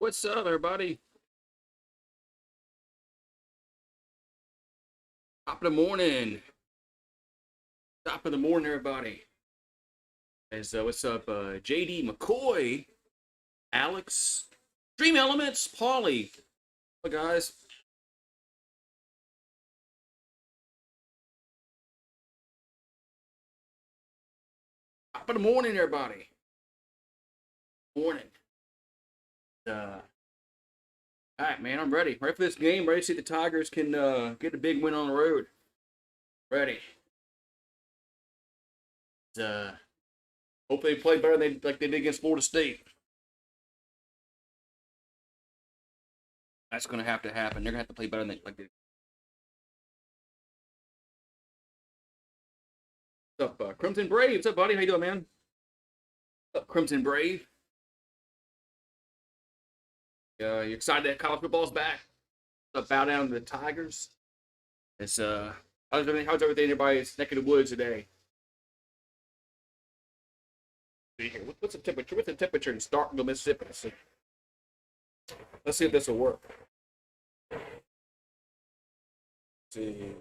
What's up, everybody? Top of the morning. Top of the morning, everybody. And so, what's up, JD McCoy, Alex, Dream Elements, Paulie. Hey, guys. Top of the morning, everybody. Morning. All right, man, I'm ready. Ready for this game. Ready to see if the Tigers can get a big win on the road. Ready. Uh, Hopefully they play better than like they did against Florida State. That's going to have to happen. They're going to have to play better than like they. What's up, Crimson Brave? What's up, buddy? How you doing, man? What's up, Crimson Brave? You excited that college football's back? Bow down to the Tigers. It's how's everything in everybody's neck of the woods today? See here. What's the temperature? What's the temperature in Starkville, Mississippi? Let's see if this will work. Let's see.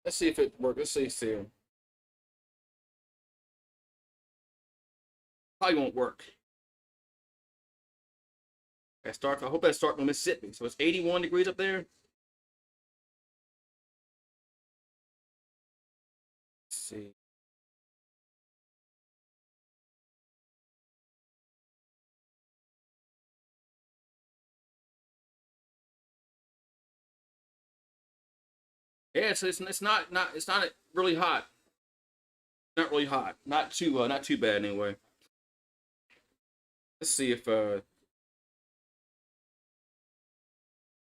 Let's see if it works. Let's see. Probably won't work. I hope that's Starkville, Mississippi. So it's 81 degrees up there. Let's see. Yeah, it's not really hot. Not really hot. Not too bad anyway. Let's see if yeah,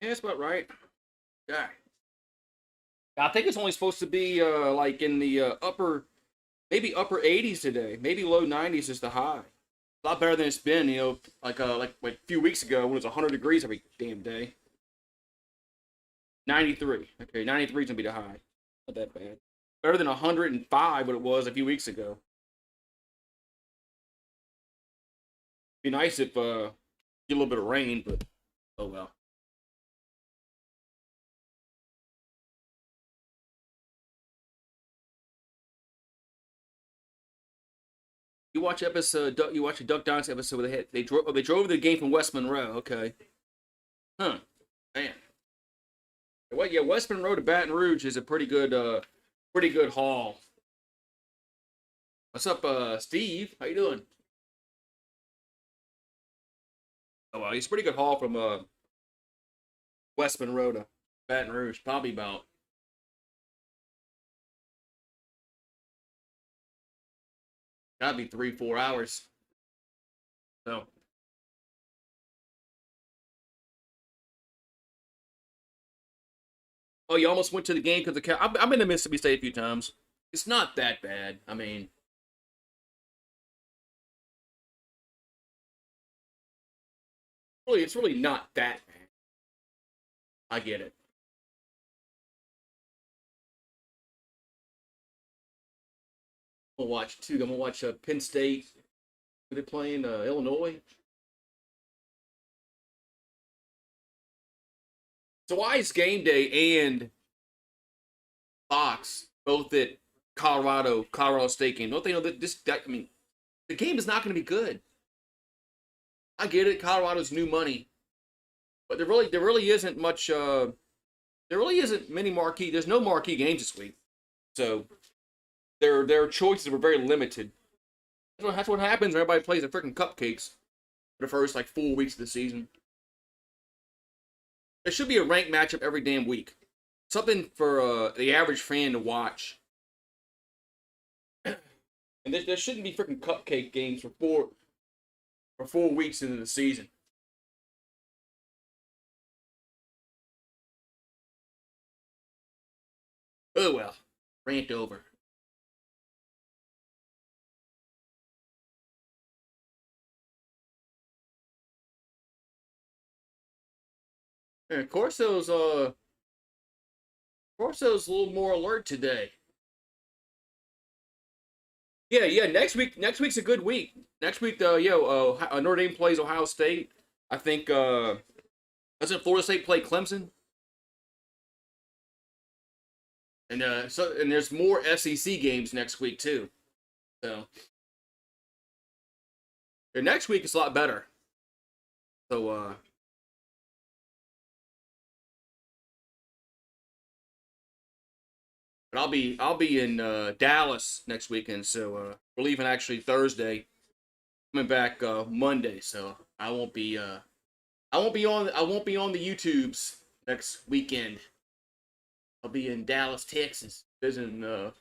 it's about right. Yeah. I think it's only supposed to be like in the maybe upper 80s today. Maybe low 90s is the high. A lot better than it's been, like a few weeks ago when it was 100 degrees every damn day. 93. Okay, 93 is gonna be the high. Not that bad. Better than 105 what it was a few weeks ago. Be nice if get a little bit of rain, but oh well. You watch the Duck Dynasty episode where they drove the game from West Monroe. Okay, huh? Man, well, yeah, West Monroe to Baton Rouge is a pretty good haul. What's up, Steve? How you doing? Oh, well, it's a pretty good haul from West Monroe to Baton Rouge. Probably about gotta be 3 4 hours. So, oh, you almost went to the game because the Cow. I've been to Mississippi State a few times. It's not that bad. I mean, it's really not that bad. I get it. I'm gonna watch Penn State. Who they playing? Illinois. So why is game day and Fox both at Colorado State game? Don't they know I mean, the game is not going to be good. I get it. Colorado's new money, but there really isn't much. There really isn't many marquee. There's no marquee games this week, so their choices were very limited. That's what happens when everybody plays the freaking cupcakes for the first like 4 weeks of the season. There should be a ranked matchup every damn week. Something for the average fan to watch. And there shouldn't be freaking cupcake games for 4 weeks into the season. Oh well. Rant over. And of course those Corso's a little more alert today. Yeah. Next week's a good week. Next week, Notre Dame plays Ohio State. I think doesn't Florida State play Clemson? And there's more SEC games next week too. So the next week is a lot better. So but I'll be in Dallas next weekend. So we're leaving actually Thursday, coming back Monday. So I won't be on the YouTubes next weekend. I'll be in Dallas, Texas, visiting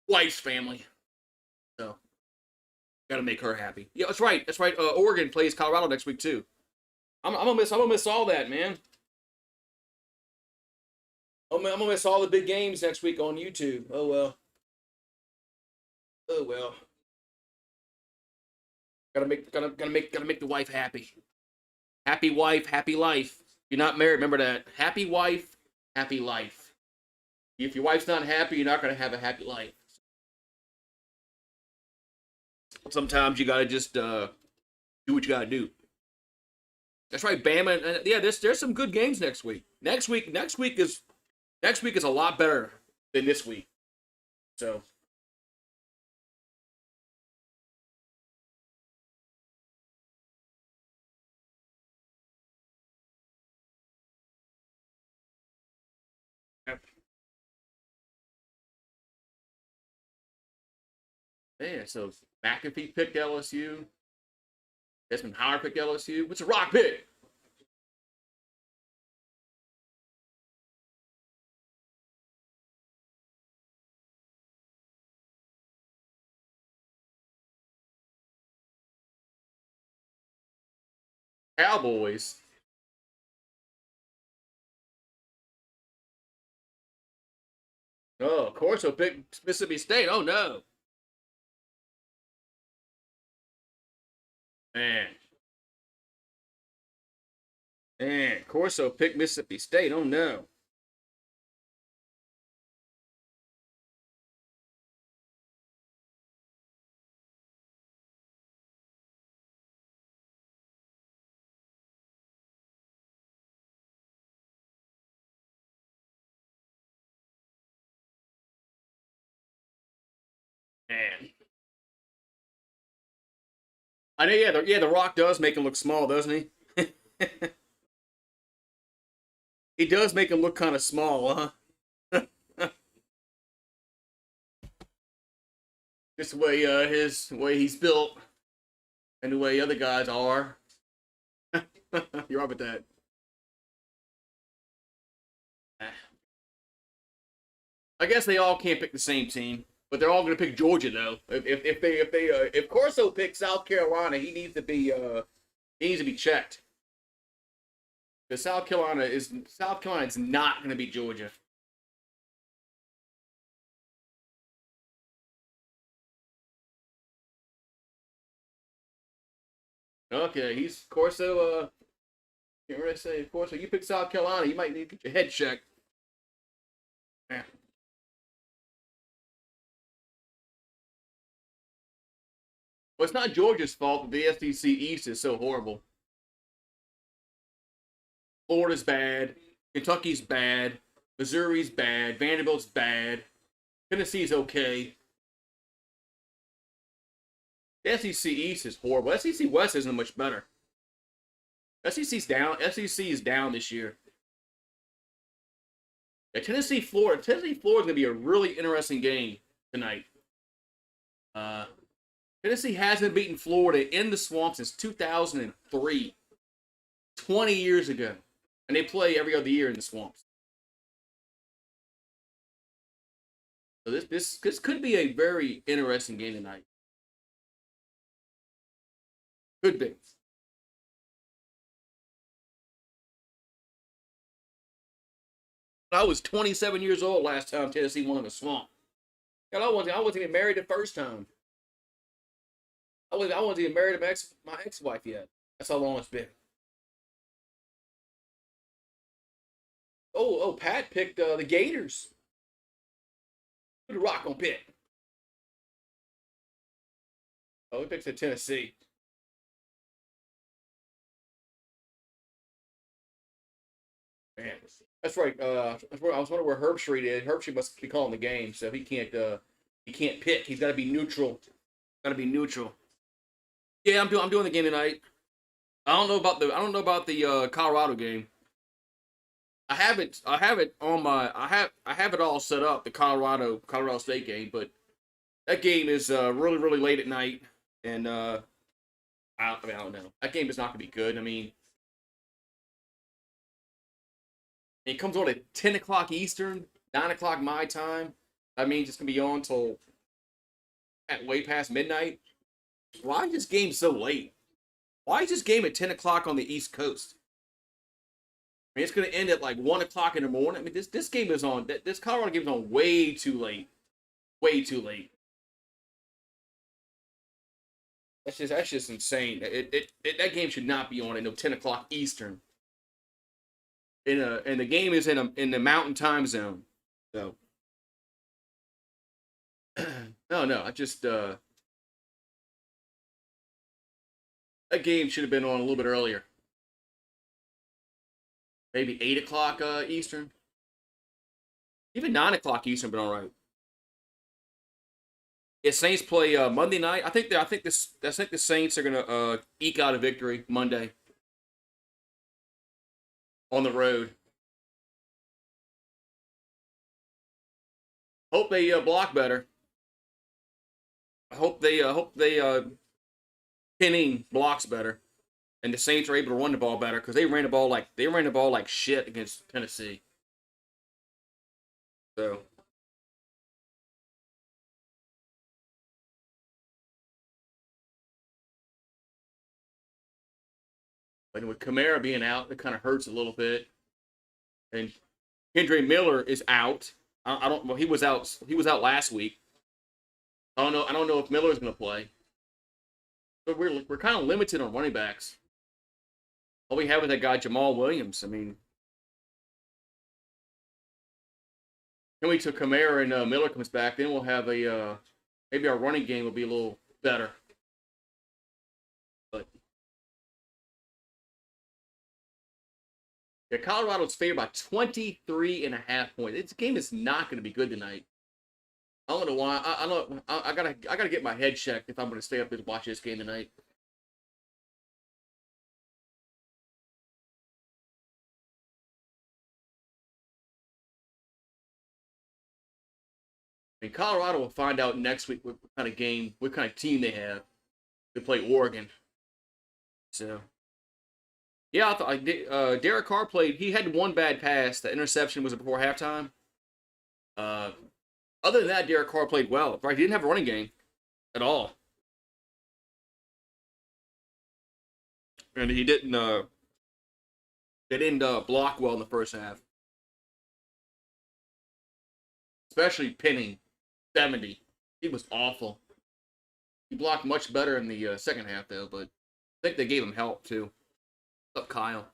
wife's family. So gotta make her happy. Yeah, that's right. That's right. Oregon plays Colorado next week too. I'm gonna miss all that, man. I'm gonna miss all the big games next week on YouTube. Oh well. Oh well. Gotta make the wife happy. Happy wife, happy life. If you're not married, remember that. Happy wife, happy life. If your wife's not happy, you're not gonna have a happy life. Sometimes you gotta just do what you gotta do. That's right, Bama. And yeah, there's some good games next week. Next week is a lot better than this week. So yeah, so McAfee picked LSU. Desmond Howard picked LSU. What's a rock pick? Cowboys. Oh, of course, he'll pick Mississippi State. Oh no, man, man. Corso picked Mississippi State. Oh no, man. I know. Yeah, the Rock does make him look small, doesn't he? He does make him look kind of small, huh? Just the way he's built and the way other guys are. You're right with that. I guess they all can't pick the same team, but they're all going to pick Georgia though. If Corso picks South Carolina, he needs to be checked because South Carolina is not going to be Georgia. Okay, he's Corso. Can't really say Corso. You pick South Carolina, you might need to get your head checked. Yeah. Well, it's not Georgia's fault that the SEC East is so horrible. Florida's bad. Kentucky's bad. Missouri's bad. Vanderbilt's bad. Tennessee's okay. The SEC East is horrible. SEC West isn't much better. SEC's down. SEC is down this year. Yeah, Florida. Tennessee, Florida is gonna be a really interesting game tonight. Uh, Tennessee hasn't beaten Florida in the swamp since 2003, 20 years ago, and they play every other year in the swamps. So this could be a very interesting game tonight. Could be. I was 27 years old last time Tennessee won in the swamp. God, I wasn't even married the first time. I wasn't even married to my ex-wife yet. That's how long it's been. Pat picked the Gators. Who the Rock gonna pick? Oh, he picks the Tennessee. Man, that's right. I was wondering where Herb Street is. Herb Street must be calling the game, so he can't pick. He's got to be neutral. Got to be neutral. Yeah, I'm doing the game tonight. I don't know about the Colorado game. I have it on my I have it all set up, the Colorado State game, but that game is really late at night, and I don't know. That game is not gonna be good. I mean, it comes on at 10 o'clock Eastern, 9 o'clock my time. I mean, it's gonna be on till at way past midnight. Why is this game so late? Why is this game at 10 o'clock on the East Coast? I mean, it's going to end at like 1 o'clock in the morning. I mean, this game is on. This Colorado game is on way too late. Way too late. That's just insane. That game should not be on at 10 o'clock Eastern. And the game is in the Mountain Time Zone. So no, I just that game should have been on a little bit earlier. Maybe 8 o'clock Eastern. Even 9 o'clock Eastern, but all right. Yeah, Saints play Monday night. I think the Saints are gonna eke out a victory Monday on the road. Hope they block better. I hope they pinning blocks better, and the Saints are able to run the ball better because they ran the ball like shit against Tennessee. So and with Kamara being out, it kind of hurts a little bit. And Kendra Miller is out. I don't. Well, he was out. He was out last week. I don't know. I don't know if Miller's going to play. But we're kind of limited on running backs. All we have is that guy Jamal Williams. I mean, can we till Kamara and Miller comes back? Then we'll have a maybe our running game will be a little better. But yeah, Colorado's favored by 23.5 points. This game is not going to be good tonight. I don't know why. I don't. I gotta get my head checked if I'm going to stay up and watch this game tonight. I mean, Colorado will find out next week what kind of team they have. They play Oregon. So yeah, I thought Derek Carr played. He had one bad pass. The interception was before halftime. Uh, Other than that, Derek Carr played well. Right, he didn't have a running game at all, and he didn't. They didn't block well in the first half, especially Penny, 70. He was awful. He blocked much better in the second half though, but I think they gave him help too. What's up, Kyle?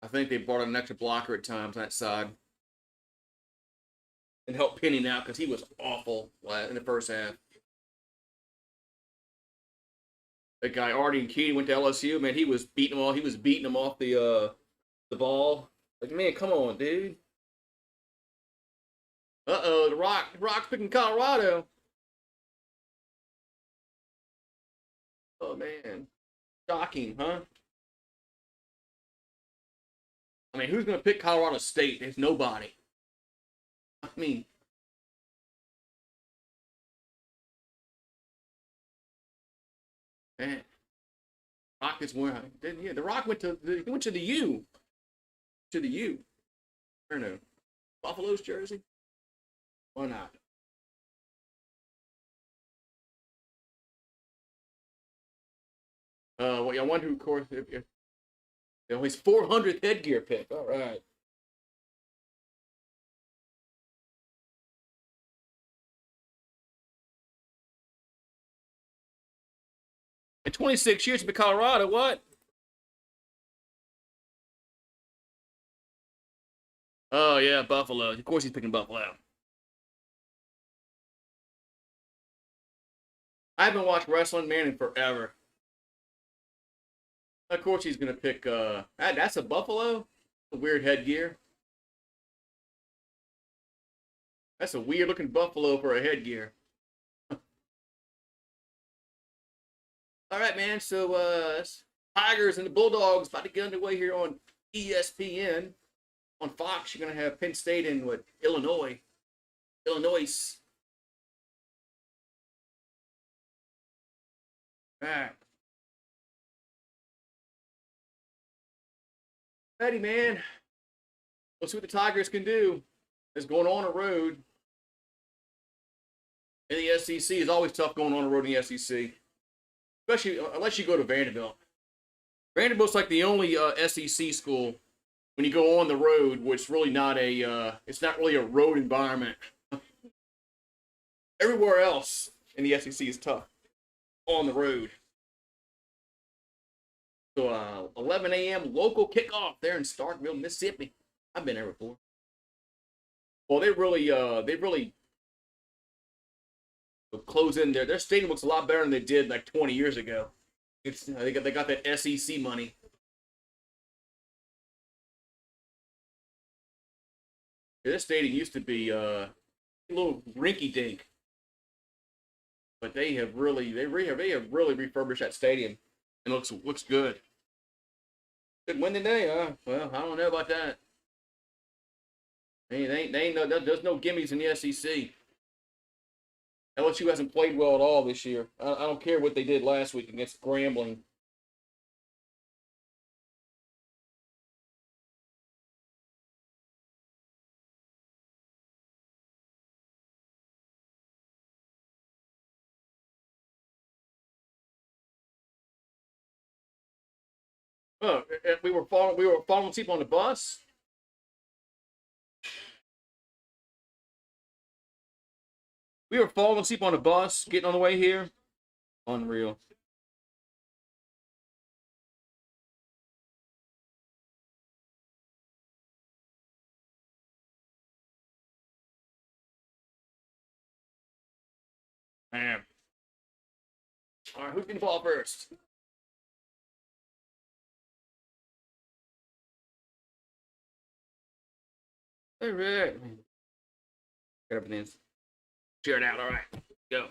I think they brought an extra blocker at times on that side and helped Penny out because he was awful in the first half. That guy Artie and Keating went to LSU. Man, he was beating them all. He was beating them off the ball. Like, man, come on, dude. The Rock's picking Colorado. Oh man, shocking, huh? I mean, who's gonna pick Colorado State? There's nobody. I mean, man, Rockets went. Yeah, the Rock went to the U. To the U. I don't know. Buffalo's jersey. Why not? Well, I wonder who, of course, if his 400th headgear pick. All right. In 26 years to be Colorado, what? Oh, yeah, Buffalo. Of course he's picking Buffalo. I haven't watched wrestling, man, in forever. Of course he's going to pick, that's a Buffalo? A weird headgear. That's a weird looking Buffalo for a headgear. All right, man. So, Tigers and the Bulldogs about to get underway here on ESPN. On Fox, you're going to have Penn State and what? Illinois. Illinois. All right. Ready, man. Let's see what the Tigers can do. It's going on the road in the SEC. It's always tough going on the road in the SEC, especially unless you go to Vanderbilt. Vanderbilt's like the only SEC school when you go on the road, which really not a it's not really a road environment. Everywhere else in the SEC is tough on the road. So 11 a.m. local kickoff there in Starkville, Mississippi. I've been there before. Well, they really close in there. Their stadium looks a lot better than they did like 20 years ago. They got that SEC money. Yeah, this stadium used to be a little rinky dink, but they have really refurbished that stadium and looks good. Good win today, huh? Well, I don't know about that. There's no gimmies in the SEC. LSU hasn't played well at all this year. I don't care what they did last week against Grambling. Oh, we were falling asleep on the bus. We were falling asleep on the bus, getting on the way here. Unreal. Man. All right, who's getting the ball first? All right. Got everything. Share it out. All right. Go.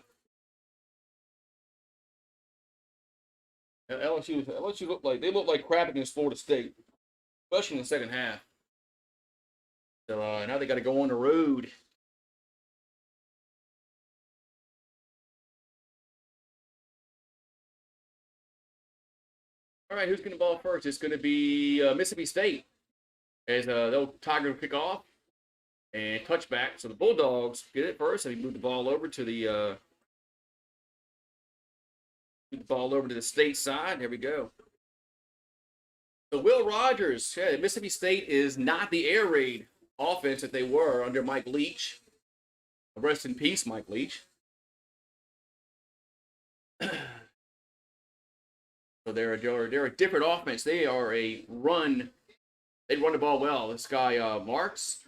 LSU looked like crap against Florida State, especially in the second half. So now they got to go on the road. All right, who's getting the ball first? It's going to be Mississippi State as they'll Tiger kick off and touchback. So the Bulldogs get it first, and they move the ball over to the state side. There we go. So Will Rogers, yeah, Mississippi State is not the air raid offense that they were under Mike Leach. Rest in peace, Mike Leach. So they're a different offense. They are a run. They run the ball well. This guy Marks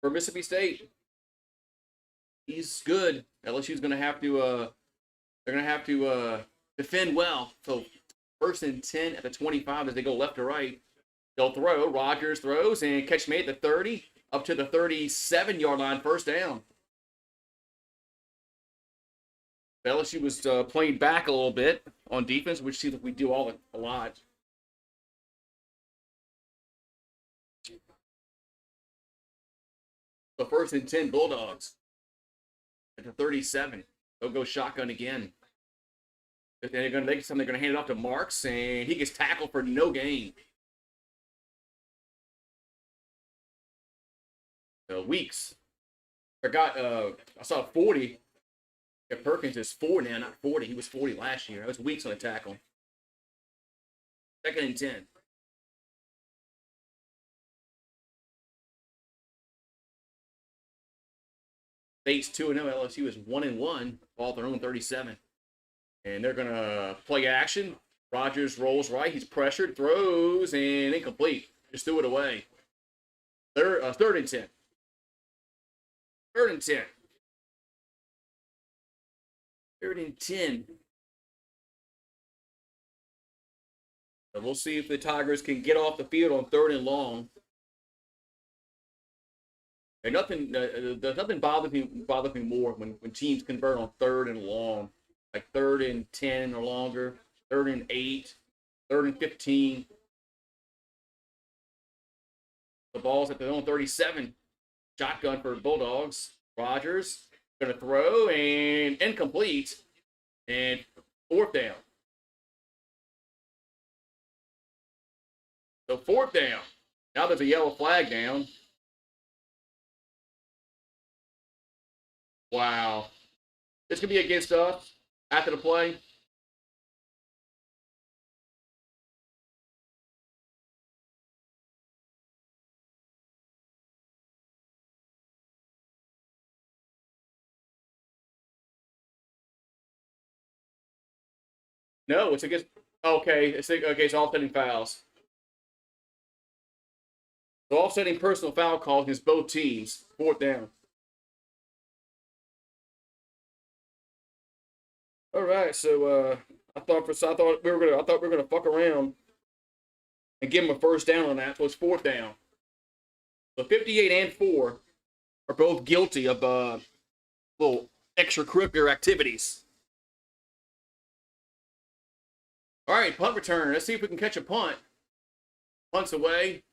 for Mississippi State. He's good. LSU's going to have to. They're going to have to defend well. So 1st and 10 at the 25 as they go left to right. They'll throw. Rogers throws and catch me at the 30 up to the 37-yard line. First down. LSU was playing back a little bit on defense, which seems like we do a lot. So 1st and 10 Bulldogs at the 37. They'll go shotgun again. They're going to hand it off to Marks, and he gets tackled for no gain. Weeks. I saw 40. Yeah, Perkins is 4 now, not 40. He was 40 last year. That was Weeks on the tackle. 2nd and 10. State's 2-0. LSU is 1-1. Ball at their own 37. And they're going to play action. Rogers rolls right. He's pressured, throws, and incomplete. Just threw it away. Third and 10. Third and 10. Third and 10. So we'll see if the Tigers can get off the field on third and long. And nothing bothers me more when teams convert on third and long, like third and 10 or longer, third and 8, third and 15. The ball's at their own 37. Shotgun for Bulldogs. Rogers gonna throw and incomplete, and fourth down. So fourth down. Now there's a yellow flag down. Wow. This could be against us after the play. No, it's against. Okay, it's offsetting fouls. So offsetting personal foul calls against both teams. Fourth down. All right, so I thought we were gonna fuck around and give them a first down on that. So it's fourth down. So 58 and 4 are both guilty of little extracurricular activities. All right, punt return. Let's see if we can catch a punt. Punts away.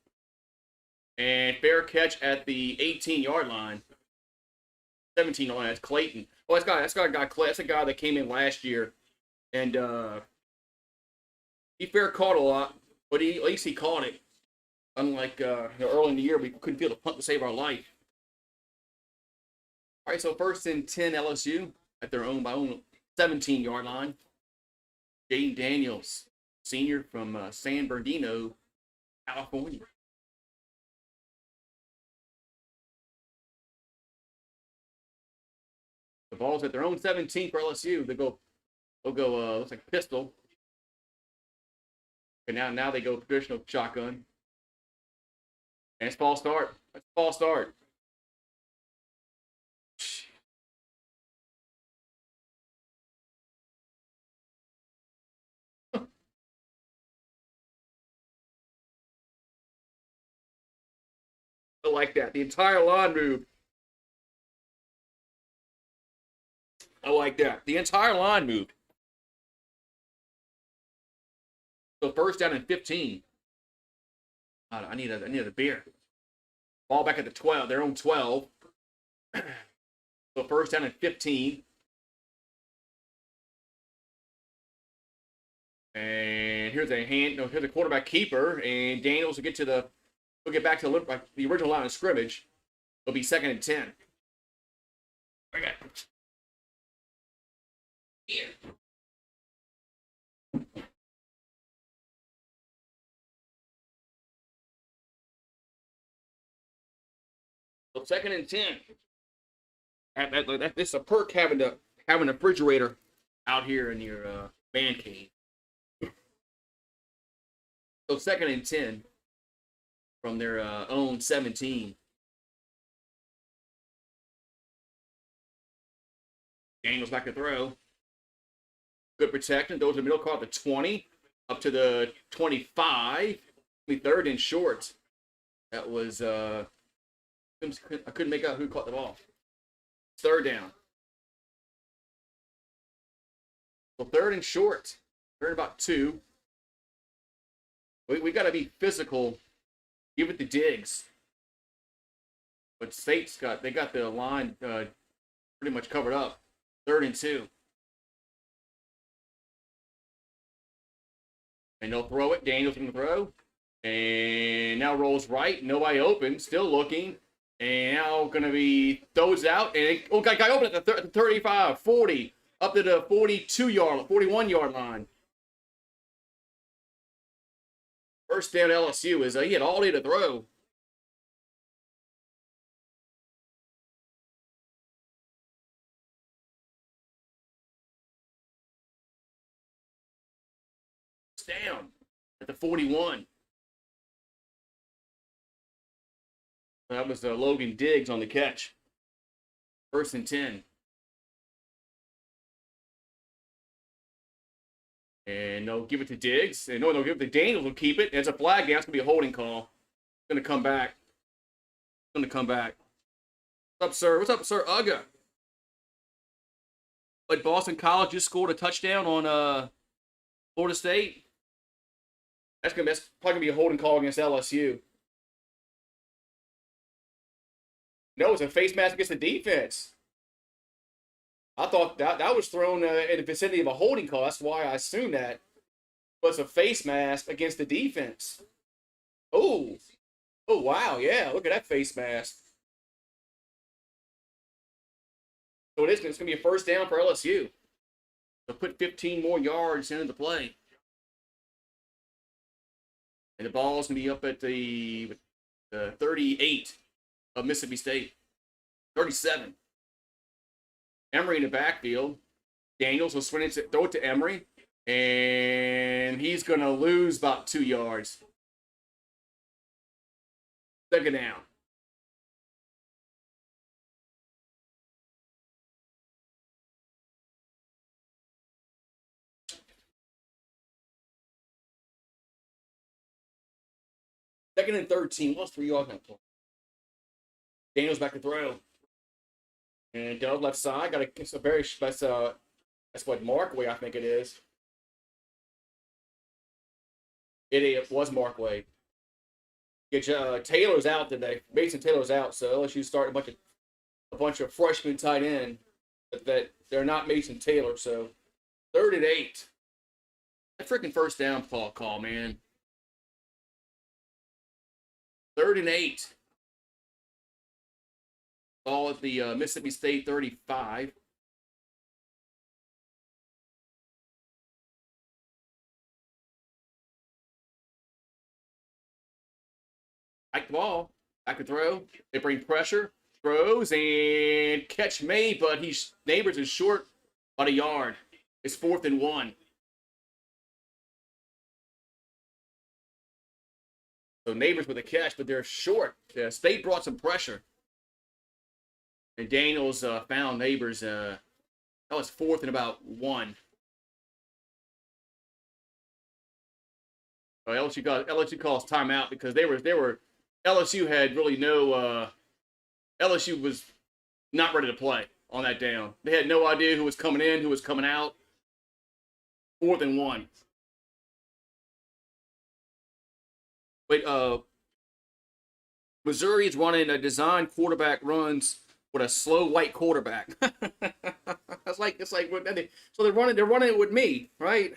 And fair catch at the 18-yard line. 17-yard line. That's Clayton. Oh, that's a guy that came in last year. And he fair caught a lot, but at least he caught it. Unlike early in the year, we couldn't field a punt to save our life. All right, so first and 10 LSU at their own 17-yard line. Jaden Daniels, senior from San Bernardino, California. The ball's at their own 17 for LSU. They'll go looks like pistol. And now they go traditional shotgun. And it's false start. That's a false start. I like that. The entire line moved. I like that. The entire line moved. So first down and 15. I need a beer. Ball back at the 12, their own 12. So first down and 15. And here's a quarterback keeper, and Daniels will get back to the original line of scrimmage. It'll be second and 10. Okay. Here. So second and 10. It's a perk having a refrigerator out here in your man cave. So second and 10 from their own 17. Daniels back to throw. Good protection. Those in the middle call it the 20 up to the 25. Third and short. That was I couldn't make out who caught the ball. Third down. So third and short. Third about 2. We got to be physical. Give it the digs. But State's got the line pretty much covered up. Third and 2. And they'll throw it. Daniels going to throw. And now rolls right. Nobody open. Still looking. And now going to be throws out. And got open at the 35, 40. Up to the 41-yard line. First down LSU is he had all day to throw. Down at the 41. That was Logan Diggs on the catch. 1st and 10. And they'll give it to Diggs. And no, they'll give it to Daniels. Will keep it. It's a flag down. It's going to be a holding call. It's going to come back. It's going to come back. What's up, sir? What's up, sir? Ugga. But Boston College just scored a touchdown on Florida State. That's probably going to be a holding call against LSU. No, it's a face mask against the defense. I thought that was thrown in the vicinity of a holding call. That's why I assumed that. But it's a face mask against the defense. Oh. Oh, wow. Yeah, look at that face mask. So it's going to be a 1st down for LSU. They'll put 15 more yards into the play. And the ball's going to be up at the 38 of Mississippi State. 37. Emory in the backfield. Daniels will swing it, throw it to Emory. And he's going to lose about 2 yards. 2nd down. Second and 13. Lost 3 yards. Daniels back to throw. And down left side. That's what Markway, I think it is. It was Markway. Get Taylor's out today. Mason Taylor's out, so LSU starting a bunch of freshmen tight end that they're not Mason Taylor. So 3rd and 8. That freaking 1st down call, man. 3rd and 8. Ball at the Mississippi State 35. Back the ball. Back to throw. They bring pressure. Throws and catch made, but Neighbors is short about a yard. It's 4th and 1. So Neighbors with a catch, but they're short. State brought some pressure. And Daniels found Neighbors. That was 4th and about 1. LSU calls timeout because LSU had really no. LSU was not ready to play on that down. They had no idea who was coming in, who was coming out. 4th and 1. Wait, Missouri is running a design quarterback runs with a slow white quarterback. it's like so they're running it with me, right?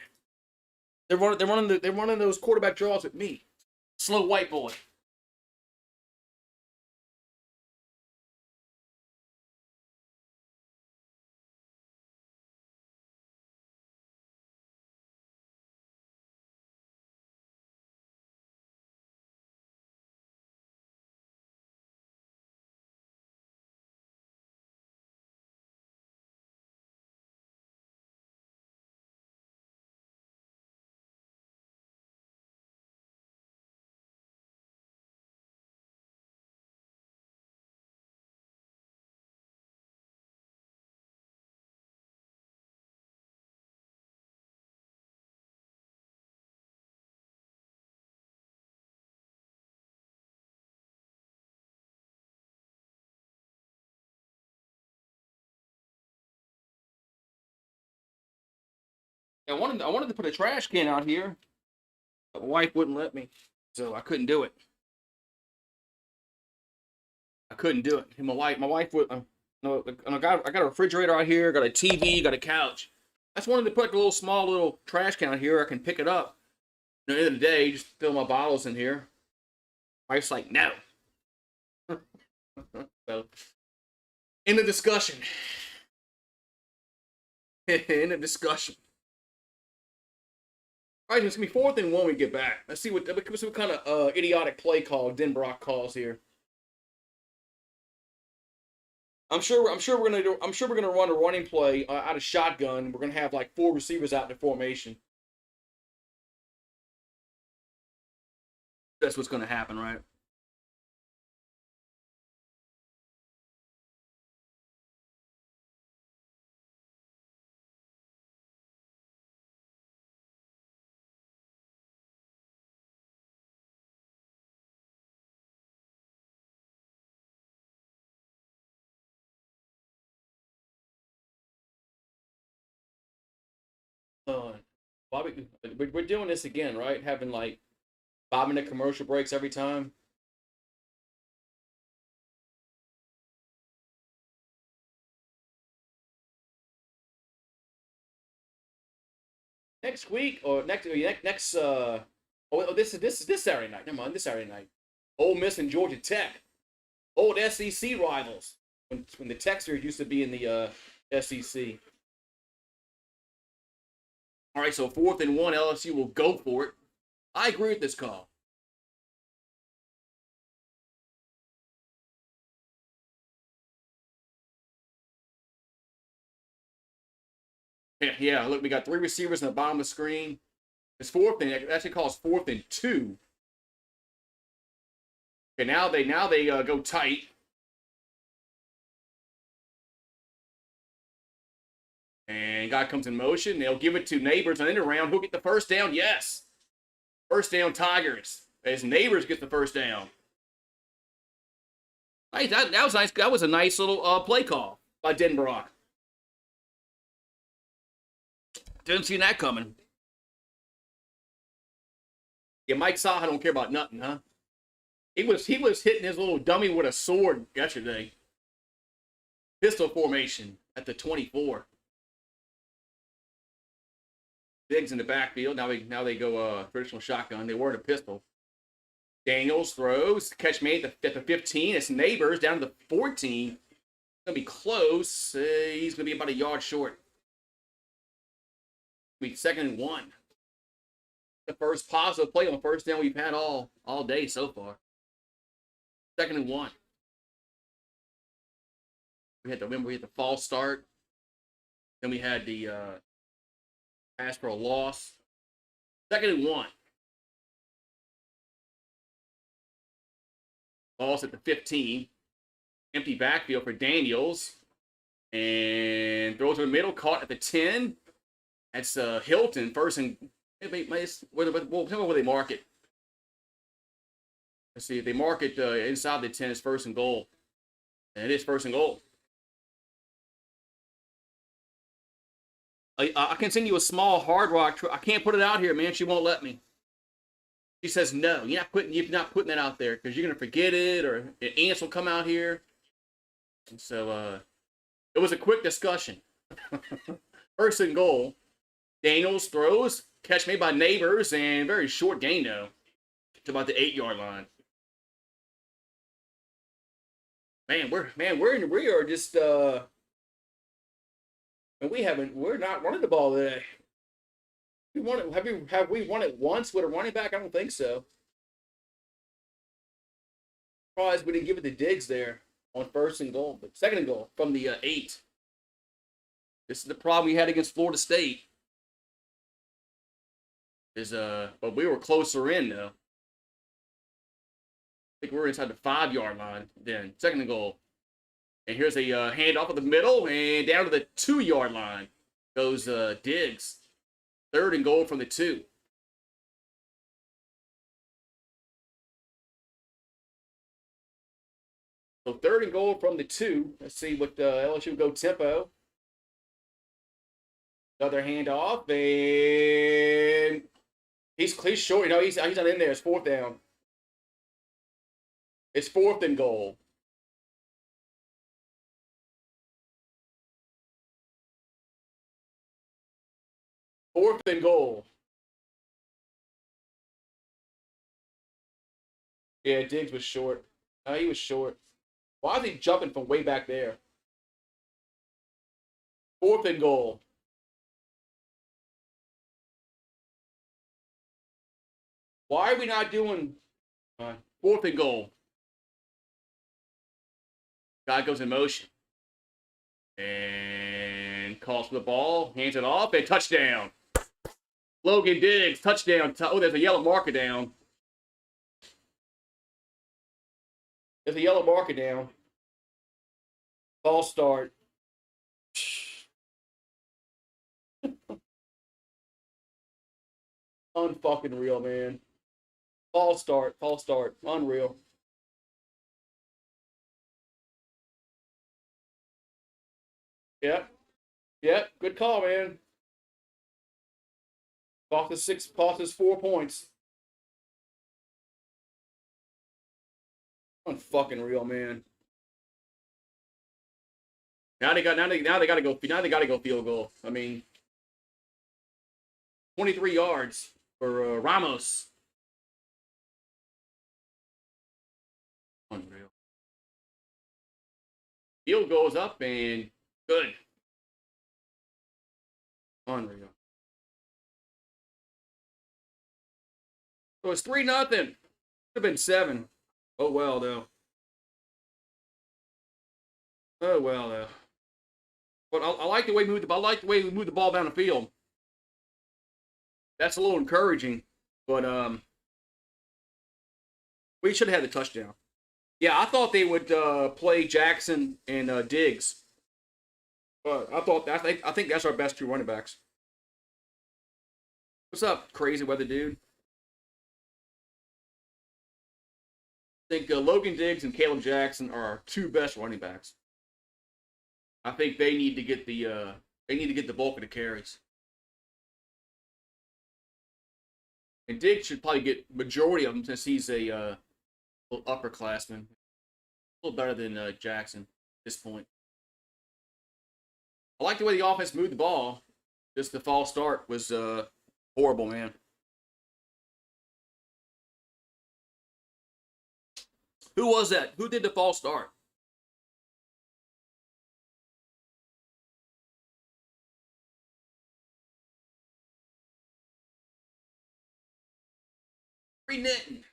They're running those quarterback draws with me. Slow white boy. I wanted to put a trash can out here. But my wife wouldn't let me, so I couldn't do it. And my wife would. No, I got a refrigerator out here. Got a TV. Got a couch. I just wanted to put a small little trash can out here. I can pick it up. At the end of the day, just fill my bottles in here. Wife's like, no. So, end of discussion. End of discussion. All right, it's gonna be 4th and 1 when we get back. Let's see what kind of idiotic play call Denbrock calls here. I'm sure we're gonna run a running play out of shotgun. We're gonna have like 4 receivers out in the formation. That's what's gonna happen, right? Why we're doing this again, right? Having like 5-minute commercial breaks every time. Next week or next this is this Saturday night. Never mind, this Saturday night. Ole Miss and Georgia Tech, old SEC rivals. When the Texans used to be in the SEC. All right, so 4th and 1, LSU will go for it. I agree with this call. Yeah. Look, we got 3 receivers in the bottom of the screen. It's 4th, it actually calls 4th and 2. Okay, now they go tight. And guy comes in motion. They'll give it to Neighbors on the end around. Who'll get the first down? Yes. First down, Tigers. As Neighbors gets the first down. Hey, that was nice. That was a nice little play call by Denbrock. Didn't see that coming. Yeah, Mike Saha don't care about nothing, huh? He was hitting his little dummy with a sword yesterday. Pistol formation at the 24. Diggs in the backfield. Now they go traditional shotgun. They were in a pistol. Daniels throws. Catch made at the 15. It's Neighbors down to the 14. It's going to be close. He's going to be about a yard short. Be 2nd and 1. The first positive play on first down we've had all day so far. 2nd and 1. We had the false start. Then we had the pass for a loss. 2nd and 1. Ball's at the 15. Empty backfield for Daniels. And throws in the middle, caught at the 10. That's Hilton, first and where they mark it. Let's see if they mark it inside the 10. It's 1st and goal, and it is 1st and goal. I can send you a small Hard Rock. I can't put it out here, man. She won't let me. She says no. You're not putting that out there because you're gonna forget it, or ants will come out here. And so it was a quick discussion. 1st and goal. Daniels throws, catch made by Neighbors, and very short gain though, to about the 8-yard line. We are just and we're not running the ball today. Have we won it once with a running back? I don't think so. Surprised we didn't give it to Diggs there on 1st and goal, but 2nd and goal from the 8. This is the problem we had against Florida State. But we were closer in though. I think we were inside the 5-yard line then. 2nd and goal. And here's a handoff of the middle and down to the 2-yard line goes Diggs. 3rd and goal from the 2. So 3rd and goal from the 2. Let's see what LSU go tempo. Another handoff, and he's short. You know, he's not in there. It's 4th down. It's 4th and goal. 4th and goal. Yeah, Diggs was short. He was short. Why is he jumping from way back there? 4th and goal. Why are we not doing 4th and goal? Guy goes in motion. And calls for the ball. Hands it off. And touchdown. Logan Diggs, touchdown. Oh, there's a yellow marker down. There's a yellow marker down. Ball start. Unfucking real, man. Ball start. Unreal. Yep. Good call, man. Cost us 4 points. Unfucking real, man. Now they got to go field goal. I mean, 23 yards for Ramos. Unreal. Field goes up and good. Unreal. So it's 3-0. Could have been 7. Oh well though. Oh well though. But I like the way we moved the ball down the field. That's a little encouraging. But we should have had the touchdown. Yeah, I thought they would play Jackson and Diggs. But I think that's our best 2 running backs. What's up, crazy weather dude? I think Logan Diggs and Caleb Jackson are our 2 best running backs. I think they need to get the bulk of the carries. And Diggs should probably get majority of them since he's a little upperclassman. A little better than Jackson at this point. I like the way the offense moved the ball. Just the false start was horrible, man. Who was that? Who did the false start? Renetton.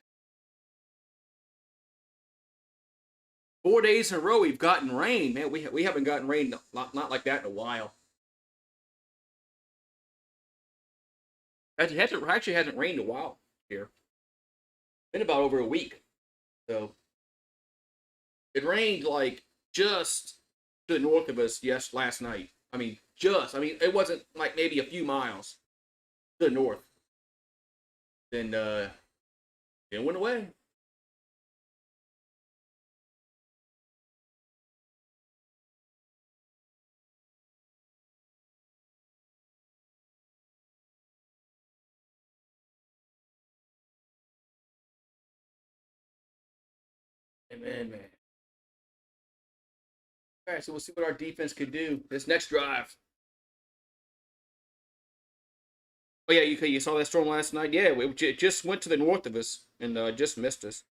4 days in a row we've gotten rain, man. We haven't gotten rain not like that in a while. Actually hasn't rained a while here. Been about over a week. So it rained like just to the north of us last night. I mean, it wasn't like maybe a few miles to the north. Then it went away. Man. All right, so we'll see what our defense can do this next drive. Oh yeah, you saw that storm last night. Yeah, it just went to the north of us and just missed us.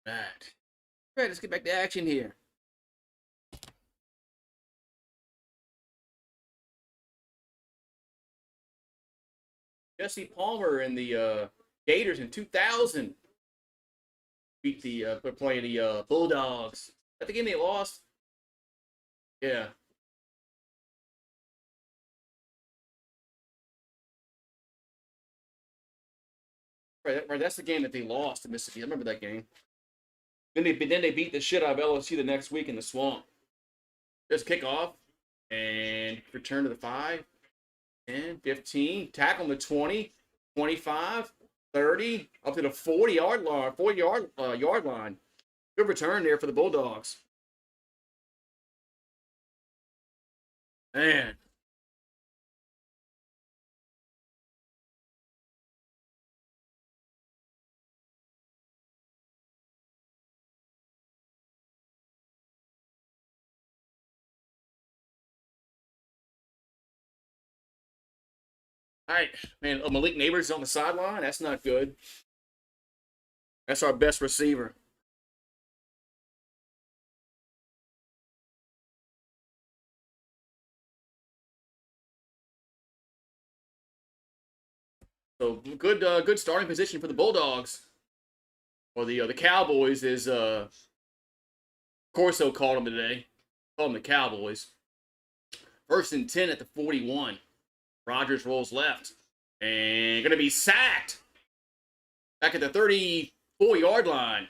Right. All right, let's get back to action here. Jesse Palmer and the Gators in 2000 beat the playing the Bulldogs. At the game they lost. Yeah. Right. That's the game that they lost to Mississippi. I remember that game. Then they beat the shit out of LSU the next week in the swamp. Just kick off and return to the 5, 10, 15, tackle on the 20, 25, 30, up to the 40-yard line, 40-yard line. Good return there for the Bulldogs. Man. All right, man. Malik Neighbors on the sideline. That's not good. That's our best receiver. So good starting position for the Bulldogs. Or the Cowboys is Corso called them today. call them the Cowboys. 1st and 10 at the 41. Rodgers rolls left. And going to be sacked. Back at the 34-yard line.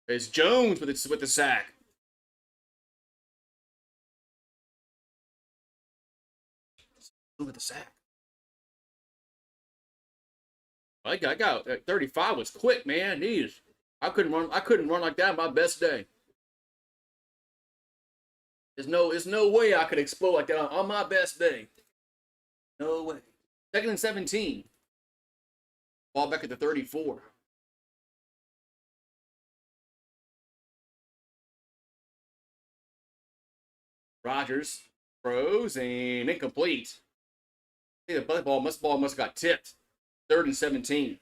It's Jones with the sack. Look at the sack. I got 35 was quick, man. Jeez. I couldn't run like that on my best day. There's no way I could explode like that on my best day. No way. 2nd and 17. Ball back at the 34. Rodgers throws and incomplete. I think the ball must have got tipped. 3rd and 17.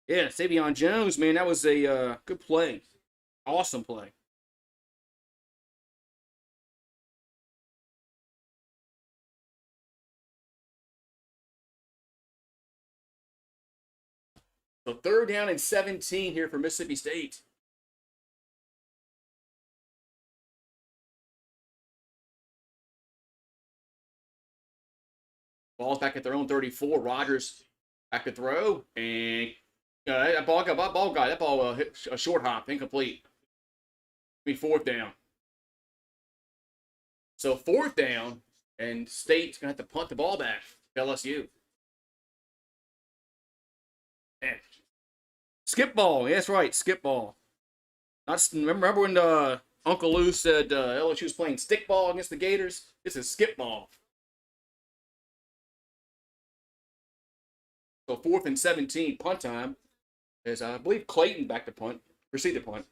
Yeah, Savion Jones, man, that was a good play. Awesome play. So 3rd down and 17 here for Mississippi State. Ball's back at their own 34. Rodgers back to throw. And that ball hit a short hop. Incomplete. Be 4th down. So 4th down. And State's going to have to punt the ball back to LSU. Man. Skip ball. Yeah, that's right. Skip ball. Remember when Uncle Lou said LSU was playing stick ball against the Gators? This is skip ball. So 4th and 17, punt time. Is I believe Clayton back to punt. Proceed to punt.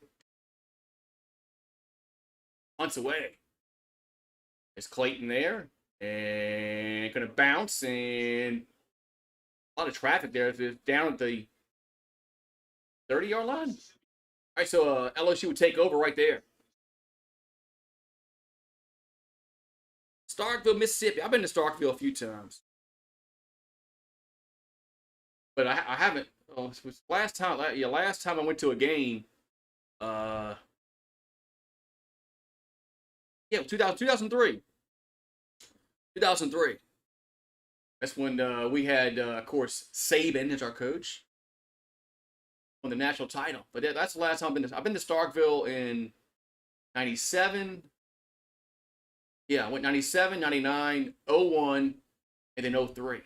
Punts away. Is Clayton there? And going to bounce. And a lot of traffic there. It's down at the 30-yard line. All right, so LSU would take over right there. Starkville, Mississippi. I've been to Starkville a few times. But I haven't. Oh, it was last time I went to a game. Yeah, 2003. 2003. That's when we had, of course, Saban as our coach. Won the national title. But that's the last time I've been to Starkville in 97. Yeah, I went 97, 99, 01, and then 03.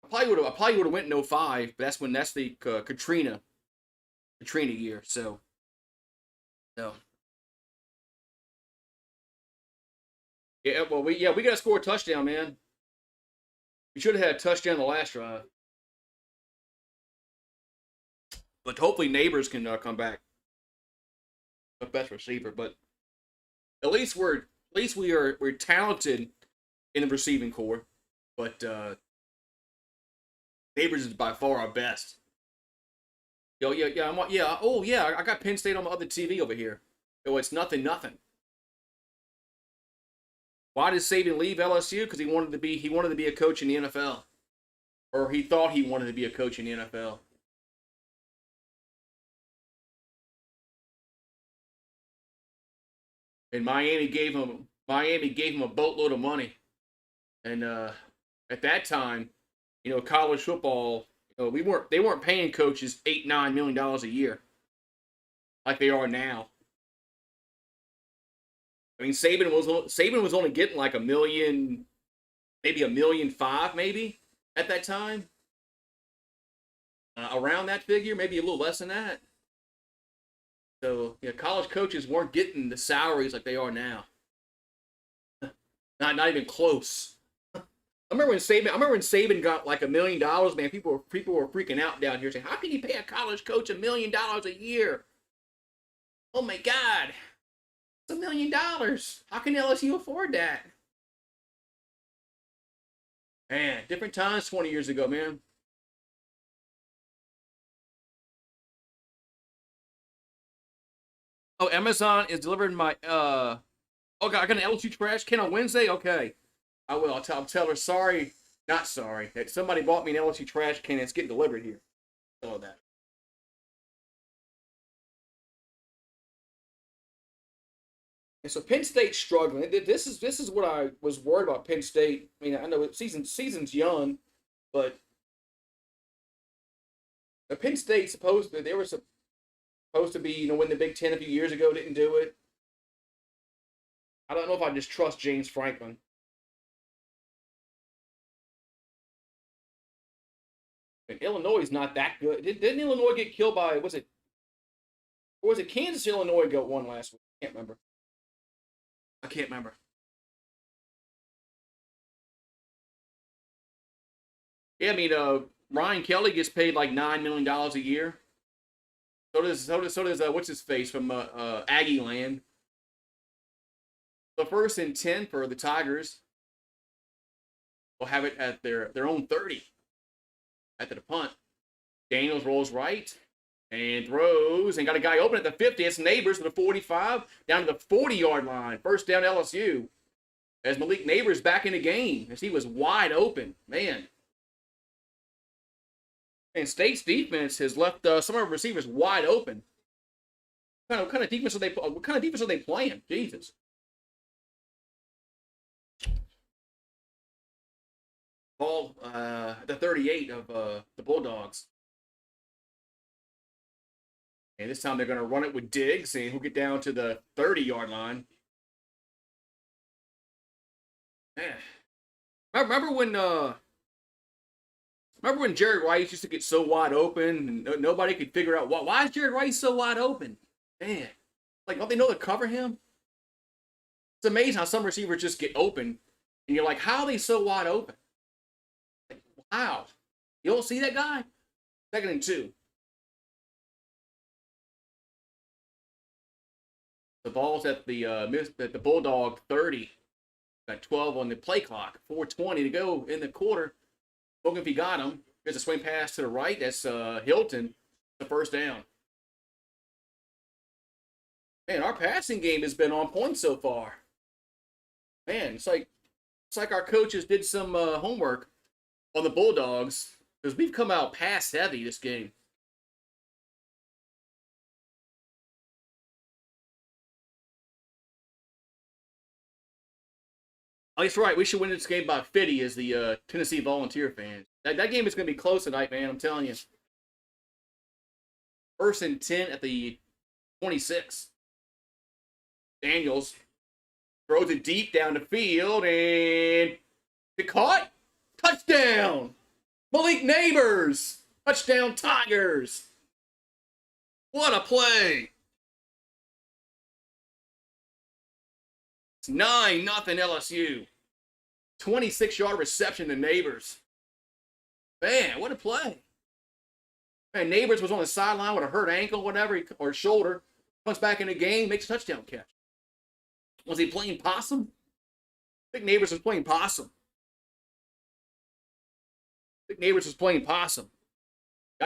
I probably would have went in 05, but that's the Katrina year. So yeah, well we got to score a touchdown, man. We should have had a touchdown the last drive, but hopefully Neighbors can come back. The best receiver, but at least we're talented in the receiving corps, but Neighbors is by far our best. I got Penn State on my other TV over here. Oh, it's nothing. Why did Saban leave LSU? Because he wanted to be a coach in the NFL, or he thought he wanted to be a coach in the NFL. And Miami gave him a boatload of money, and at that time, college football, they weren't paying coaches $8-9 million a year like they are now. I mean, Saban was only getting like $1 million, maybe $1.5 million, maybe at that time. Around that figure, maybe a little less than that. So, college coaches weren't getting the salaries like they are now. Not even close. I remember when Saban got like $1 million, man. People were freaking out down here saying, "How can you pay a college coach $1 million a year? Oh my God, it's $1 million. How can LSU afford that?" Man, different times 20 years ago, man. Oh, Amazon is delivering my okay, I got an LSU trash can on Wednesday. Okay, I will. I'll tell her sorry, not sorry, that somebody bought me an LSU trash can and it's getting delivered here. Saw that. And so Penn State's struggling. This is what I was worried about Penn State. I mean, I know season's young, but the Penn State they were supposed to be win the Big Ten a few years ago. Didn't do it. I don't know if I just trust James Franklin. And Illinois is not that good. Didn't Illinois get killed by was it Kansas? Illinois got one last week. I can't remember. Yeah, I mean, Ryan Kelly gets paid like $9 million a year. So does what's his face from Aggie Land. The 1st and 10 for the Tigers will have it at their own 30 after the punt. Daniels rolls right and throws and got a guy open at the 50. It's Neighbors to the 45 down to the 40-yard line. First down LSU as Malik Neighbors back in the game as he was wide open. Man. And State's defense has left some of our receivers wide open. What kind of defense are they playing? Jesus. Ball the 38 of the Bulldogs. And this time they're going to run it with Diggs, and he'll get down to the 30-yard line. Man. Remember when Jerry Rice used to get so wide open and nobody could figure out why is Jerry Rice so wide open? Man, like don't they know to cover him? It's amazing how some receivers just get open, and you're like, how are they so wide open? Like, wow, you don't see that guy? 2nd and 2. The ball's at the Bulldog 30. Got 12 on the play clock. 4:20 to go in the quarter. Look if he got him. There's a swing pass to the right. That's Hilton. The first down. Man, our passing game has been on point so far. Man, it's like our coaches did some homework on the Bulldogs because we've come out pass heavy this game. Oh, that's right. We should win this game by 50 as the Tennessee Volunteer fans. That game is going to be close tonight, man. I'm telling you. 1st and 10 at the 26. Daniels throws it deep down the field, and it caught. Touchdown! Malik Neighbors! Touchdown Tigers! What a play! It's 9-0 LSU. 26-yard reception to Neighbors. Man, what a play. Man, Neighbors was on the sideline with a hurt ankle, whatever, or shoulder. Comes back in the game, makes a touchdown catch. Was he playing possum? I think Neighbors was playing possum. I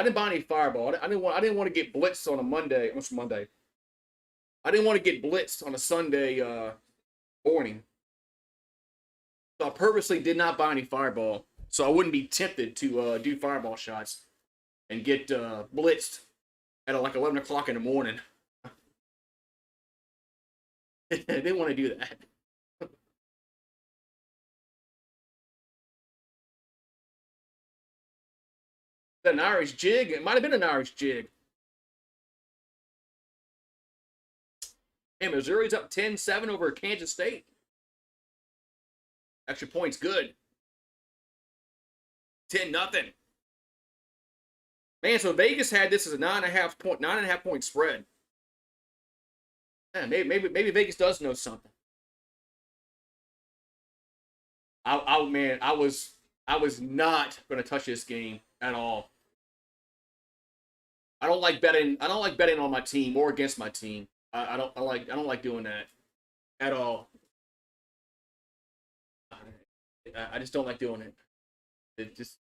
didn't buy any Fireball. I didn't want to get blitzed on a Monday. What's Monday? I didn't want to get blitzed on a Sunday morning. So I purposely did not buy any Fireball, so I wouldn't be tempted to do Fireball shots and get blitzed at like 11 o'clock in the morning. I didn't want to do that. An Irish jig? It might have been an Irish jig. Hey, Missouri's up 10-7 over Kansas State. Extra points good. 10-0. Man, so Vegas had this as a 9.5 point spread. Yeah, maybe Vegas does know something. I was not going to touch this game at all. I don't like betting on my team or against my team. I don't like doing that at all. I just don't like doing it.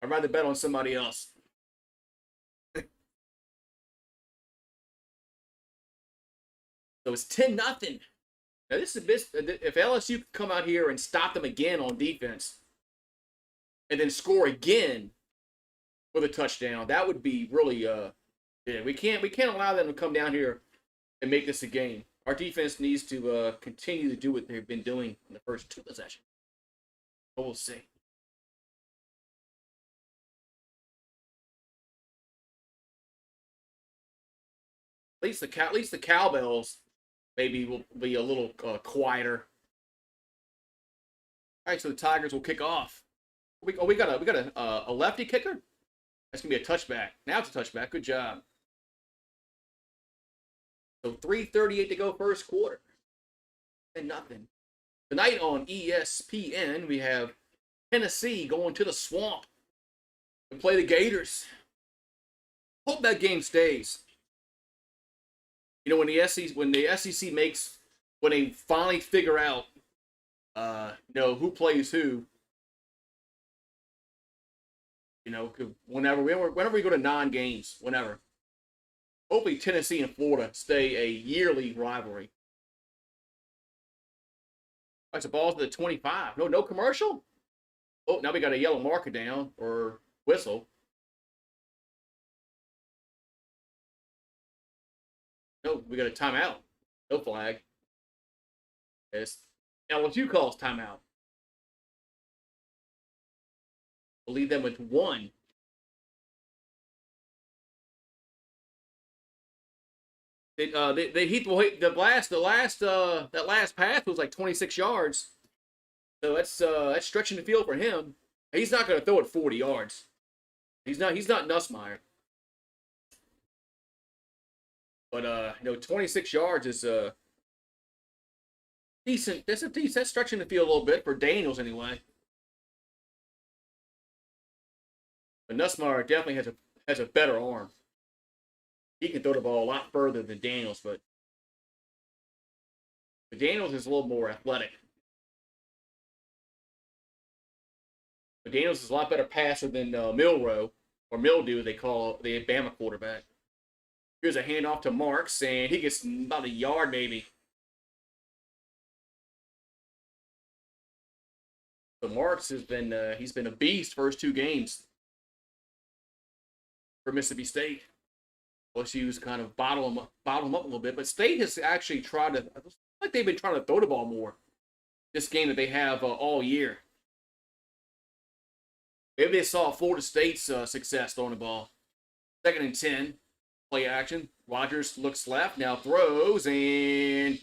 I'd rather bet on somebody else. So it's 10-0. Now this is if LSU could come out here and stop them again on defense, and then score again, with a touchdown. That would be really yeah. We can't allow them to come down here and make this a game. Our defense needs to continue to do what they've been doing in the first 2 possessions. But we'll see. At least the cowbells maybe will be a little quieter. All right, so the Tigers will kick off. We got a lefty kicker. That's gonna be a touchback. Now it's a touchback. Good job. So 3:38 to go first quarter, and nothing. Tonight on ESPN we have Tennessee going to the Swamp to play the Gators. Hope that game stays. You know, when the SEC makes, when they finally figure out, who plays who. You know, whenever we go to 9 games, whenever. Hopefully Tennessee and Florida stay a yearly rivalry. All right, so ball's to the 25. No commercial? Oh, now we got a yellow marker down, or whistle. No, we got a timeout. No flag. Yes. LSU calls timeout. We'll leave them with 1. The last pass was like 26 yards. So that's stretching the field for him. He's not going to throw it 40 yards. He's not Nussmeier. But 26 yards is decent. That's stretching the field a little bit for Daniels anyway. But Nussmeier definitely has a better arm. He can throw the ball a lot further than Daniels, but Daniels is a little more athletic. But Daniels is a lot better passer than Milroe, or Mildew, they call the Bama quarterback. Here's a handoff to Marks, and he gets about a yard maybe. So Marks has been he's been a beast first 2 games for Mississippi State. LSU's kind of bottle him up a little bit, but State has actually tried to, like they've been trying to throw the ball more this game that they have all year. Maybe they saw Florida State's success throwing the ball. 2nd and 10, play action. Rogers looks left, now throws, and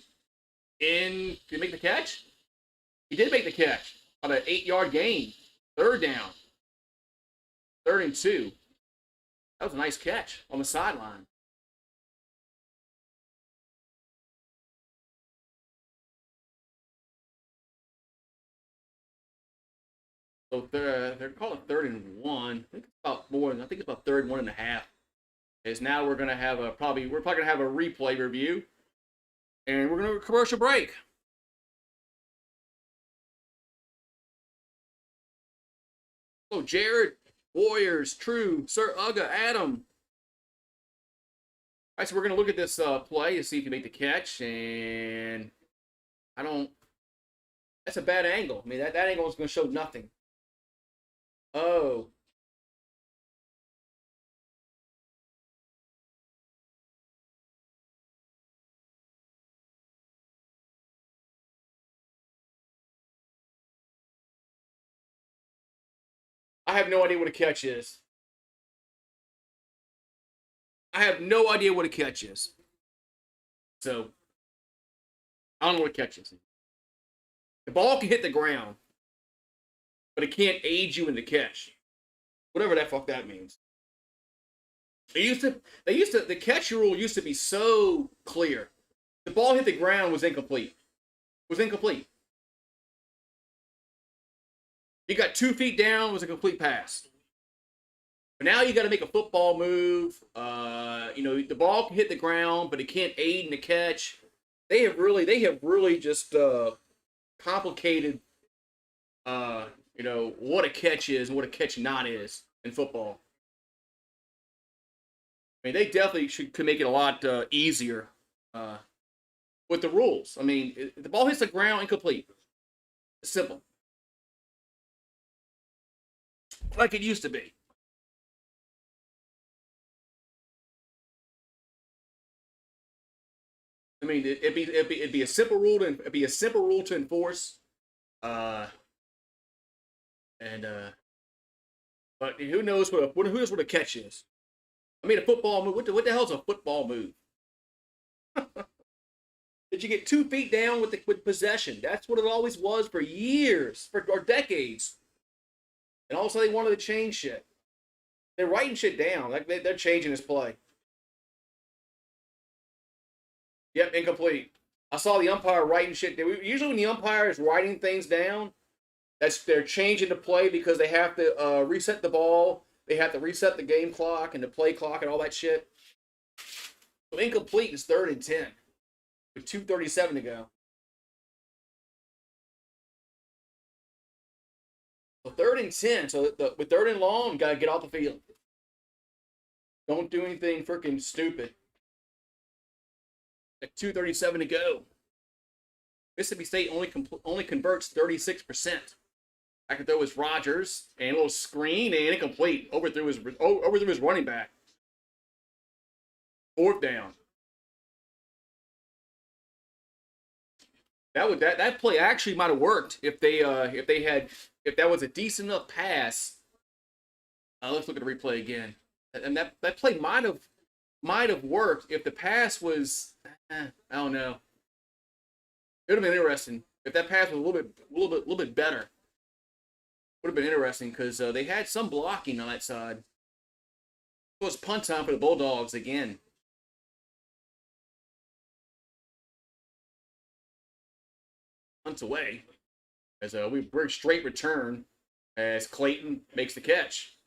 did he make the catch? He did make the catch on an 8-yard gain. 3rd down. 3rd and 2. That was a nice catch on the sideline. So they're calling 3rd and 1. I think it's about more. I think it's about 3rd and 1.5. Is now we're gonna have we're probably gonna have a replay review, and we're gonna have a commercial break. So Jared, Warriors, True, Sir Ugga, Adam. All right, so we're going to look at this play and see if you make the catch. And that's a bad angle. I mean, that angle is going to show nothing. Oh. I have no idea what a catch is. I have no idea what a catch is. So, I don't know what a catch is. The ball can hit the ground, but it can't aid you in the catch. Whatever the fuck that means. The catch rule used to be so clear. The ball hit the ground was incomplete. You got 2 feet down, was a complete pass. But now you got to make a football move. The ball can hit the ground, but it can't aid in the catch. They have really just complicated, what a catch is and what a catch not is in football. I mean, they definitely could make it a lot easier with the rules. I mean, if the ball hits the ground, incomplete. It's simple. Like it used to be. I mean, it'd be a simple rule to enforce. Uh, and but who knows what a catch is? I mean, a football move. What the hell's a football move? Did you get 2 feet down with possession? That's what it always was for years, or decades. And also they wanted to change shit. They're writing shit down. Like they're changing this play. Yep, incomplete. I saw the umpire writing shit. Usually when the umpire is writing things down, they're changing the play because they have to reset the ball. They have to reset the game clock and the play clock and all that shit. So incomplete is 3rd and 10 with 2:37 to go. So 3rd and 10. So with 3rd and long, you gotta get off the field. Don't do anything freaking stupid. Like 2:37 to go. Mississippi State only converts 36%. I could throw his Rogers and a little screen and incomplete. Overthrew his running back. 4th down. That play actually might have worked if that was a decent enough pass. Let's look at the replay again. And that play might have worked if the pass was I don't know. It would have been interesting if that pass was a little bit better. Would have been interesting because they had some blocking on that side. It was punt time for the Bulldogs again. Punts away as we bring straight return as Clayton makes the catch.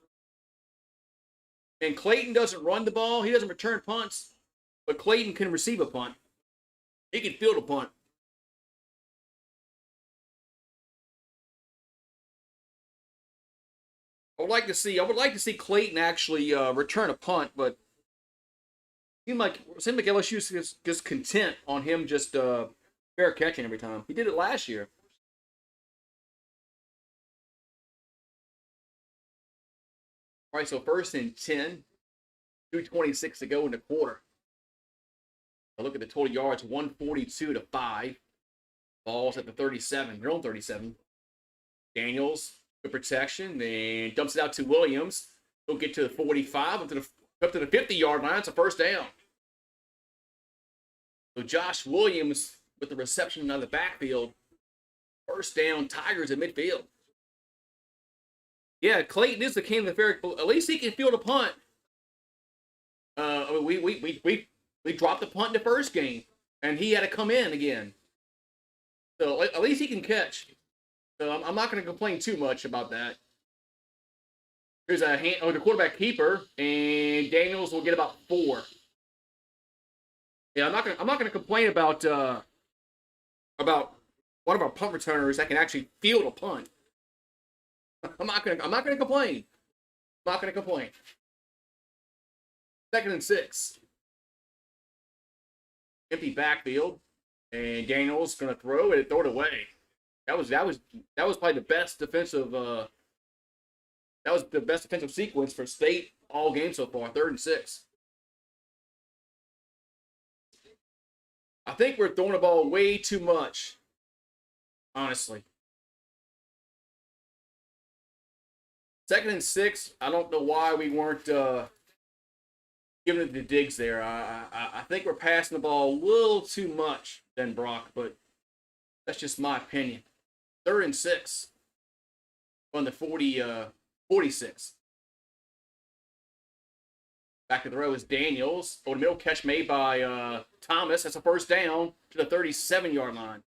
And Clayton doesn't run the ball. He doesn't return punts. But Clayton can receive a punt. He can field a punt. I would like to see Clayton actually return a punt, but it seemed like LSU is just content on him just fair catching every time. He did it last year. All right, so 1st and 10, 2:26 to go in the quarter. I look at the total yards, 142 to 5. Ball's at the 37, their own 37. Daniels, good protection, and dumps it out to Williams. He'll get to the 45, up to the 50-yard line. It's a 1st down. So Josh Williams with the reception out of the backfield. 1st down, Tigers in midfield. Yeah, Clayton is the king of the fair. At least he can field a punt. We dropped the punt in the first game, and he had to come in again. So at least he can catch. So I'm not going to complain too much about that. Here's the quarterback keeper, and Daniels will get about 4. Yeah, I'm not going to complain about one of our punt returners that can actually field a punt. I'm not going to complain. I'm not going to complain. 2nd and 6. Empty backfield, and Daniels going to throw it away. That was probably the best defensive. That was the best defensive sequence for State all game so far. 3rd and 6. I think we're throwing the ball way too much. Honestly. 2nd and 6. I don't know why we weren't giving it the digs there. I think we're passing the ball a little too much than Brock, but that's just my opinion. 3rd and 6 on the 46. Back to the row is Daniels. Over the middle, catch made by Thomas. That's a 1st down to the 37-yard line.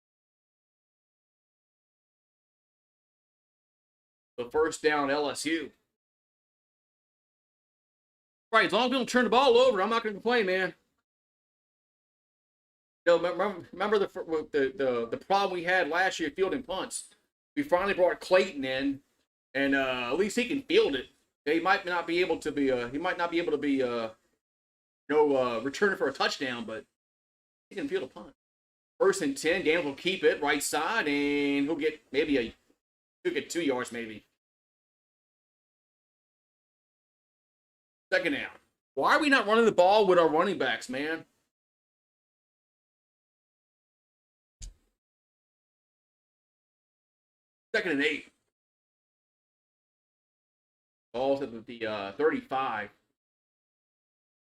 The 1st down, LSU. Right, as long as we don't turn the ball over, I'm not going to complain, man. You know, remember the problem we had last year fielding punts. We finally brought Clayton in, and at least he can field it. He might not be able to be returning for a touchdown, but he can field a punt. 1st and 10, Daniel will keep it right side, and he'll get 2 yards maybe. 2nd down. Why are we not running the ball with our running backs, man? 2nd and 8. Ball's at the 35.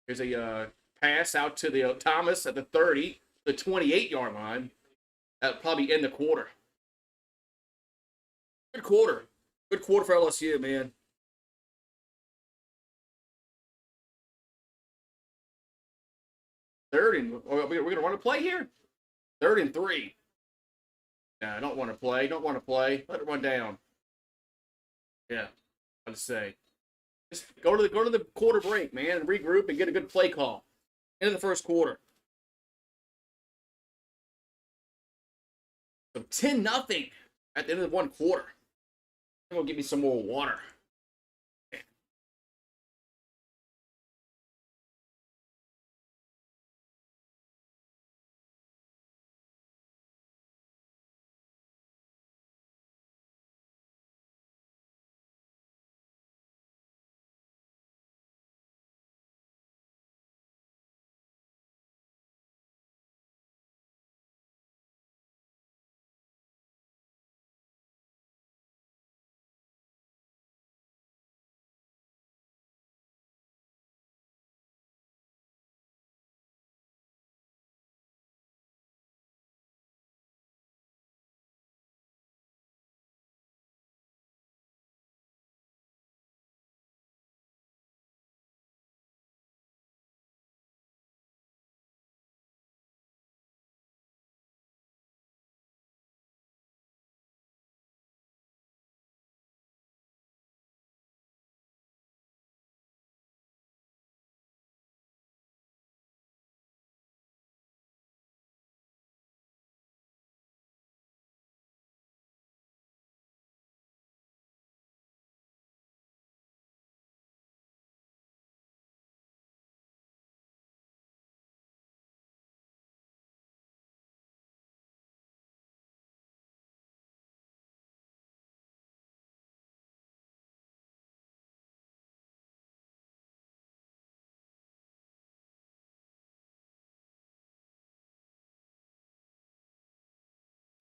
There's a pass out to the Thomas at the 30, the 28-yard line. That'll probably end the quarter. Good quarter. Good quarter for LSU, man. Third and we're gonna run a play here. 3rd and 3. Nah, I don't want to play. Don't want to play. Let it run down. Yeah, I'd say. Just go to the quarter break, man, and regroup and get a good play call. End of the first quarter. So 10-0 at the end of the one quarter. I'm gonna give me some more water.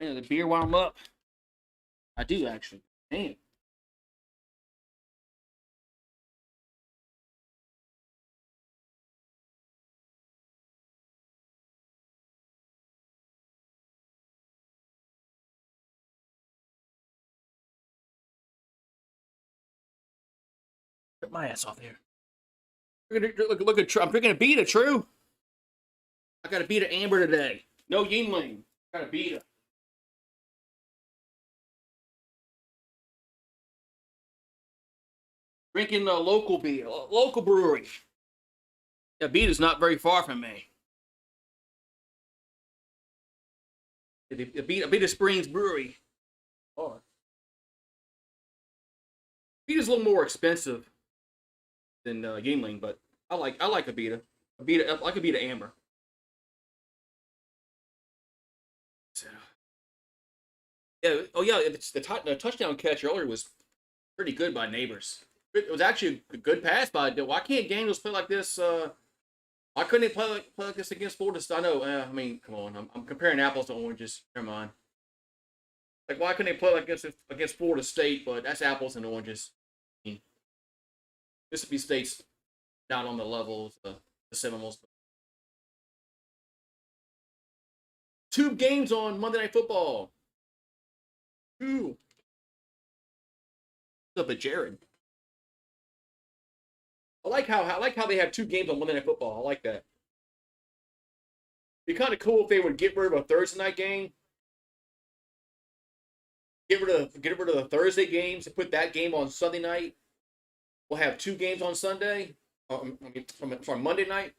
Man, the beer wound up. I do actually. Damn. Get my ass off here. Look at I'm drinking a Beta, true. I got a Beta Amber today. No Yingling. Got a Beta. Drinking a local beer, local brewery. Yeah, Beta's not very far from me. The Beta Springs Brewery. Oh. Beta's a little more expensive than Yingling, but I like a Beta. I like a Beta Amber. So, yeah. Oh yeah. The touchdown catch earlier was pretty good by Neighbors. It was actually a good pass by. Why can't Daniels play like this? Why couldn't they play like this against Florida State? I know. I mean, come on. I'm comparing apples to oranges. Never mind. Like, why couldn't they play like this against Florida State? But that's apples and oranges. I mean, Mississippi State's not on the level of the Seminoles. 2 games on Monday Night Football. 2. What's up at Jared? I like how they have 2 games on Monday Night Football. I like that. It'd be kind of cool if they would get rid of a Thursday night game. Get rid of the Thursday games and put that game on Sunday night. We'll have 2 games on Sunday. From Monday night.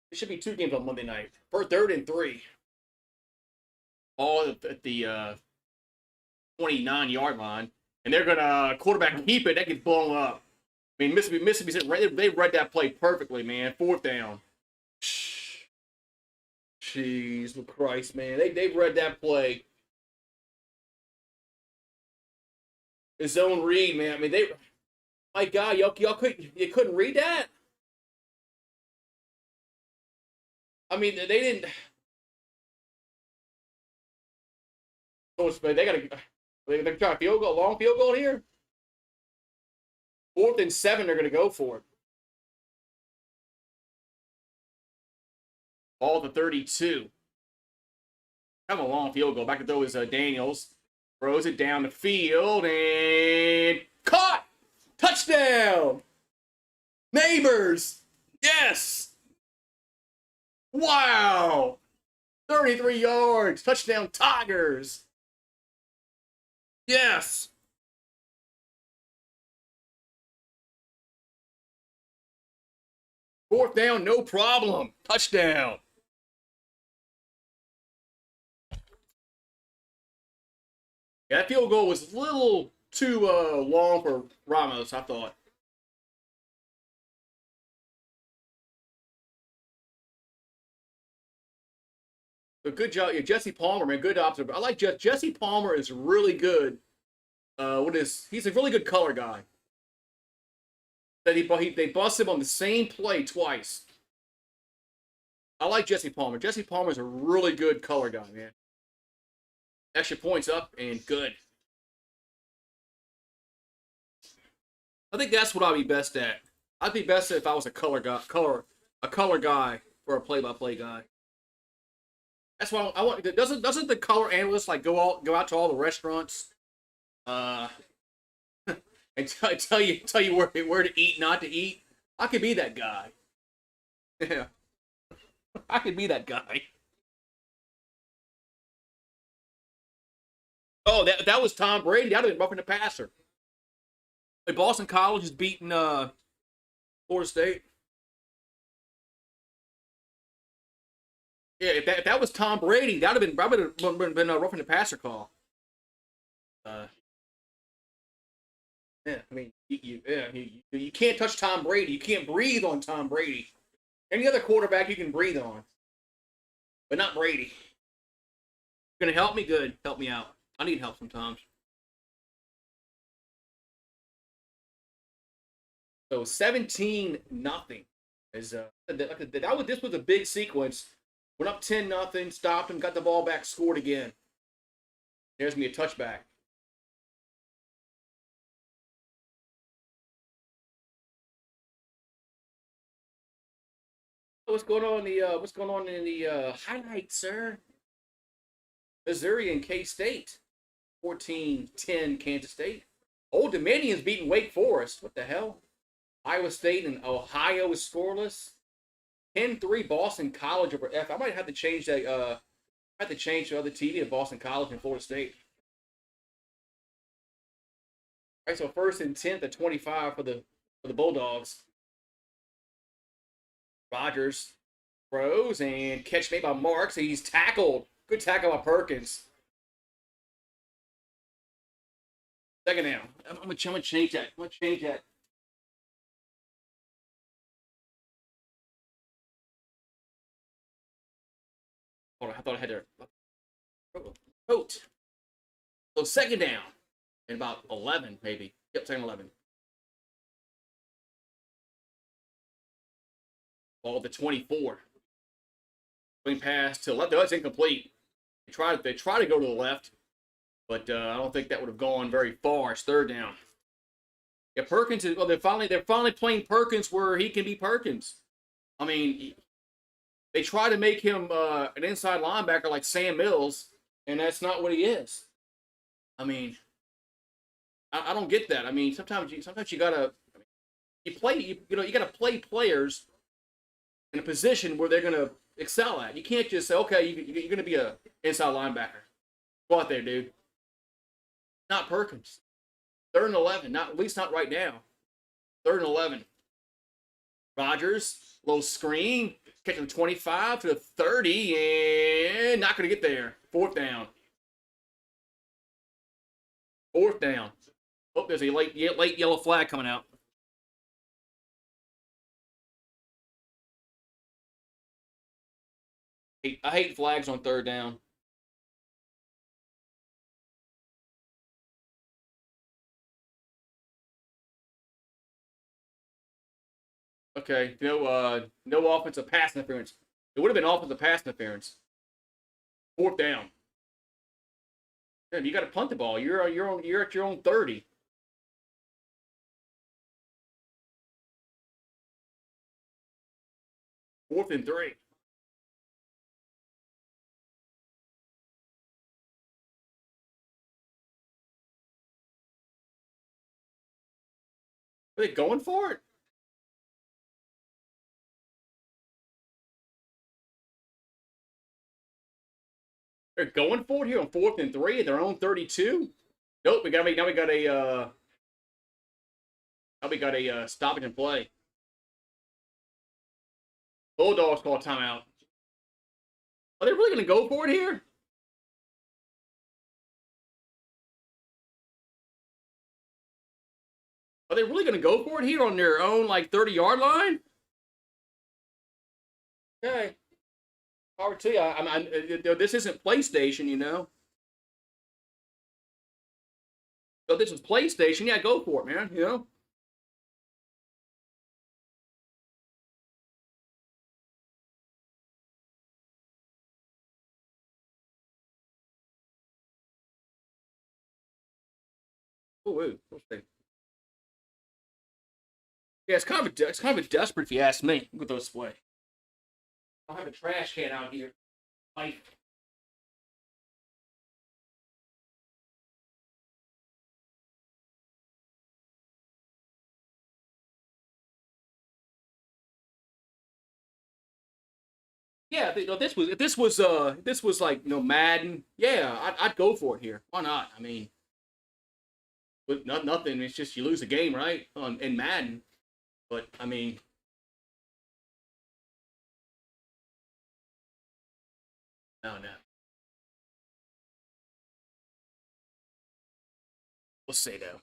It should be 2 games on Monday night. For 3rd and 3. All at the 29-yard line. And they're gonna quarterback keep it. That gets blown up. I mean, Mississippi they read that play perfectly, man. 4th down. Jeez, Christ, man. They read that play. The zone read, man. I mean, my God, y'all couldn't read that. I mean, they didn't. So they're trying a long field goal here. 4th and 7, they're going to go for it. Ball to 32. Have a long field goal. Back to throw is Daniels. Throws it down the field and caught! Touchdown! Neighbors! Yes! Wow! 33 yards! Touchdown Tigers! Yes! Fourth down, no problem. Touchdown. Yeah, that field goal was a little too long for Ramos, I thought. But good job. Yeah, Jesse Palmer, man. Good observation. I like Jesse Palmer is really good. He's a really good color guy. They bust him on the same play twice. I like Jesse Palmer. Jesse Palmer is a really good color guy, man. Extra points up and good. I think that's what I'd be best at. I'd be best if I was a color guy for a play-by-play guy. That's why I want. Doesn't the color analyst like go out to all the restaurants, and tell you where to eat, not to eat? I could be that guy. Yeah, I could be that guy. Oh, that was Tom Brady. That would have been roughing the passer. Hey, Boston College is beating Florida State. Yeah, if that was Tom Brady, that would have been a roughing the passer call. Yeah, I mean, you can't touch Tom Brady. You can't breathe on Tom Brady. Any other quarterback you can breathe on, but not Brady. Gonna help me? Good. Help me out. I need help sometimes. So 17-0 is this was a big sequence. Went up 10-0, stopped him, got the ball back, scored again. There's me a touchback. What's going on in the highlights, sir? Missouri and K-State. 14-10 Kansas State. Old Dominion's beating Wake Forest. What the hell? Iowa State and Ohio is scoreless. 10-3 Boston College over F. I might have to change that. I have to change the other TV to Boston College and Florida State. All right, so 1st and 10th at 25 for the Bulldogs. Rodgers throws and catch made by Marks. He's tackled. Good tackle by Perkins. Second down. I'm gonna change that. Hold on, I thought I had to vote. So second down. And about 11, maybe. Yep, second 11. Ball to 24. Going pass to left. That's incomplete. They try to go to the left, but I don't think that would have gone very far. It's third down. Yeah, Perkins is. Well, they're finally playing Perkins where he can be Perkins. I mean, they try to make him an inside linebacker like Sam Mills, and that's not what he is. I mean, I don't get that. I mean, sometimes you gotta you gotta play players in a position where they're gonna excel at. You can't just say, okay, you're gonna be a inside linebacker. Go out there, dude. Not Perkins. 3rd and 11. At least not right now. 3rd and 11. Rodgers, low screen, catching 25 to the 30, and not gonna get there. 4th down. 4th down. Oh, there's a late yellow flag coming out. I hate flags on 3rd down. Okay, no offensive pass interference. It would have been offensive pass interference. 4th down. Yeah, you got to punt the ball. You're at your own 30. Fourth and 3. Are they going for it? They're going for it here on fourth and 3 at their own 32. Nope. Now we got a stoppage and play. Bulldogs call timeout. Are they really going to go for it here? Are they really going to go for it here on their own, like, 30-yard line? Okay. Power to you. This isn't PlayStation, you know. So this is PlayStation. Yeah, go for it, man. You know. Oh, wait. Yeah, it's kind of desperate if you ask me. Look at those way. I'll have a trash can out here. Like, yeah, you know, this was like, you know, Madden. Yeah, I'd go for it here. Why not? I mean, but nothing. It's just you lose a game, right? In Madden. But I mean, no, no. We'll see though.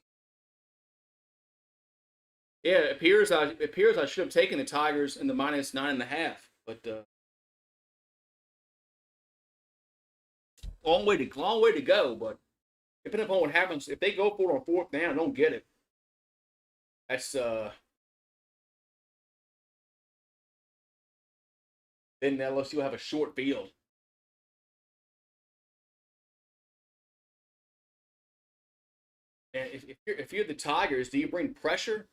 Yeah, it appears I should have taken the Tigers in the -9.5, but long way to go. But depending upon what happens, if they go for it on fourth down, I don't get it. That's then LSU will have a short field. And if you're the Tigers, do you bring pressure?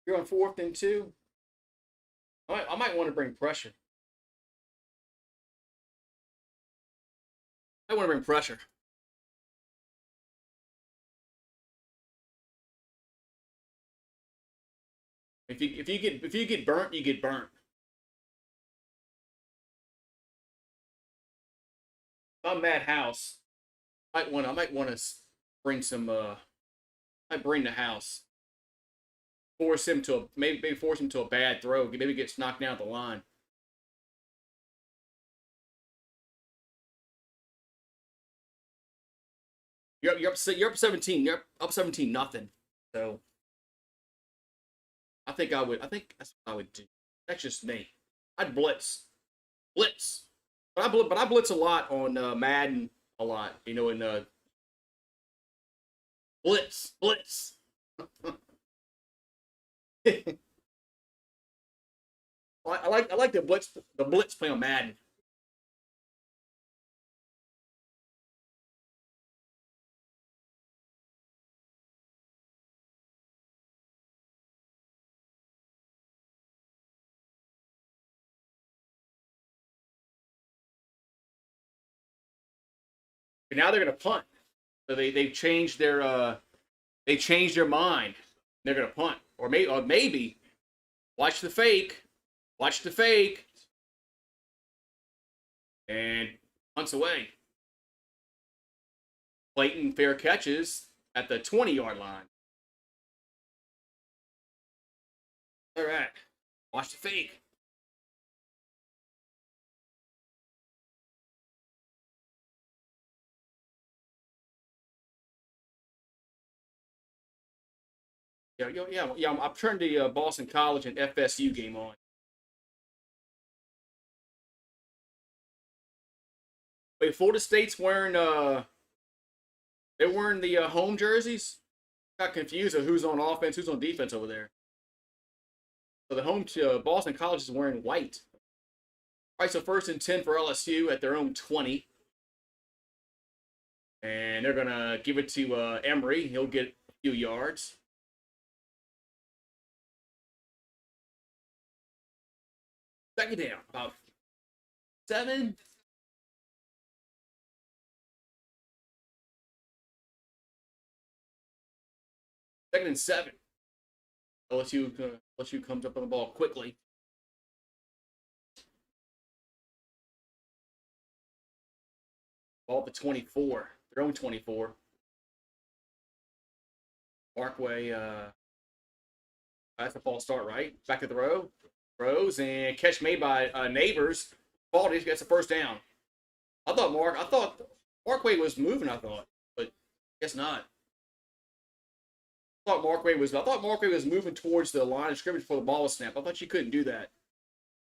You're on fourth and 2. I might want to bring pressure. I want to bring pressure. If you get burnt, you get burnt. If I'm Matt House, I might want to bring some. I bring the house. Force him to maybe force him to a bad throw. Maybe gets knocked down the line. You're up 17. You're up 17 nothing. So I think that's what I would do. That's just me. I'd blitz. But I blitz a lot on Madden a lot. You know, in blitz. I like the blitz play on Madden. But now they're gonna punt. So they changed their mind. They're gonna punt, or maybe watch the fake, watch the fake, and punts away. Clayton fair catches at the 20-yard line. All right, watch the fake. Yeah. I've turned the Boston College and FSU game on. Wait, Florida State's wearing they're wearing the home jerseys. Got confused of who's on offense, who's on defense over there. So the home Boston College is wearing white. All right, so first and 10 for LSU at their own 20. And they're going to give it to Emery. He'll get a few yards. Second down, about 7. Second and 7. LSU comes up on the ball quickly. Ball at the 24. Their own 24. Markway, that's a false start, right? Back to the row. Throws and catch made by Neighbors. Ball gets a first down. I thought Markway was moving, but guess not. I thought Markway was moving towards the line of scrimmage before the ball was snapped. I thought you couldn't do that.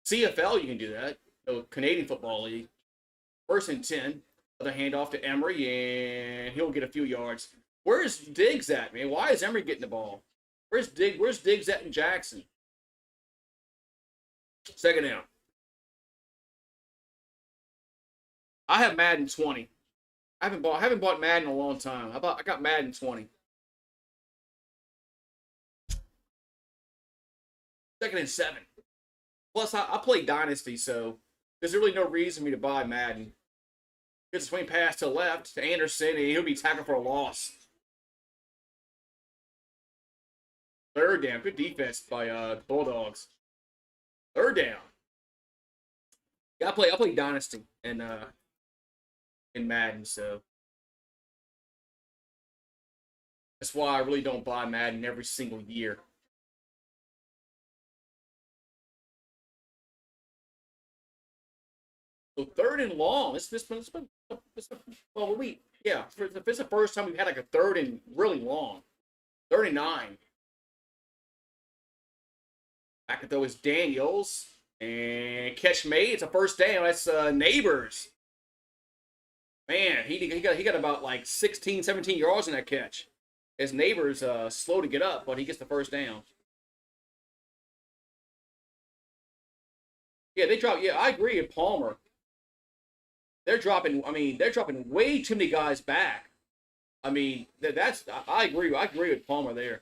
CFL, you can do that. The Canadian Football League. First and 10. Other handoff to Emery, and he'll get a few yards. Where's Diggs at, man? Why is Emery getting the ball? Where's Diggs at in Jackson? Second down. I have Madden 20. I haven't bought Madden in a long time. I got Madden 20. Second and 7. Plus, I play Dynasty, so there's really no reason for me to buy Madden. Gets a swing pass to the left to Anderson, and he'll be tackled for a loss. Third down. Good defense by the Bulldogs. Third down. Yeah, I play Dynasty and in Madden, so that's why I really don't buy Madden every single year. So third and long. If it's the first time we've had like a third and really long. 39. Back at those Daniels. And catch made. It's a first down. That's Neighbors. Man, he got about like 16, 17 yards in that catch. His Neighbors slow to get up, but he gets the first down. Yeah, they drop. Yeah, I agree with Palmer. They're dropping way too many guys back. I agree. I agree with Palmer there.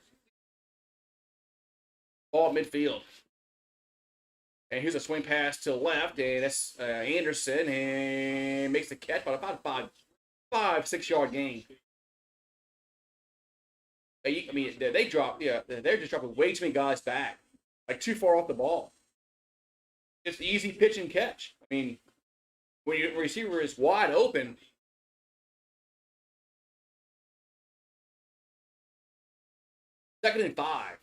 Ball midfield. And here's a swing pass to the left, and that's Anderson, and makes the catch, but about a 5-6 yard gain. They drop. Yeah, they're just dropping way too many guys back, like too far off the ball. Just easy pitch and catch. I mean, when your receiver is wide open. Second and 5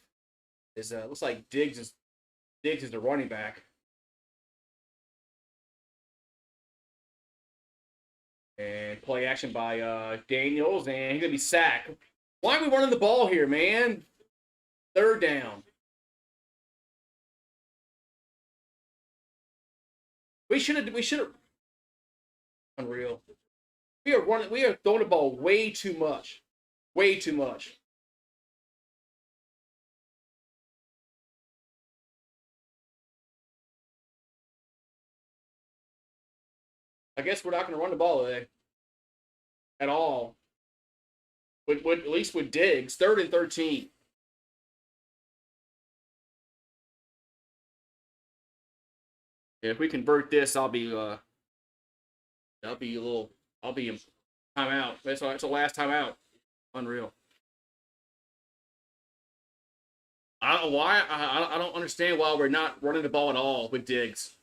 is looks like Diggs is the running back. And play action by Daniels, and he's gonna be sacked. Why are we running the ball here, man? Third down. We should have. Unreal. We are throwing the ball way too much. Way too much. I guess we're not going to run the ball today. At all. At least with Diggs. 3rd and 13. Yeah, if we convert this, I'll be in timeout. That's the last timeout. Unreal. I don't know why. I don't understand why we're not running the ball at all with Diggs.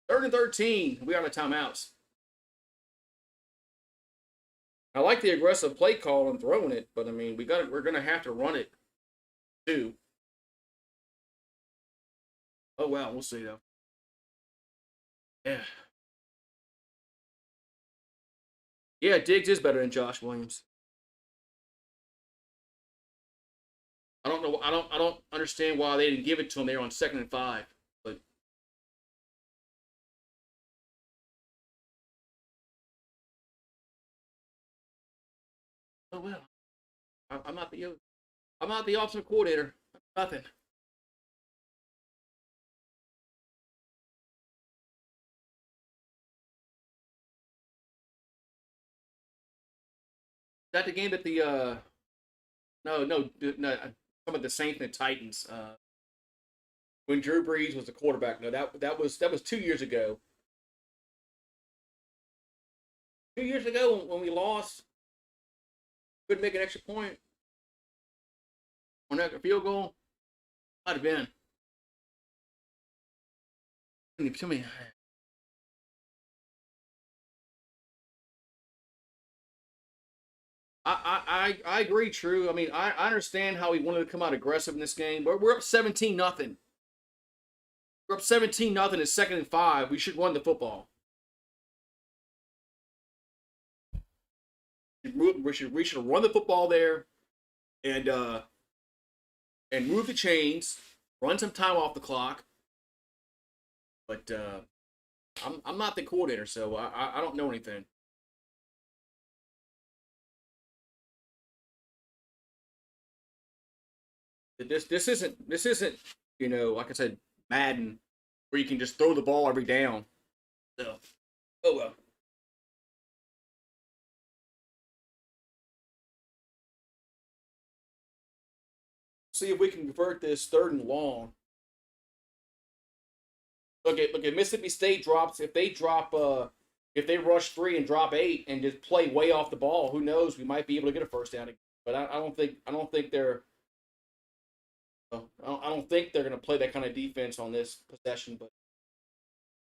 3rd and 13. We are on the timeouts. I like the aggressive play call and throwing it, but I mean we're gonna have to run it too. Oh well, we'll see though. Yeah. Yeah, Diggs is better than Josh Williams. I don't know. I don't understand why they didn't give it to him there on 2nd and 5. But oh well. I'm not the offensive coordinator. Nothing. that the game that the no, I'm talking about the Saints and the Titans. When Drew Brees was the quarterback. No, that was 2 years ago. 2 years ago when we lost, couldn't make an extra point on that field goal. Might have been. Tell me. I agree, True. I mean, I understand how he wanted to come out aggressive in this game, but we're up 17-0. We're up 17-0. It's 2nd and 5. We should run the football. We should run the football there, and move the chains, run some time off the clock. But I'm not the coordinator, so I don't know anything. This isn't like I said, Madden, where you can just throw the ball every down. So, oh well. See if we can convert this 3rd and long. Look at Mississippi State drops. If they rush 3 and drop 8 and just play way off the ball, who knows? We might be able to get a first down again. But I don't think they're going to play that kind of defense on this possession, but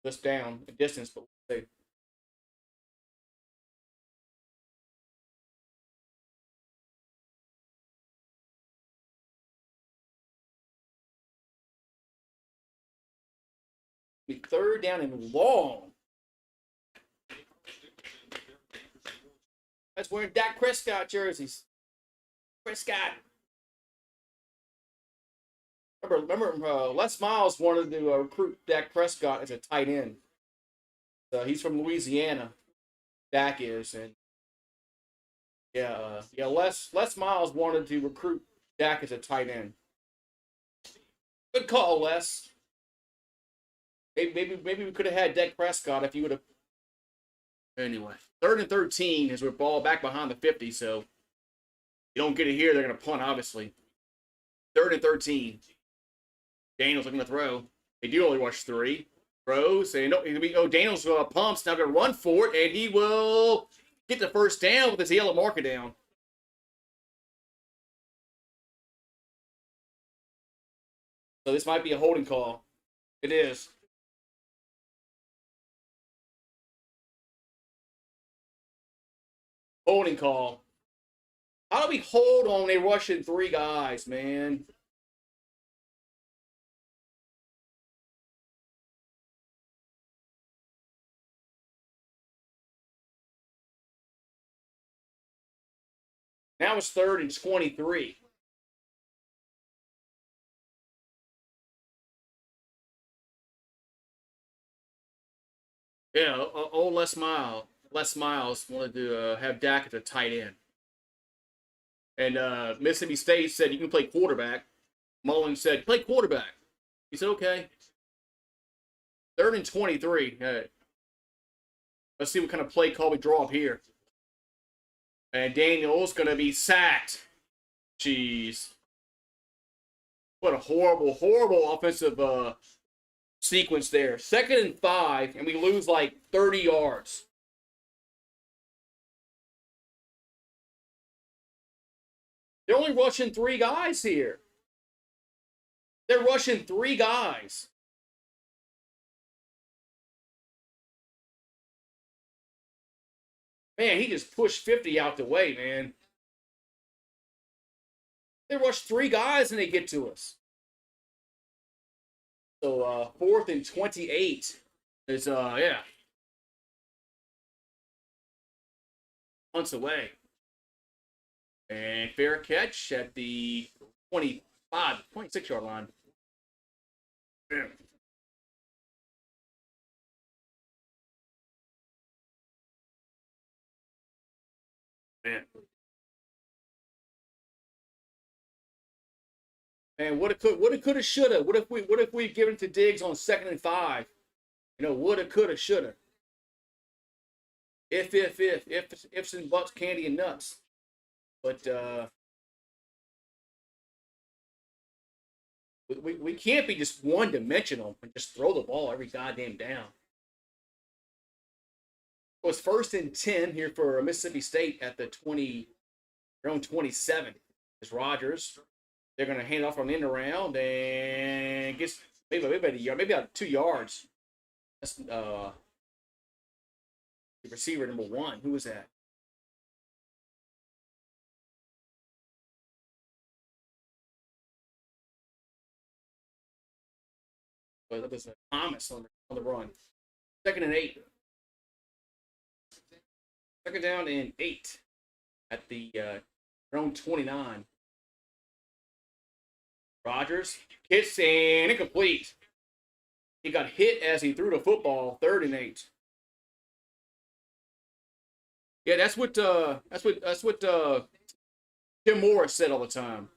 just down a distance. But we'll see. Be 3rd down and long. That's wearing Dak Prescott jerseys. Prescott. Remember, Les Miles wanted to recruit Dak Prescott as a tight end. He's from Louisiana. Dak is, and Les Miles wanted to recruit Dak as a tight end. Good call, Les. Maybe we could have had Dak Prescott if you would have. Anyway, 3rd and 13 as we're ball back behind the 50. So you don't get it here, they're going to punt. Obviously, 3rd and 13. Daniels looking to throw. They do only rush 3. Throws. And Daniels pumps. Now going to run for it, and he will get the first down with his yellow marker down. So this might be a holding call. It is. Holding call. How do we hold on a rushing 3 guys, man? Now it's 3rd and 23. Yeah, old Les Miles wanted to have Dak as a tight end. And Mississippi State said, you can play quarterback. Mullen said, play quarterback. He said, okay. 3rd and 23. Let's see what kind of play call we draw up here. And Daniel's going to be sacked. Jeez. What a horrible, horrible offensive sequence there. 2nd and 5, and we lose like 30 yards. They're only rushing 3 guys here. They're rushing 3 guys. Man, he just pushed 50 out the way, man. They rush 3 guys and they get to us. So 4th and 28 is months away. And fair catch at the 26-yard line. Man. Man, woulda, coulda, shoulda. What if we given it to Diggs on 2nd and 5? Woulda, coulda, shoulda. Ifs and buts, candy and nuts. But we can't be just one-dimensional and just throw the ball every goddamn down. It was 1st and 10 here for Mississippi State at the their own 27. It's Rogers. They're going to hand off on the end around and gets maybe about 2 yards. That's the receiver number 1. Who was that? But that was Thomas on the run. 2nd and 8. 2nd down and 8 at the their own 29. Rogers hits and incomplete. He got hit as he threw the football. 3rd and 8. Yeah, that's what Tim Morris said all the time.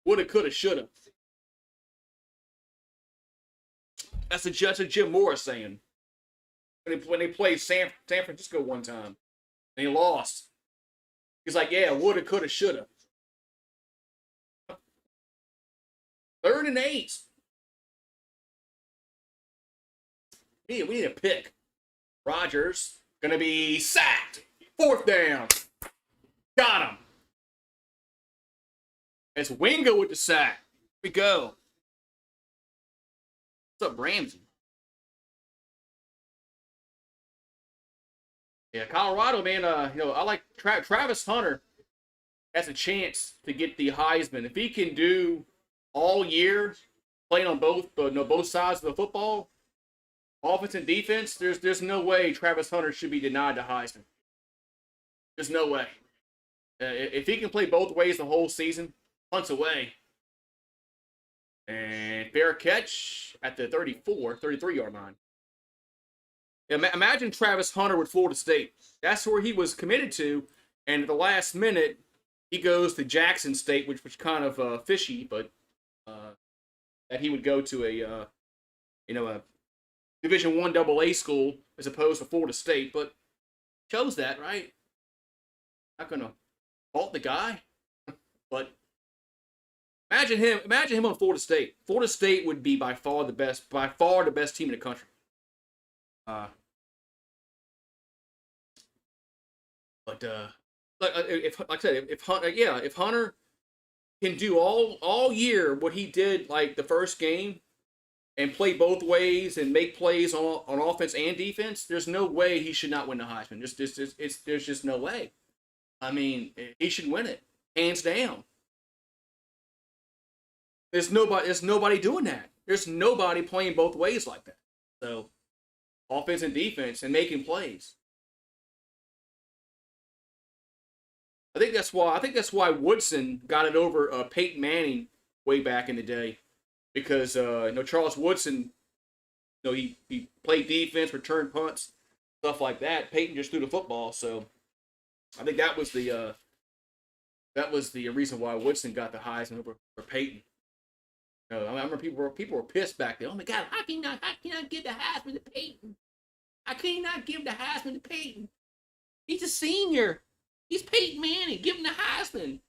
Woulda, coulda, shoulda. That's a Jim Morris saying. When they played San Francisco one time, and he lost. He's like, yeah, woulda, coulda, shoulda. 3rd and 8. We need a pick. Rogers gonna be sacked. 4th down. Got him. It's Wingo with the sack. Here we go. What's up, Ramsey? Yeah, Colorado, man. I like Travis Hunter has a chance to get the Heisman if he can do all year playing on both sides of the football, offense and defense. There's no way Travis Hunter should be denied the Heisman. There's no way. If he can play both ways the whole season, punts away. And fair catch at the 33-yard line. Imagine Travis Hunter with Florida State. That's where he was committed to. And at the last minute, he goes to Jackson State, which was kind of fishy, but that he would go to a Division I AA school as opposed to Florida State. But chose that, right? Not going to fault the guy. But imagine him on Florida State. Florida State would be by far the best team in the country. If Hunter can do all year what he did like the first game and play both ways and make plays on offense and defense, there's no way he should not win the Heisman. There's just no way. I mean, he should win it hands down. There's nobody doing that. There's nobody playing both ways like that. So, offense and defense and making plays. I think that's why Woodson got it over Peyton Manning way back in the day, because Charles Woodson, he played defense, returned punts, stuff like that. Peyton just threw the football, so I think that was the reason why Woodson got the Heisman over Peyton. I remember people were pissed back then. Oh my God, how can you not give the Heisman to Peyton? How can you not give the Heisman to Peyton? He's a senior. He's Peyton Manning. Give him the Heisman.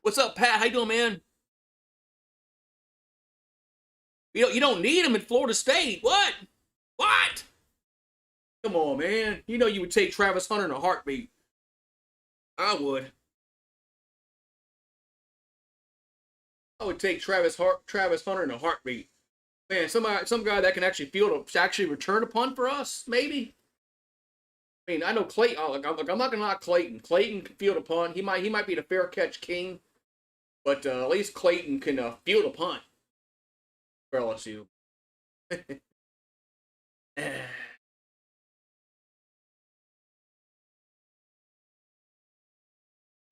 What's up, Pat? How you doing, man? You don't need him in Florida State. What? Come on, man. You would take Travis Hunter in a heartbeat. I would. I would take Travis Hunter in a heartbeat. Man, some guy that can actually return a punt for us, maybe. I mean, I know Clayton. I'm not gonna knock Clayton. Clayton can field a punt. He might be the fair catch king, but at least Clayton can field a punt for LSU.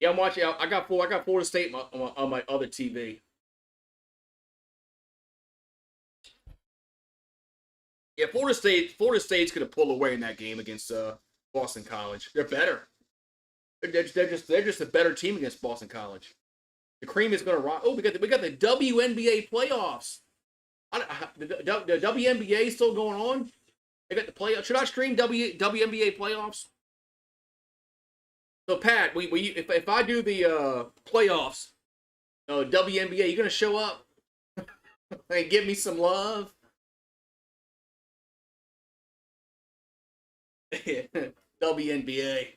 Yeah, I'm watching. I got Florida State on my other TV. Yeah, Florida State's gonna pull away in that game against Boston College. They're better. They're just a better team against Boston College. The cream is gonna rock. Oh, we got the WNBA playoffs. The WNBA is still going on. They got the playoffs. Should I stream WNBA playoffs? So Pat, if I do the playoffs, WNBA, you gonna show up and give me some love? WNBA.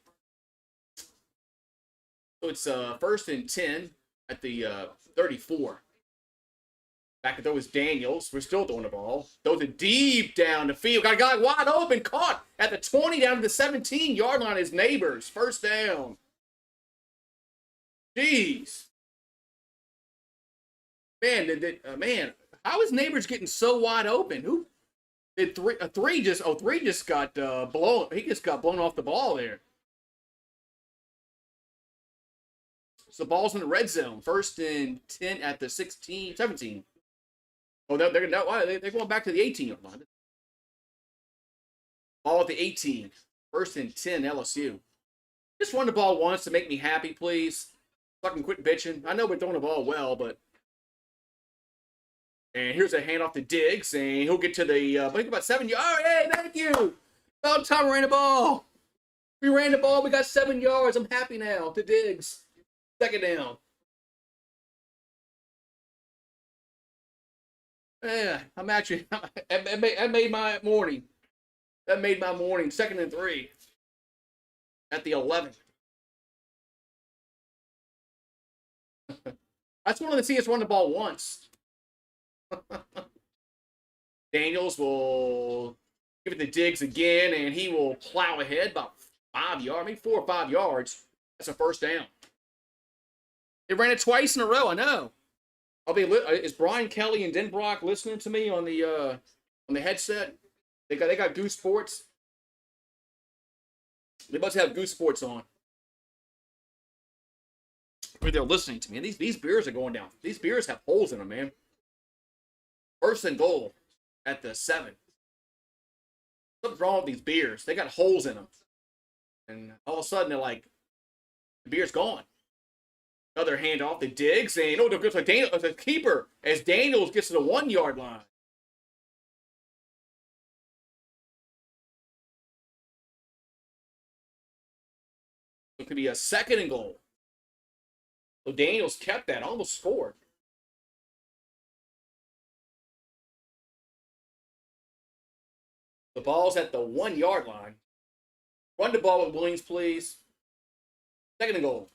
So it's 1st and 10 at the 34. Back at those Daniels. We're still throwing the ball. Throws it deep down the field. Got a guy wide open. Caught at the 20 down to the 17-yard line. His neighbors. First down. Jeez. Man, how is neighbors getting so wide open? Who did three just got blown. He just got blown off the ball there. So the ball's in the red zone. 1st and 10 at the 17. Oh, they're going back to the 18-yard line. Ball at the 18. 1st and 10, LSU. Just run the ball once to make me happy, please. So I can quit bitching. I know we're throwing the ball well, but... And here's a handoff to Diggs, and he'll get to the... I think about 7 yards. Oh, hey, thank you! About time we ran the ball. We ran the ball. We got 7 yards. I'm happy now. To Diggs. 2nd down. Yeah, I'm actually... I made my morning. That made my morning. 2nd and 3. At the 11. I just wanted to see us run the ball once. Daniels will give it to Diggs again, and he will plow ahead about 5 yards, maybe 4 or 5 yards. That's a 1st down. They ran it twice in a row. I know. Is Brian Kelly and Den Brock listening to me on the headset? They got GooseSports. They must have GooseSports on. Or they're listening to me. And these beers are going down. These beers have holes in them, man. 1st and goal at the 7. Something's wrong with these beers. They got holes in them. And all of a sudden, they're like, the beer's gone. Another handoff to Diggs. And it goes like Daniel, the keeper, as Daniels gets to the 1-yard line. It could be a 2nd and goal. So Daniels kept that, almost scored. The ball's at the 1-yard line. Run the ball with Williams, please. 2nd and goal.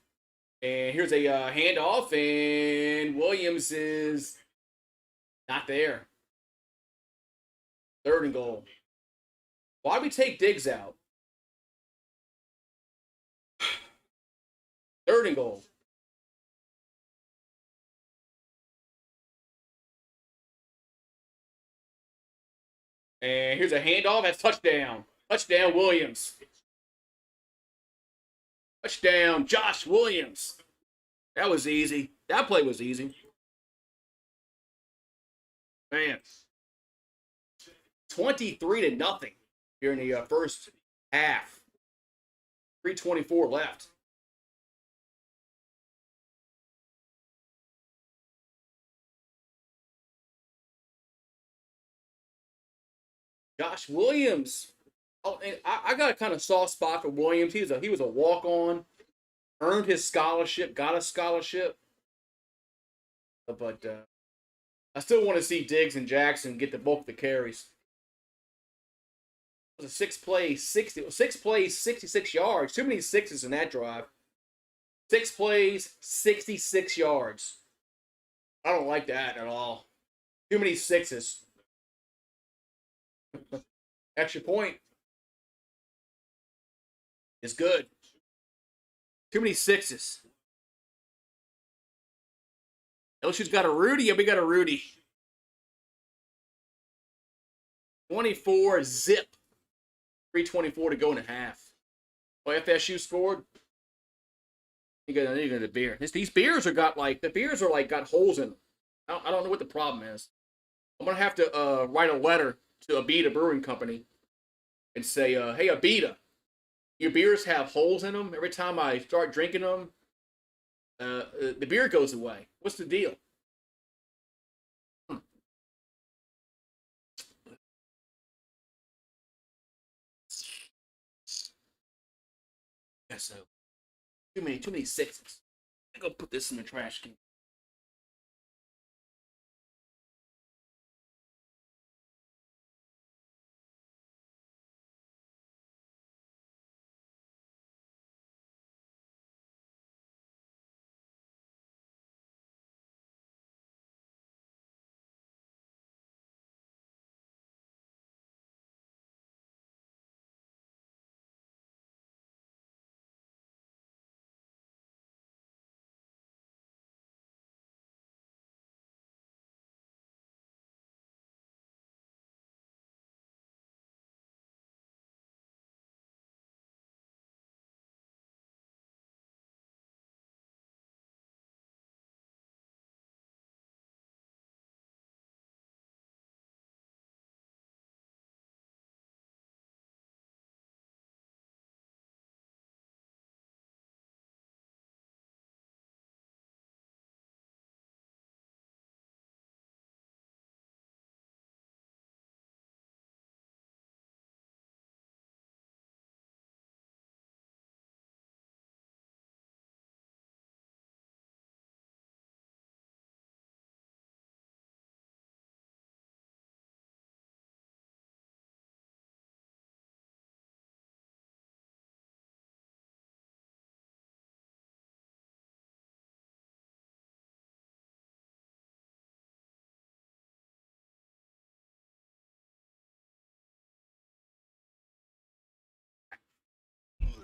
And here's a handoff, and Williams is not there. 3rd and goal. Why do we take Diggs out? 3rd and goal. And here's a handoff. That's touchdown. Touchdown, Williams. Touchdown, Josh Williams. That was easy. That play was easy. Man. 23-0 here in the first half. 3:24 left. Josh Williams. Oh, and I got a kind of soft spot for Williams. He was a walk-on, earned his scholarship, got a scholarship. But I still want to see Diggs and Jackson get the bulk of the carries. It was a 6 plays, 66 yards. Too many sixes in that drive. 6 plays, 66 yards. I don't like that at all. Too many sixes. Extra point is good. Too many sixes. LSU's got a Rudy, and we got a Rudy. 24 zip. 3:24 to go in a half. Oh, FSU scored. You got the beer. These beers are got holes in them. I don't know what the problem is. I'm gonna have to write a letter to Abita Brewing Company and say, hey, Abita, your beers have holes in them. Every time I start drinking them, the beer goes away. What's the deal? Yeah, so too many sixes. I'm gonna put this in the trash can.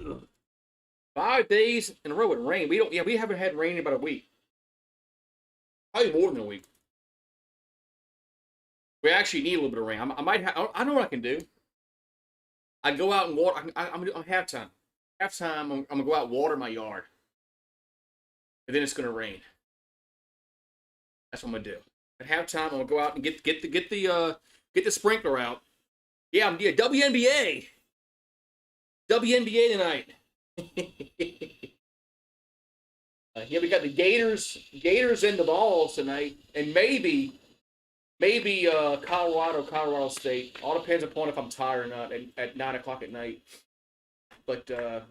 Ugh. 5 days in a row with rain. We don't. Yeah, we haven't had rain in about a week. Probably more than a week. We actually need a little bit of rain. I might. I know what I can do. I go out and water. I'm gonna halftime. Halftime. I'm gonna go out and water my yard, and then it's gonna rain. That's what I'm gonna do. At halftime, I'm gonna go out and get the sprinkler out. Yeah, WNBA. WNBA tonight. Yeah, we got the Gators and the Balls tonight, and maybe Colorado State. All depends upon if I'm tired or not at 9 o'clock at night. But yeah,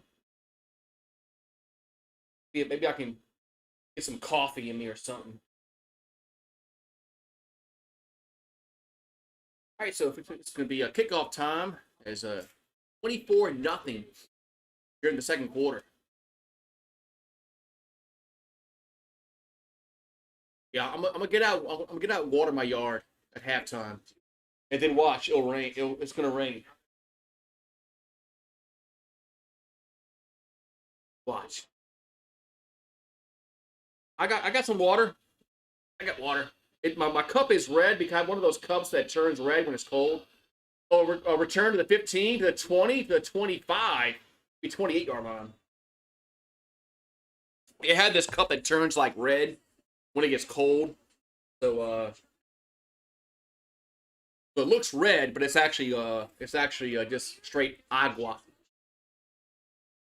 maybe I can get some coffee in me or something. All right, so it's going to be a kickoff time as 24-0 during the second quarter. Yeah, I'm gonna get out. I'm gonna get out and water my yard at halftime, and then watch. It'll rain. It's gonna rain. Watch. I got some water. I got water. My cup is red because I have one of those cups that turns red when it's cold. Oh, return to the 15, to the 20, to the 25, the 28-yard line. It had this cup that turns like red when it gets cold. So it looks red, but it's actually just straight agua.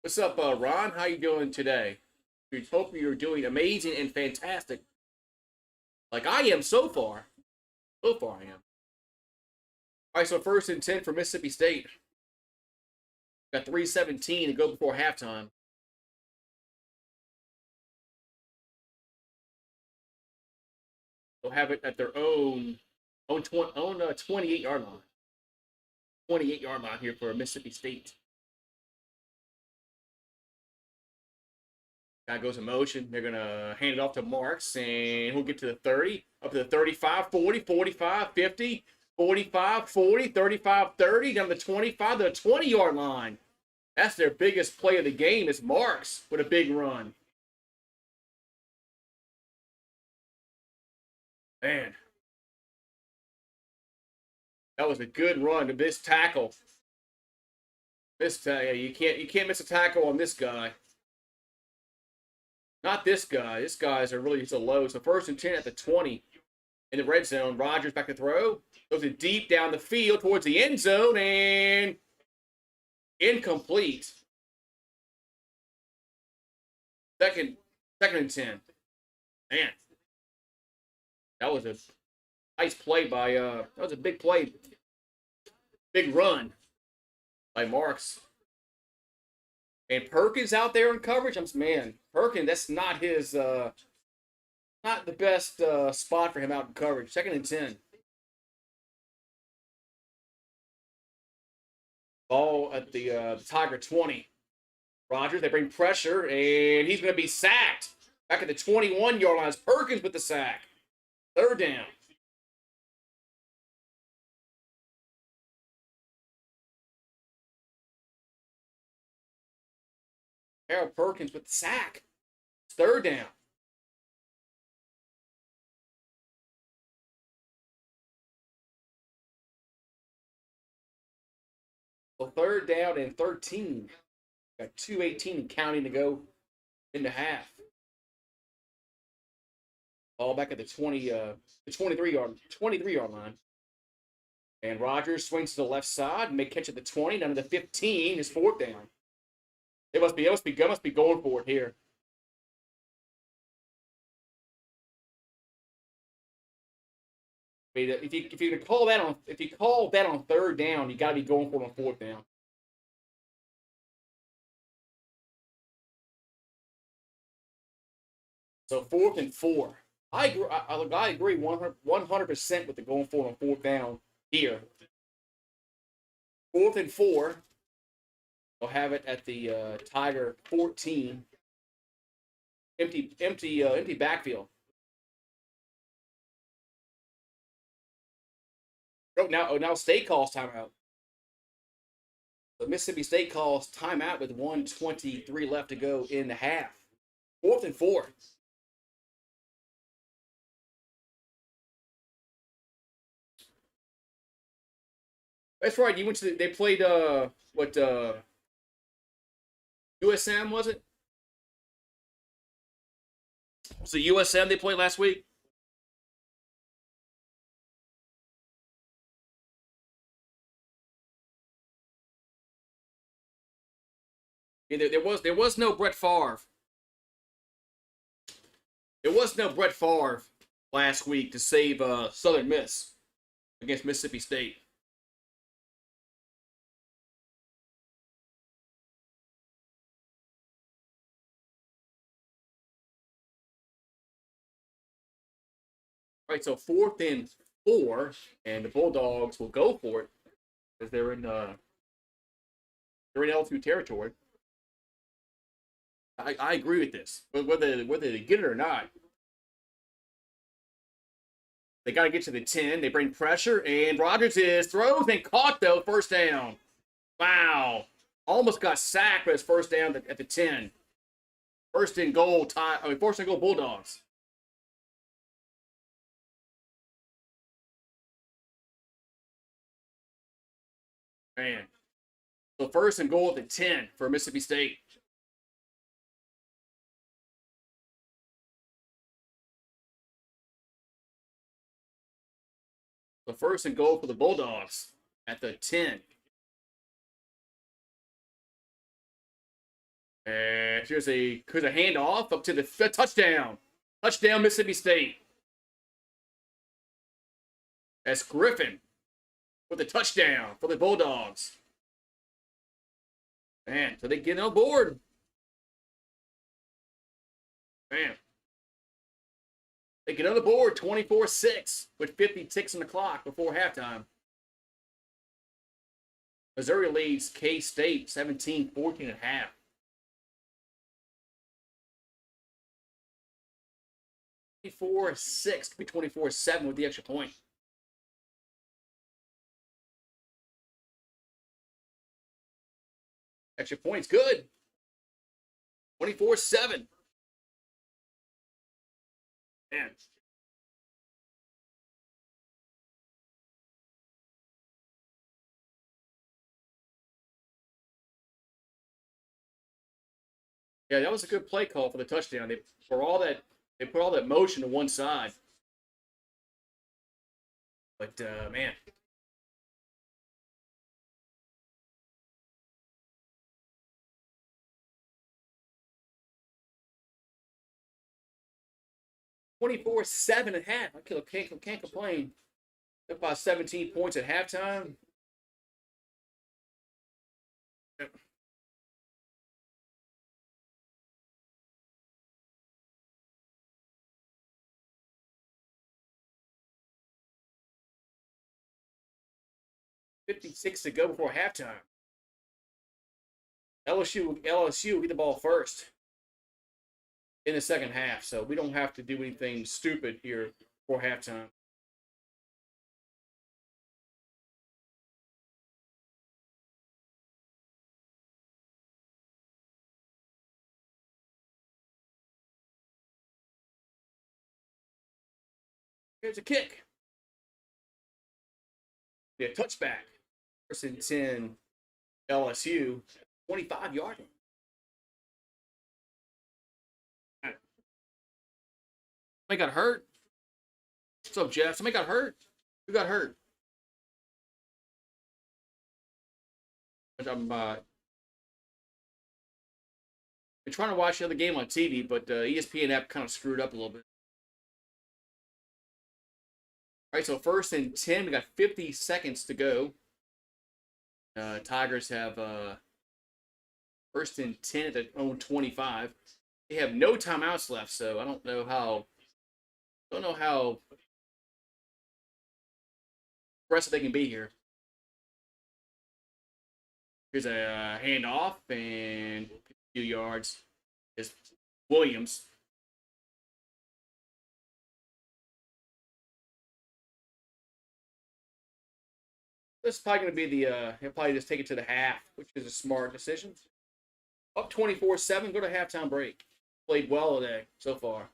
What's up, Ron? How you doing today? We hope you're doing amazing and fantastic, like I am so far. So far, I am. All right, so 1st and 10 for Mississippi State. Got 3:17 to go before halftime. They'll have it at their own 28-yard line. 28-yard line here for Mississippi State. Guy goes in motion. They're going to hand it off to Marks, and he'll get to the 30, up to the 35, 40, 45, 50, 45, 40, 35, 30, down to the 25, to the 20-yard line. That's their biggest play of the game is Marks with a big run. Man, that was a good run to this tackle. You can't miss a tackle on this guy. Not this guy. This guy's he's a low. So 1st and 10 at the 20 in the red zone. Rodgers back to throw. Goes it deep down the field towards the end zone and incomplete. Second and 10. Man, that was a nice play by that was a big play. Big run by Marks. And Perkins out there in coverage. Man, Perkins, that's not his, not the best spot for him out in coverage. 2nd and 10. Ball at the Tiger 20. Rodgers, they bring pressure, and he's going to be sacked. Back at the 21-yard line. It's Perkins with the sack. 3rd down. Harold Perkins with the sack. 3rd down. So 3rd down and 13. Got 2:18 and counting to go in the half. Ball back at the 23-yard line. And Rodgers swings to the left side, may catch at the 20, down to the 15. Is 4th down. It must be going for it here. I mean, if you call that on 3rd down, you got to be going for it on 4th down. So 4th and 4. I agree 100% with the going for it on 4th down here. 4th and 4. They'll have it at the Tiger 14. Empty backfield. Now State calls timeout. The Mississippi State calls timeout with 1:23 left to go in the half. 4th and 4. That's right. You went to they played USM, was it? Was it USM they played last week? Yeah, there was no Brett Favre. There was no Brett Favre last week to save Southern Miss against Mississippi State. All right, so 4th and 4, and the Bulldogs will go for it because they're in LSU territory. I agree with this, but whether they get it or not, they got to get to the 10. They bring pressure, and Rodgers throws and caught though. 1st down. Wow, almost got sacked, but it's 1st down at the 10. 1st and goal. 1st and goal Bulldogs. Man, so 1st and goal at the 10 for Mississippi State. The 1st and goal for the Bulldogs at the 10. And here's a handoff up to the touchdown. Touchdown, Mississippi State. That's Griffin with the touchdown for the Bulldogs. Man, so they get on board. Man. They get on the board 24-6 with 50 ticks on the clock before halftime. Missouri leads K-State 17-14 at half. 24-6, could be 24-7 with the extra point. Extra point's good. 24-7. Man. Yeah, that was a good play call for the touchdown. They put all that motion to one side. But man. $24-7 at half. I can't complain. Up by 17 points at halftime. 56 to go before halftime. LSU get the ball first in the second half, so we don't have to do anything stupid here before halftime. Here's a kick. Yeah, touchback. First and 10, LSU, 25-yard line. Somebody got hurt. What's up, Jeff? Somebody got hurt. Who got hurt? I'm been trying to watch the other game on TV, but ESPN app kind of screwed up a little bit. All right, so first and 10, we got 50 seconds to go. Tigers have first and 10 at their own 25. They have no timeouts left, so I don't know how aggressive they can be here. Here's a handoff and a few yards. Is Williams. This is probably going to be he'll probably just take it to the half, which is a smart decision. Up 24-7, go to halftime break. Played well today so far.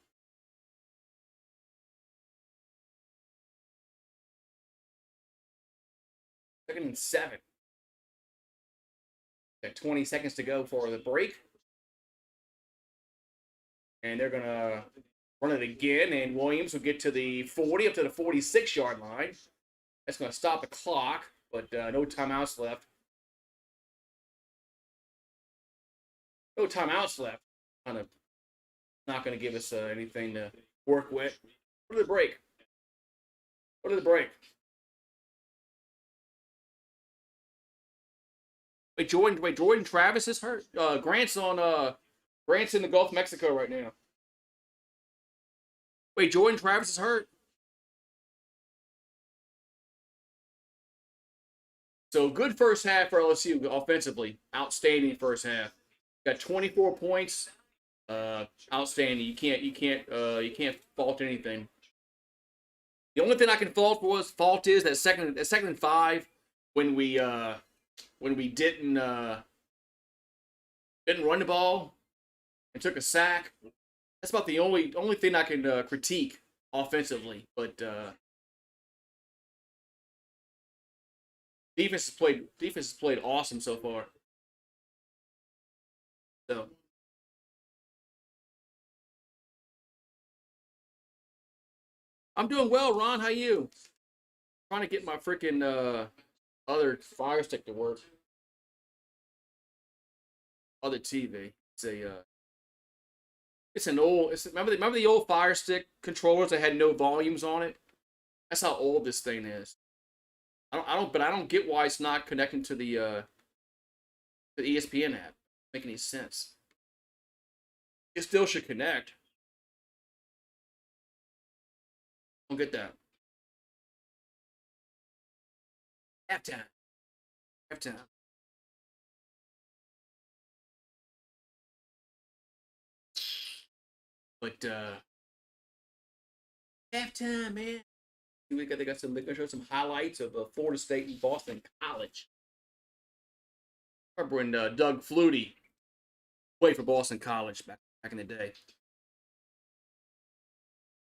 Second and 7. Got 20 seconds to go for the break. And they're going to run it again, and Williams will get to the 40, up to the 46-yard line. That's going to stop the clock, but no timeouts left. No timeouts left. Kind of not going to give us anything to work with. Go to the break. Go to the break. Wait, Jordan Travis is hurt. Grant's in the Gulf of Mexico right now. Wait, Jordan Travis is hurt. So good first half for LSU offensively. Outstanding first half. Got 24 points. Outstanding. You can't fault anything. The only thing I can fault is that second and 5 when we didn't run the ball and took a sack. That's about the only thing I can critique offensively. But defense has played awesome so far. So I'm doing well, Ron. How you? Trying to get my freaking other Fire Stick to work. Other TV. Remember the old Fire Stick controllers that had no volumes on it? That's how old this thing is. I don't get why it's not connecting to the ESPN app. Make any sense? It still should connect. Don't get that. Halftime. But halftime, man. They got they're gonna show some highlights of Florida State and Boston College. I remember when Doug Flutie played for Boston College back in the day.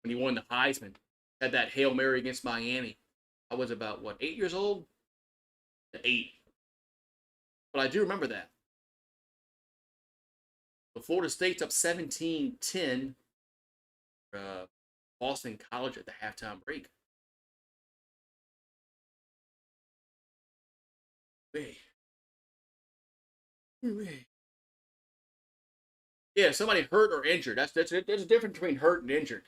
When he won the Heisman. Had that Hail Mary against Miami. I was about 8 years old? 8. But I do remember that. So Florida State's up 17-10. Boston College at the halftime break. Yeah, somebody hurt or injured. There's a difference between hurt and injured.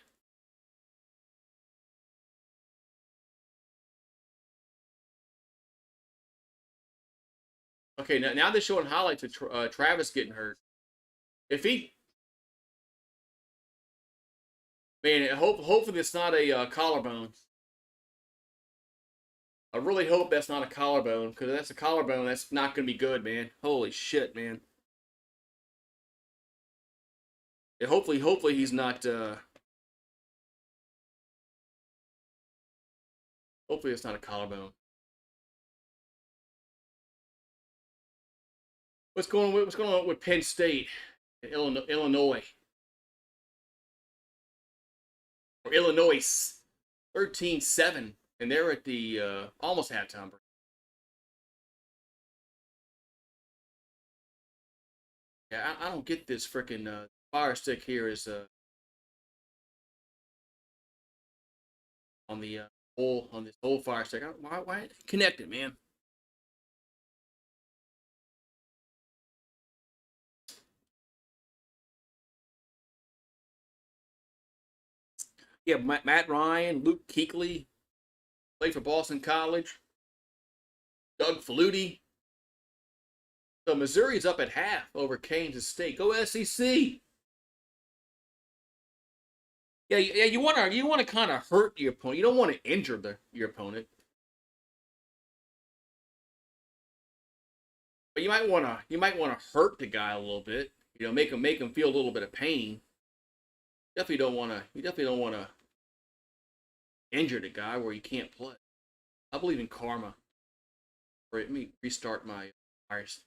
Okay, now they're showing highlights of Travis getting hurt. If he, man, hopefully it's not a collarbone. I really hope that's not a collarbone, because if that's a collarbone, that's not going to be good, man. Holy shit, man. Yeah, hopefully he's not. Hopefully it's not a collarbone. What's going on with Penn State and Illinois? Or Illinois 13-7, and they're at the almost halftime break. Yeah, I don't get this freaking fire stick here is on the on this old fire stick. Why connect it, man? Yeah, Matt Ryan, Luke Kuechly played for Boston College. Doug Flutie. So Missouri's up at half over Kansas State. Go SEC. Yeah, you want to kind of hurt your opponent. You don't want to injure your opponent, but you might want to hurt the guy a little bit. You know, make him feel a little bit of pain. You definitely don't want to injure the guy where he can't play. I believe in karma. Let me restart my virus.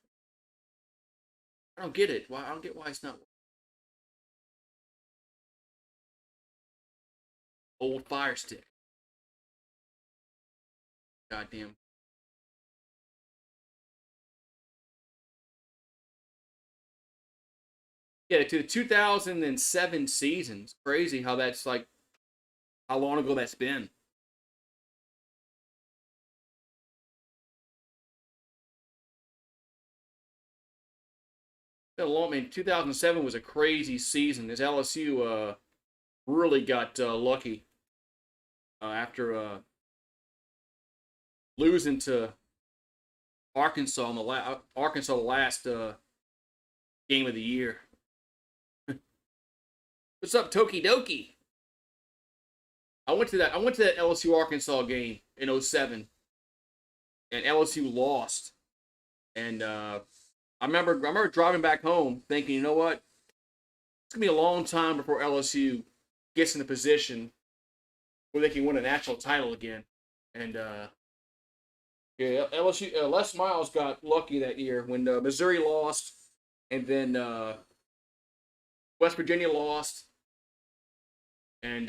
I don't get it. I don't get why it's not old fire stick. Goddamn. Yeah, to the 2007 season. It's crazy how that's like, how long ago that's been. Been a long, man. 2007 was a crazy season as LSU really got lucky after losing to Arkansas in the last game of the year. What's up, Toki Doki? I went to that LSU Arkansas game in 07, and LSU lost. And I remember driving back home thinking, you know what? It's gonna be a long time before LSU gets in a position where they can win a national title again. And yeah, LSU Les Miles got lucky that year when Missouri lost, and then West Virginia lost, and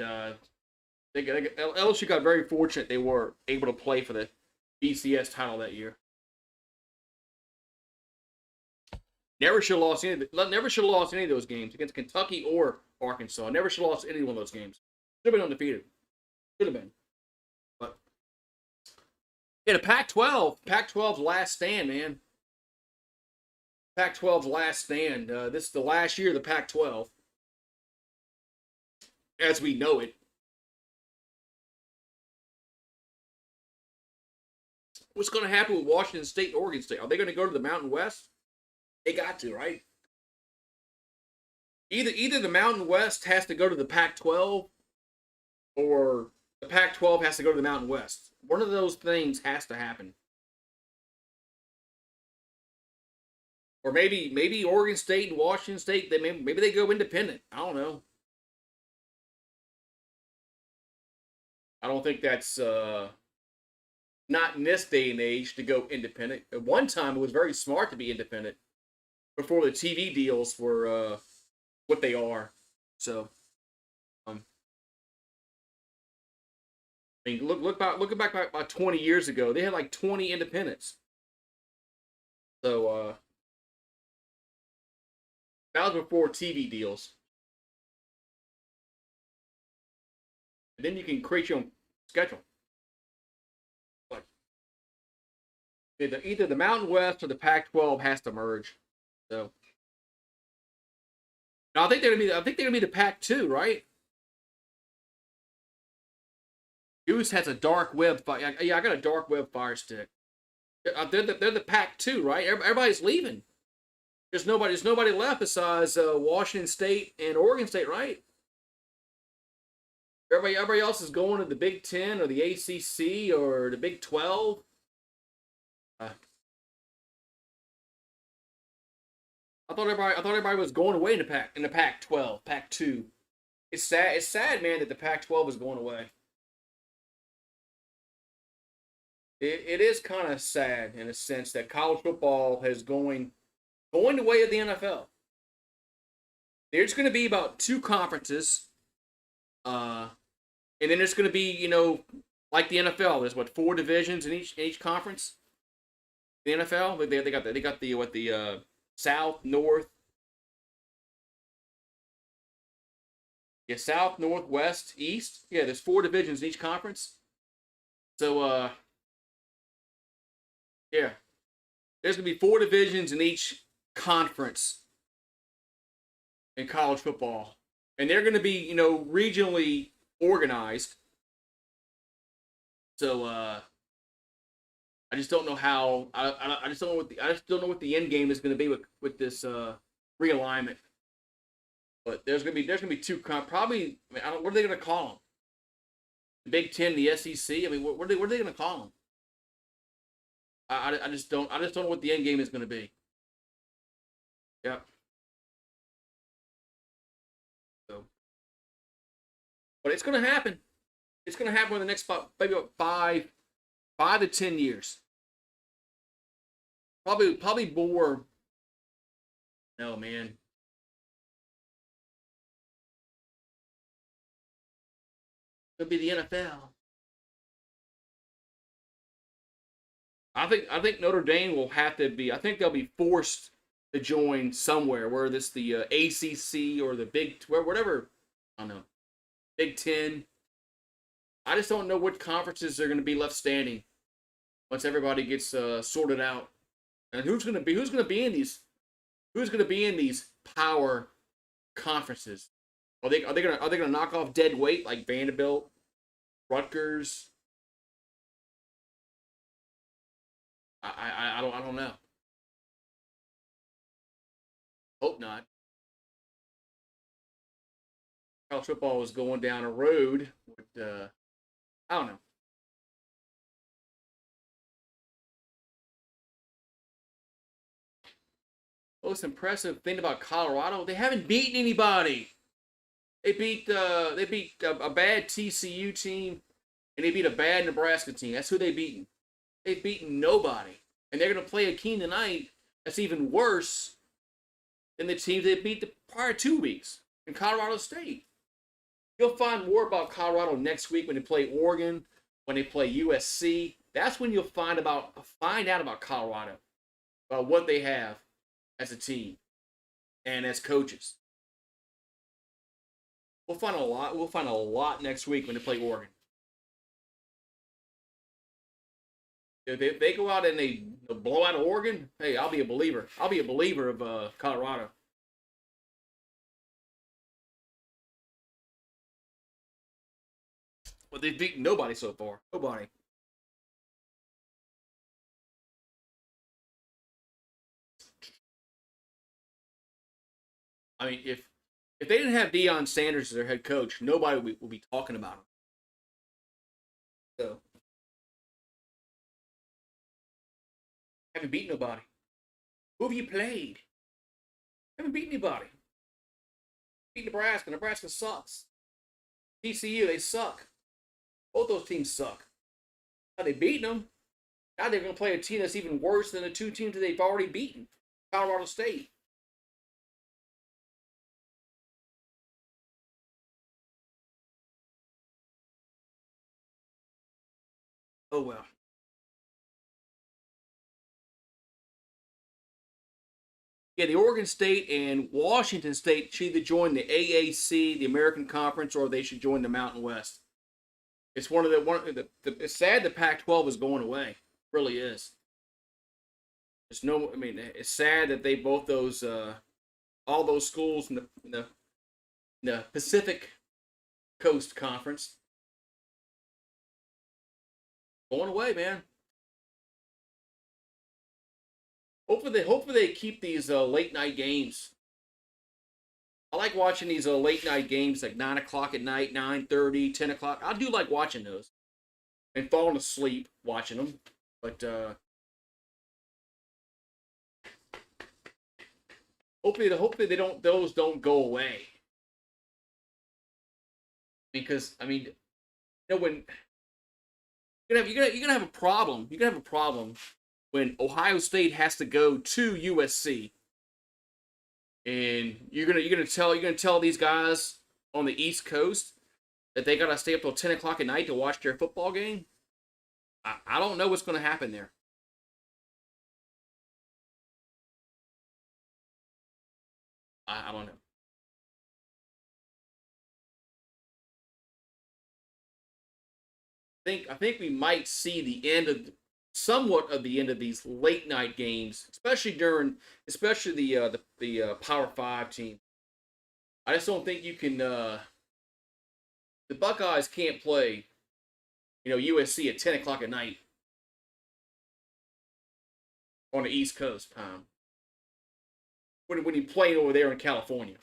LSU got very fortunate they were able to play for the BCS title that year. Never should have lost any. Never should have lost any of those games against Kentucky or Arkansas. Never should have lost any one of those games. Should have been undefeated. Should have been. But yeah, the Pac-12. Pac-12's last stand, man. Pac-12's last stand. This is the last year of the Pac-12, as we know it. What's going to happen with Washington State and Oregon State? Are they going to go to the Mountain West? They got to, right? Either the Mountain West has to go to the Pac-12, or the Pac-12 has to go to the Mountain West. One of those things has to happen. Or maybe Oregon State and Washington State, maybe they go independent. I don't know. I don't think that's not in this day and age to go independent. At one time, it was very smart to be independent before the TV deals were what they are. So, I mean, looking back about 20 years ago, they had like 20 independents. So, that was before TV deals. And then you can create your own schedule. Like, either the Mountain West or the Pac-12 has to merge. So, now I think they're gonna be the Pac-2, right? Goose has a dark web. Yeah, I got a dark web fire stick. They're the Pac-2, right? Everybody's leaving. There's nobody left besides Washington State and Oregon State, right? Everybody else is going to the Big Ten or the ACC or the Big 12. Uh, I thought everybody was going away in the Pac 12, Pac 2. It's sad. It's sad, man, that the Pac 12 is going away. It is kind of sad in a sense that college football has going the way of the NFL. There's going to be about two conferences, uh, and then there's going to be like the NFL. There's what, four divisions in each conference. The NFL they got the what the South, North, yeah, South, North, West, East. Yeah, there's four divisions in each conference. So yeah, there's gonna be four divisions in each conference in college football, and they're gonna be regionally organized. So I just don't know how. I just don't know I just don't know what the end game is going to be with this realignment. But there's gonna be two probably. I mean, what are they going to call them? The Big Ten, the SEC. I mean, what are they going to call them? I just don't know what the end game is going to be. Yeah. So, but it's going to happen. It's going to happen in the next maybe about 5 to 10 years. Probably more. No, man. It'll be the NFL. I think Notre Dame will have to be. I think they'll be forced to join somewhere, where this the ACC or the Big whatever. I don't know. Big Ten. I just don't know what conferences are going to be left standing once everybody gets sorted out, and who's going to be in these power conferences. Are they going to knock off dead weight like Vanderbilt, Rutgers? I don't know. Hope not. College football is going down a road with I don't know. Most impressive thing about Colorado, they haven't beaten anybody. They beat a bad TCU team, and they beat a bad Nebraska team. That's who they beaten. They've beaten nobody, and they're gonna play a team tonight that's even worse than the teams they beat the prior 2 weeks in Colorado State. You'll find more about Colorado next week when they play Oregon, when they play USC. That's when you'll find out about Colorado, about what they have as a team and as coaches. We'll find a lot. We'll find a lot next week when they play Oregon. If they go out and they blow out of Oregon, hey, I'll be a believer. I'll be a believer of Colorado. But they've beaten nobody so far. Nobody. I mean, if they didn't have Deion Sanders as their head coach, nobody would be talking about him. So, haven't beaten nobody. Who have you played? Haven't beaten anybody. Beat Nebraska. Nebraska sucks. TCU, they suck. Both those teams suck. Now they beaten them. Now they're going to play a team that's even worse than the two teams that they've already beaten. Colorado State. Oh well. Yeah, the Oregon State and Washington State should either join the AAC, the American Conference, or they should join the Mountain West. It's it's sad the Pac-12 is going away. It really is. There's no. I mean, it's sad that they both those all those schools in the Pacific Coast Conference going away, man. Hopefully they keep these late night games I like watching these late night games like 9 o'clock at night, 9:30, 10 o'clock. I do like watching those and falling asleep watching them. But hopefully they don't those don't go away because I mean, when you're gonna have a problem. You're gonna have a problem when Ohio State has to go to USC, and you're gonna tell these guys on the East Coast that they gotta stay up till 10 o'clock at night to watch their football game. I don't know what's gonna happen there. I don't know. I think we might see the end of somewhat of the end of these late night games, especially the Power Five team. I just don't think you can. The Buckeyes can't play, USC at 10 o'clock at night on the East Coast time when you play over there in California.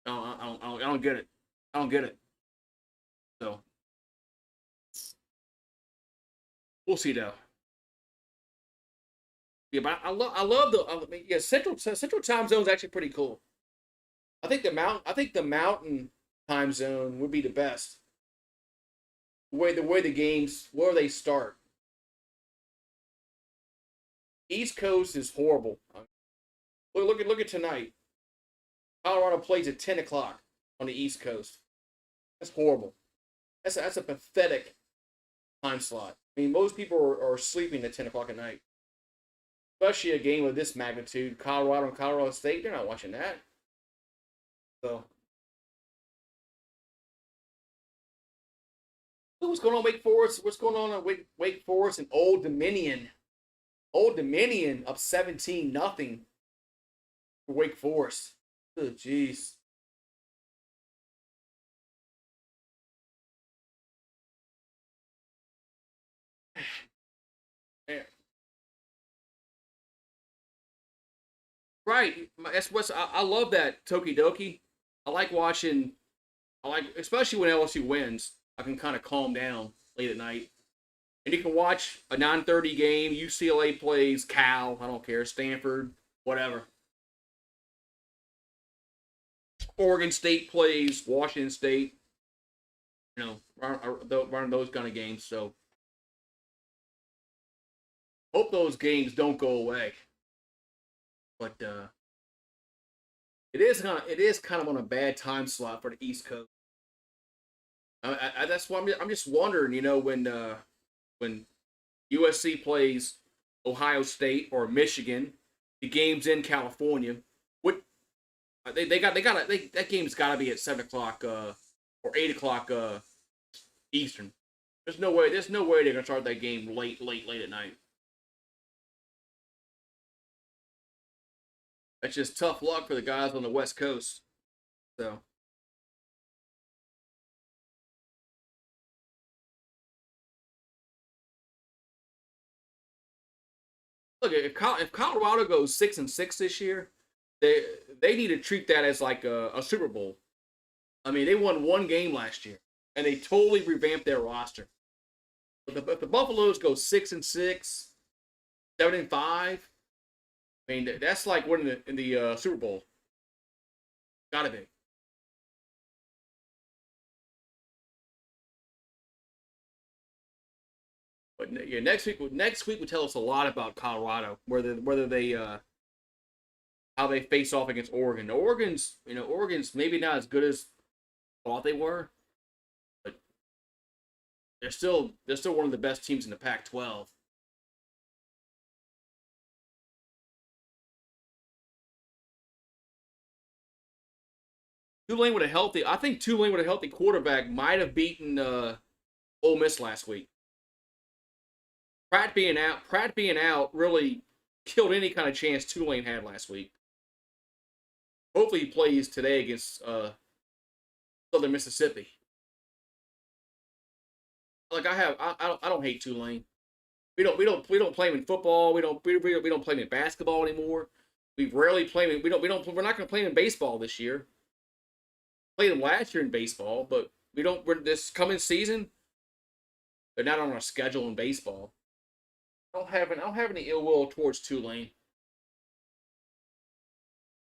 I don't get it. I don't get it. So we'll see though. Yeah, but I love yeah, Central time zone is actually pretty cool. I think the mountain time zone would be the best. The way the games where they start. East Coast is horrible. Look at tonight. Colorado plays at 10 o'clock on the East Coast. That's horrible. That's a pathetic time slot. I mean, most people are sleeping at 10 o'clock at night, especially a game of this magnitude. Colorado and Colorado State, they're not watching that. So, what's going on, Wake Forest? What's going on at Wake Forest and Old Dominion? Old Dominion up 17-0 for Wake Forest. Oh, jeez. Yeah. Right. That's what's I love that Tokidoki. I like watching. Especially when LSU wins. I can kind of calm down late at night, and you can watch a 9:30 game. UCLA plays Cal. I don't care. Stanford, whatever. Oregon State plays Washington State. Running those kind of games. So hope those games don't go away. But it is kind of on a bad time slot for the East Coast. That's why I'm just wondering, when USC plays Ohio State or Michigan, the game's in California. What that game's got to be at 7 o'clock or 8 o'clock Eastern. There's no way they're gonna start that game late at night. That's just tough luck for the guys on the West Coast. So look, if Colorado goes 6-6 this year, they they need to treat that as like a Super Bowl. I mean, they won one game last year, and they totally revamped their roster. If the Buffaloes go 6-6, 7-5, I mean that's like winning in the Super Bowl. Gotta be. But yeah, next week will tell us a lot about Colorado, whether they how they face off against Oregon. Oregon's maybe not as good as thought they were, but they're still one of the best teams in the Pac-12. I think Tulane with a healthy quarterback might have beaten Ole Miss last week. Pratt being out really killed any kind of chance Tulane had last week. Hopefully he plays today against Southern Mississippi. Like I don't hate Tulane. We don't play him in football. We don't play him in basketball anymore. We rarely play them. We're not going to play them in baseball this year. Played them last year in baseball, but this coming season, they're not on our schedule in baseball. I don't have any ill will towards Tulane.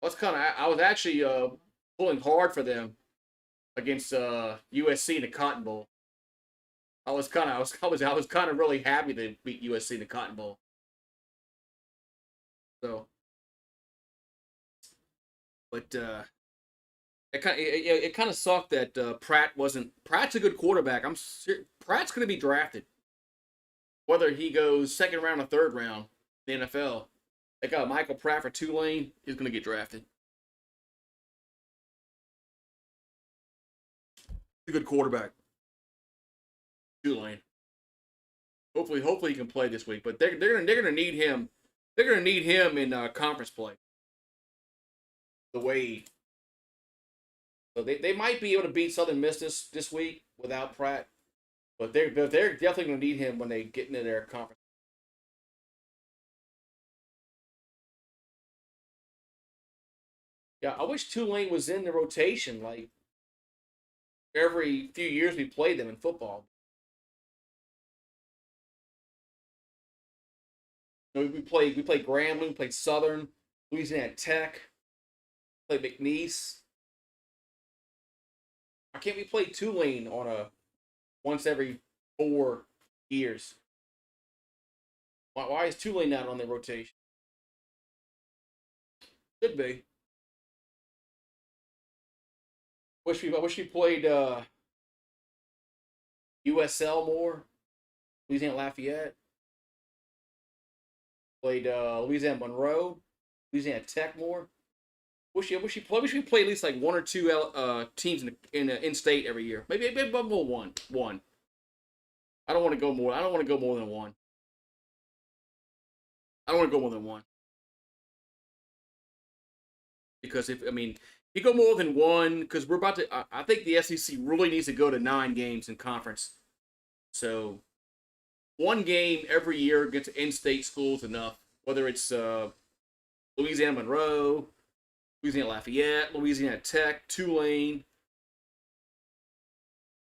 I was actually pulling hard for them against USC in the Cotton Bowl. I was kind of really happy they beat USC in the Cotton Bowl. So, but it kind of sucked that Pratt's a good quarterback. Pratt's going to be drafted, whether he goes second round or third round in the NFL. They got Michael Pratt for Tulane. He's going to get drafted. He's a good quarterback. Tulane. Hopefully he can play this week. But they're gonna need him. They're gonna need him in conference play. The way. So they might be able to beat Southern Miss this week without Pratt, but they're definitely gonna need him when they get into their conference. Yeah, I wish Tulane was in the rotation. Like every few years we played them in football. We played Grambling, we played Southern, Louisiana Tech, played McNeese. Why can't we play Tulane on a once every 4 years? Why is Tulane not on the rotation? Should be. I wish we played USL more. Louisiana Lafayette. Played Louisiana Monroe, Louisiana Tech more. Wish we play at least like one or two teams in state every year. Maybe one. I don't want to go more. I don't want to go more than one. I don't want to go more than one. Because if you go more than one, because we're about to. I think the SEC really needs to go to 9 games in conference. So one game every year against in-state schools enough. Whether it's Louisiana Monroe, Louisiana Lafayette, Louisiana Tech, Tulane.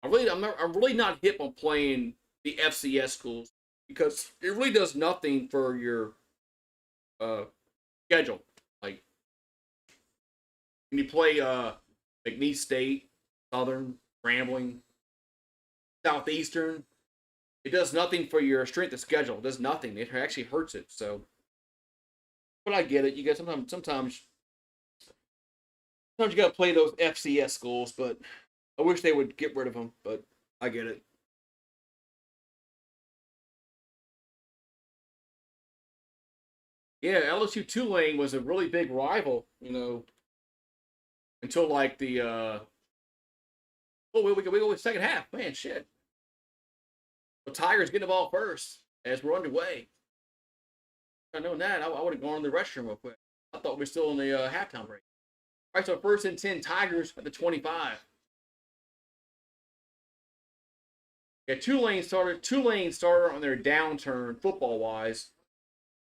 I'm really not hip on playing the FCS schools because it really does nothing for your schedule. Like when you play McNeese State, Southern, Grambling, Southeastern, it does nothing for your strength of schedule. It does nothing. It actually hurts it. So, but I get it. You get sometimes you got to play those FCS schools, but I wish they would get rid of them. But I get it. Yeah, LSU Tulane was a really big rival, until like the we go with second half. Man, shit. The Tigers getting the ball first as we're underway. If I known that, I would have gone to the restroom real quick. I thought we were still in the halftime break. All right, so 1st and 10, Tigers at the 25. Yeah, Tulane started on their downturn football wise,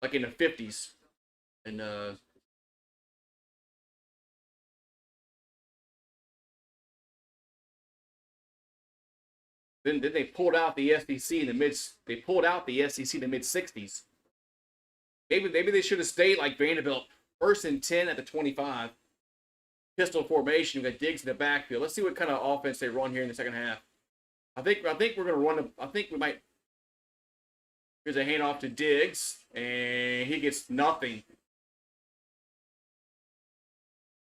like in the 50s, and then they pulled out the SEC in the mid. They pulled out the SEC in the mid 60s. Maybe they should have stayed like Vanderbilt. 1st and 10 at the 25. Pistol formation. We got Diggs in the backfield. Let's see what kind of offense they run here in the second half. I think we're gonna run. I think we might. Here's a handoff to Diggs, and he gets nothing.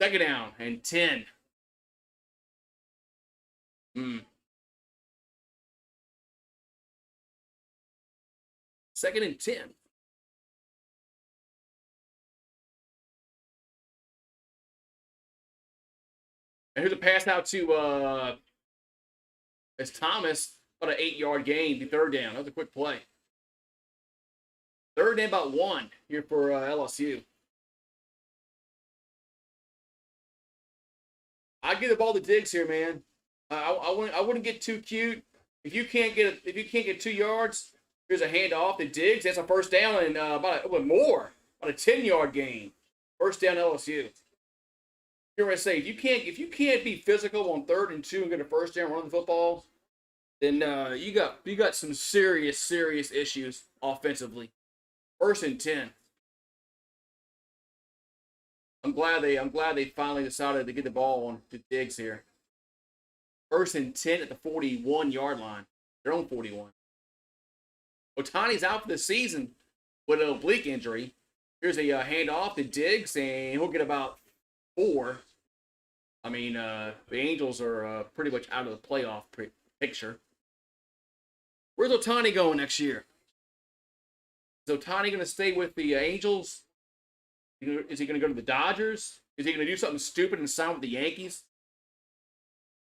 Second down and 10. 2nd and 10. And here's a pass out to it's Thomas, about an 8-yard gain, the 3rd down. That was a quick play. 3rd and about 1 here for LSU. I give the ball to Diggs here, man. I wouldn't get too cute. If you can't get 2 yards, here's a handoff to Diggs. That's a 1st down and about a 10-yard gain. First down LSU. You're gonna say if you can't be physical on 3rd and 2 and get a first down running the football, then you got some serious issues offensively. 1st and 10. I'm glad they finally decided to get the ball on to Diggs here. 1st and 10 at the 41-yard line. Their own 41. Otani's out for the season with an oblique injury. Here's a handoff to Diggs, and he'll get about 4. I mean, the Angels are pretty much out of the playoff picture. Where's Otani going next year? Is Otani going to stay with the Angels? Is he going to go to the Dodgers? Is he going to do something stupid and sign with the Yankees?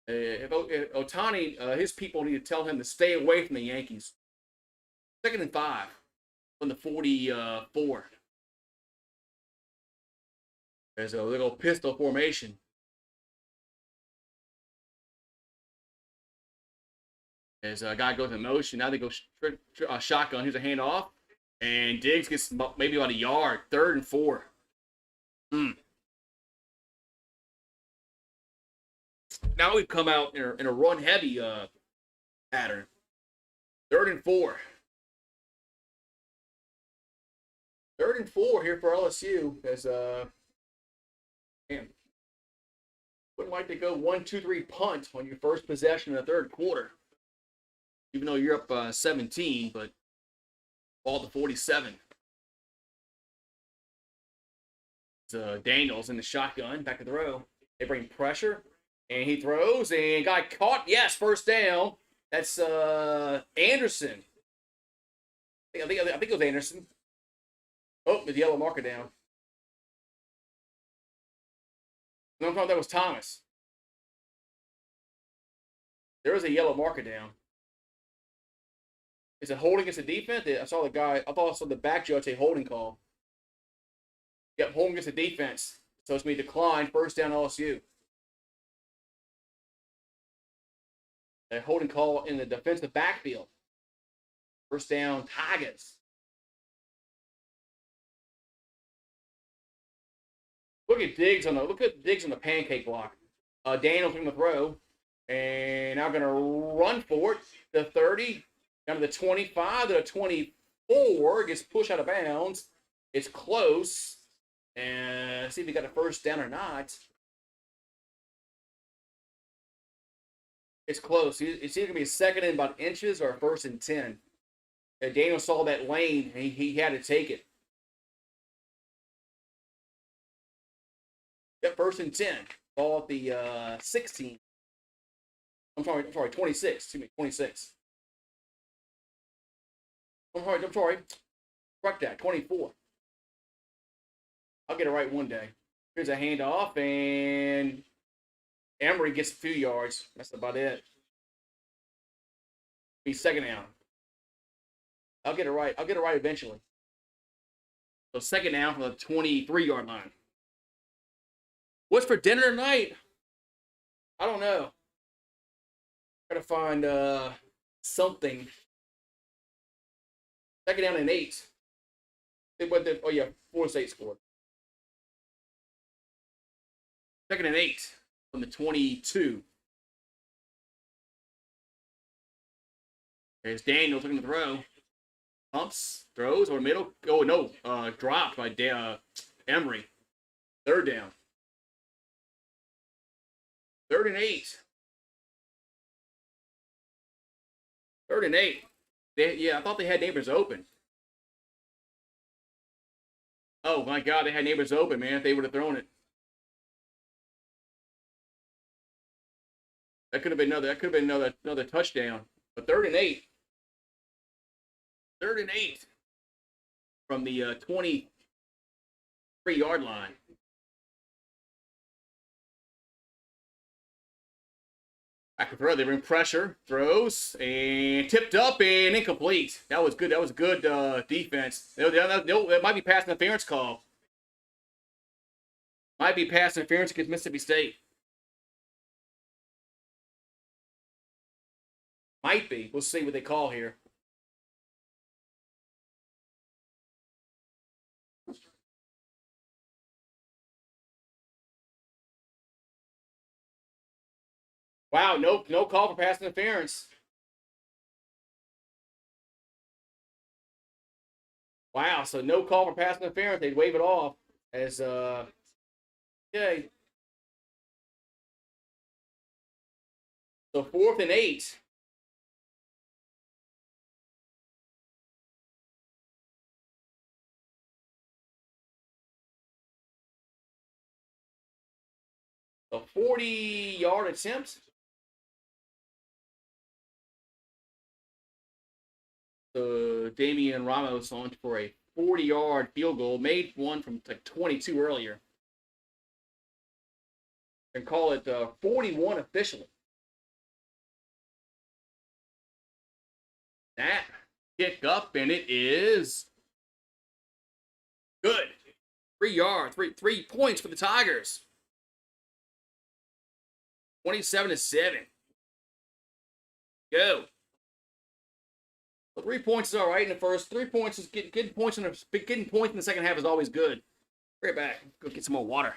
If Otani, his people need to tell him to stay away from the Yankees. 2nd and 5 from the 44. There's a little pistol formation. As a guy goes in motion, now they go shotgun. Here's a handoff, and Diggs gets maybe about a yard. 3rd and 4. Now we've come out in a run-heavy pattern. 3rd and 4. 3rd and 4 here for LSU. As wouldn't like to go 1-2-3 punt on your first possession in the 3rd quarter. Even though you're up 17, but ball to 47. It's Daniels in the shotgun, back to throw. They bring pressure, and he throws, and got caught. Yes, first down. That's Anderson. I think it was Anderson. Oh, the yellow marker down. No, I thought that was Thomas. There was a yellow marker down. Is it holding against the defense? I saw the guy. I thought I saw the back judge say holding call. Yep, holding against the defense. So it's going to be declined. First down LSU. A holding call in the defensive backfield. First down Tigers. Look at Diggs on the pancake block. Daniels from the throw, and now going to run for it. The 30. Down to the 25, to the 24, gets pushed out of bounds. It's close. And see if he got a first down or not. It's close. It's either going to be a 2nd and about inches or a 1st and 10. And Daniel saw that lane, and he had to take it. Got 1st and 10. Ball at the 16. I'm sorry, 26. Excuse me, 26. I'm sorry. Correct that. 24. I'll get it right one day. Here's a handoff, and Emery gets a few yards. That's about it. Be 2nd down. I'll get it right. I'll get it right eventually. So 2nd down from the 23-yard line. What's for dinner tonight? I don't know. Gotta find something. 2nd down and 8. Oh yeah, Florida State scored. 2nd and 8 from the 22. There's Daniel looking to throw. Pumps, throws, or middle. Oh no, dropped by Emery. 3rd down. 3rd and 8. 3rd and 8. I thought they had neighbors open. Oh my God, they had neighbors open, man. If they would have thrown it, that could have been another touchdown. But 3rd and 8. 3rd and 8 from the 23-yard line. Back to throw. They bring pressure. Throws. And tipped up and incomplete. That was good. That was good defense. That might be pass interference call. Might be pass interference against Mississippi State. Might be. We'll see what they call here. Wow, no call for pass interference. Wow, so no call for pass interference. They'd wave it off as okay. So 4th and 8. A 40-yard attempt. So Damian Ramos on for a 40-yard field goal. Made one from like 22 earlier. And call it 41 officially. That kick up, and it is good. 3 yards, 3 points for the Tigers. 27-7. Go. Well, 3 points is all right in the first. 3 points is getting points in the second half is always good. Right back. Go get some more water.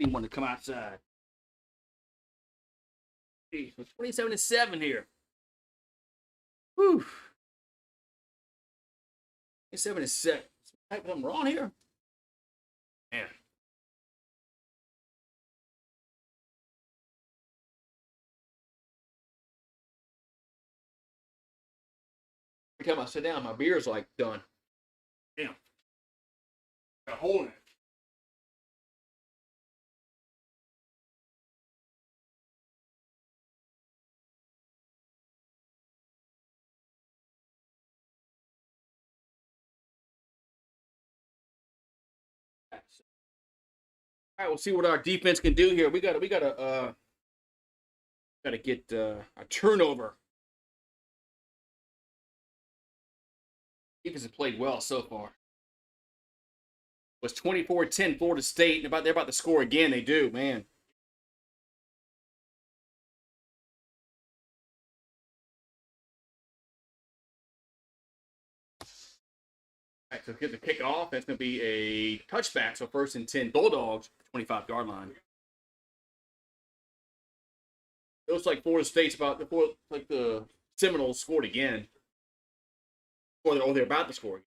He wanted to come outside. Jeez, 27-7 here. Whew. 27-7. Something wrong here? Man. Every time I sit down, my beer's like done. Damn. Got a hole in it. All right, we'll see what our defense can do here. We gotta get a turnover. Defense has played well so far. It was 24-10 Florida State. They're about to score again. They do, man. All right, so get the kickoff. That's going to be a touchback. So 1st and 10 Bulldogs, 25-yard line. It looks like Florida State's like the Seminoles scored again. Or they're about to score again.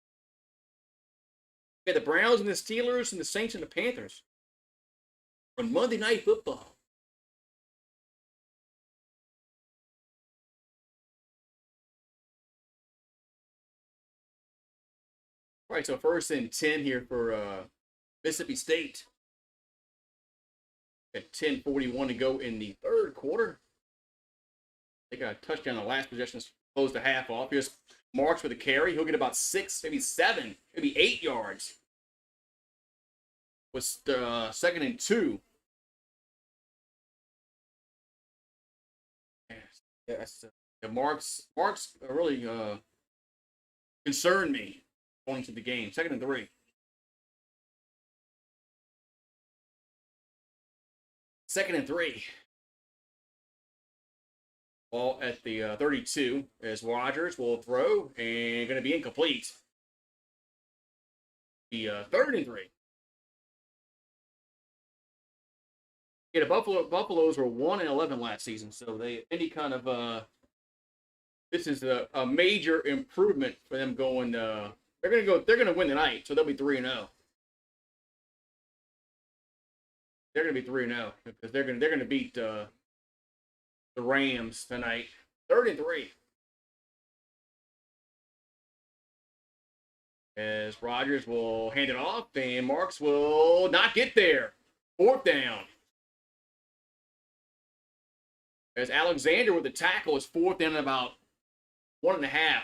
Okay, the Browns and the Steelers and the Saints and the Panthers on Monday Night Football. All right, so 1st and 10 here for Mississippi State. At 10:41 to go in the third quarter. They got a touchdown in the last possession to close the half off. Here's Marks with a carry. He'll get about 6, maybe 7, maybe 8 yards. Was second and 2. Yes, Marks really concerned me going into the game. Second and 3. Second and 3. Ball at the 32 as Rodgers will throw and going to be incomplete. The third and 3. Yeah, the Buffaloes were 1-11 last season, so they any kind of this is a major improvement for them going. They're gonna win tonight, so they'll be 3-0. They're gonna be 3-0 because they're gonna beat the Rams tonight. Third and 3. As Rodgers will hand it off, and Marks will not get there. Fourth down. As Alexander with the tackle is fourth down about 1.5.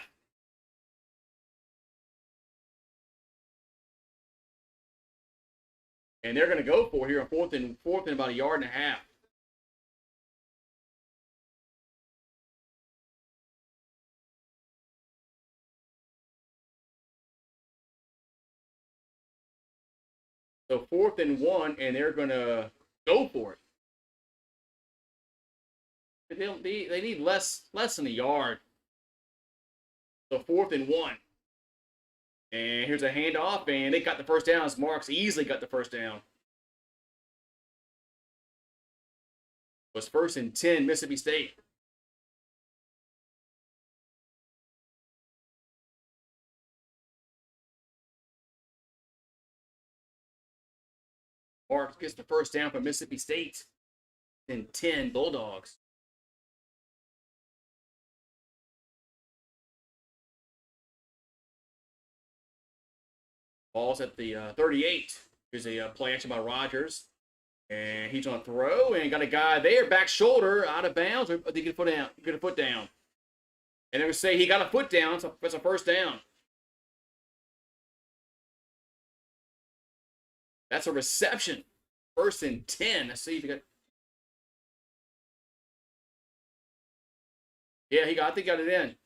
And they're going to go for it here on fourth and about 1.5 yards. So 4th and 1, and they're going to go for it. They need less than a yard. So 4th and 1. And here's a handoff, and they got the first down as Marks easily got the first down. It was 1st and 10, Mississippi State. Marks gets the first down for Mississippi State. And 10 Bulldogs. Ball's at the 38. Here's a play action by Rodgers. And he's on a throw and got a guy there, back shoulder, out of bounds. Or did he get a foot down? Get a foot down. And they're going to say he got a foot down, so it's a first down. That's a reception. 1st and 10. Let's see if he got. Yeah, I think he got it in.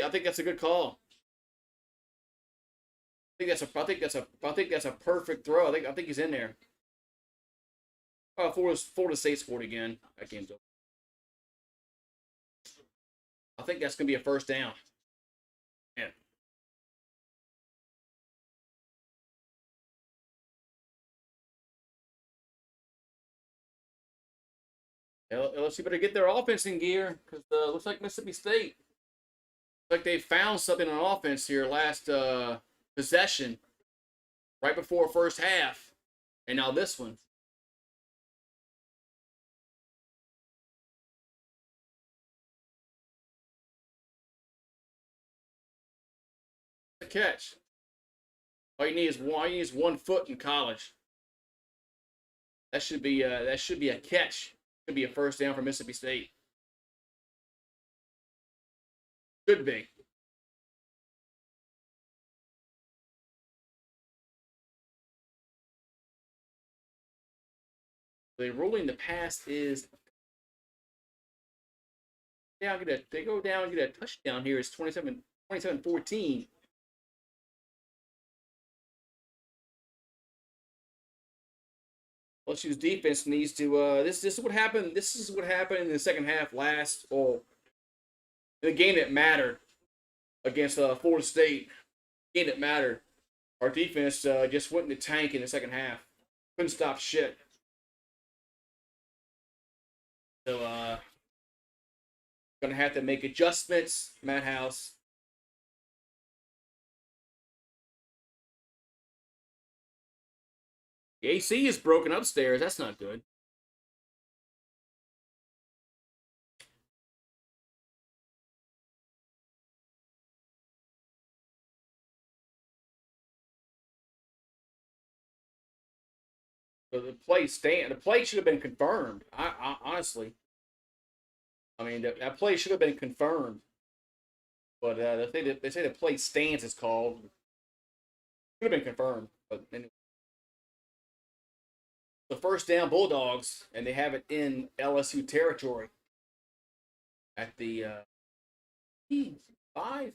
I think that's a good call. I think that's a perfect throw. I think he's in there. Oh, Florida State scored again. That game's over. I think that's gonna be a first down. Yeah. LSU better get their offense in gear because looks like Mississippi State. Looks like they found something on offense here last possession, right before first half, and now this one. The catch. All you need is 1 foot in college. That should be a catch. Could be a first down for Mississippi State. Could be. The ruling the pass is they go down and get a touchdown here. It's 27-14. LSU's defense needs to this is what happened. This is what happened in the second half the game that mattered against Florida State. The game that mattered. Our defense just went in the tank in the second half. Couldn't stop shit. So gonna have to make adjustments, Matt House. The AC is broken upstairs. That's not good. The play should have been confirmed. I honestly, I mean that play should have been confirmed. But they say the play stance is called. Should have been confirmed. But anyway. The first down Bulldogs, and they have it in LSU territory at the 5:40.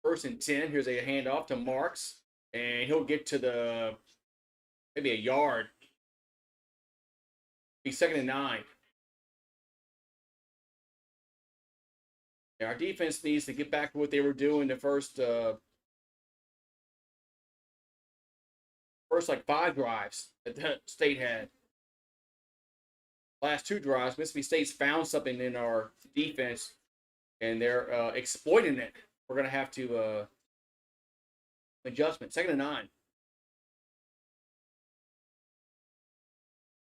First and 10. Here's a handoff to Marks, and he'll get to the maybe a yard. Be 2nd and 9. Yeah, our defense needs to get back to what they were doing the first like 5 drives that the State had. Last 2 drives, Mississippi State's found something in our defense, and they're exploiting it. We're going to have to adjustment. 2nd and 9.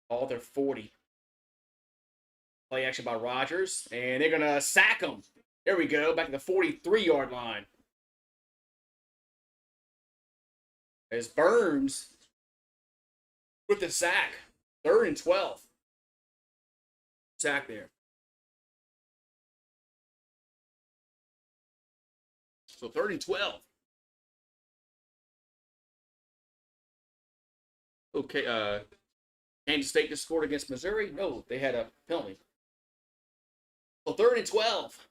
All their 40. Play action by Rogers, and they're going to sack him. There we go, back to the 43-yard line. As Burns with the sack. 3rd and 12. Sack there. So 3rd and 12. Okay, Kansas State just scored against Missouri? No, they had a penalty. So 3rd and 12.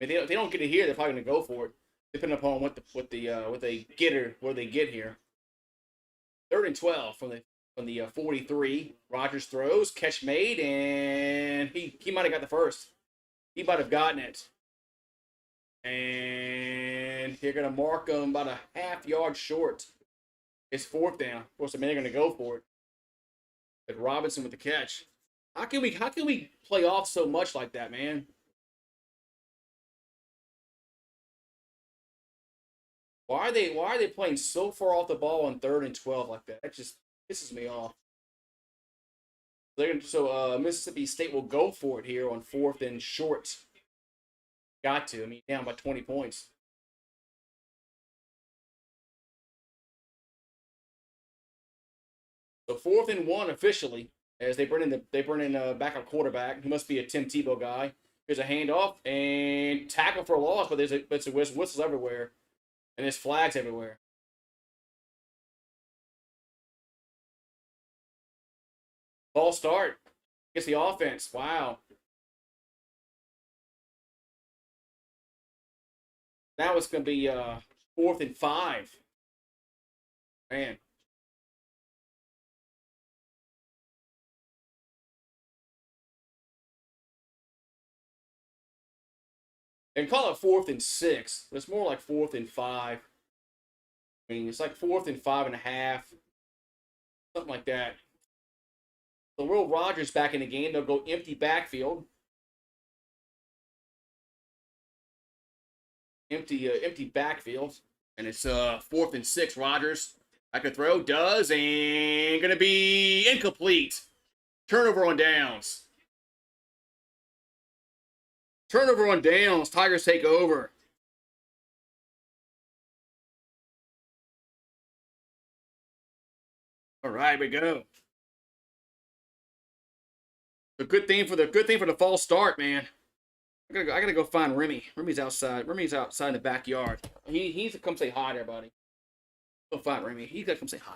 I mean, they don't get it here, they're probably going to go for it, depending upon what they get here. 3rd and 12 from the 43. Rogers throws, catch made, and he might have got the first. He might have gotten it. And they're going to mark him about a half-yard short. It's 4th down. Of course, they're going to go for it. But Robinson with the catch. How can we play off so much like that, man? Why are they playing so far off the ball on 3rd and 12 like that? That just pisses me off. So Mississippi State will go for it here on 4th and short. Got to. I mean, down by 20 points. So 4th and 1 officially, as they bring in backup quarterback. He must be a Tim Tebow guy. Here's a handoff and tackle for a loss, but there's whistles everywhere, and there's flags everywhere. Ball start. Gets the offense. Wow. Now it's going to be 4th and 5. Man. And call it 4th and 6, but it's more like 4th and 5. I mean, it's like 4th and 5.5. Something like that. So Will Rogers back in the game. They'll go empty backfield. Empty backfield. And it's 4th and 6. Rogers back to throw. Does. And going to be incomplete. Turnover on downs. Turnover on downs. Tigers take over. All right, we go. The good thing for the false start, man. I gotta go find Remy. Remy's outside. Remy's outside in the backyard. He needs to come say hi there, buddy. Go find Remy. He's gotta come say hi.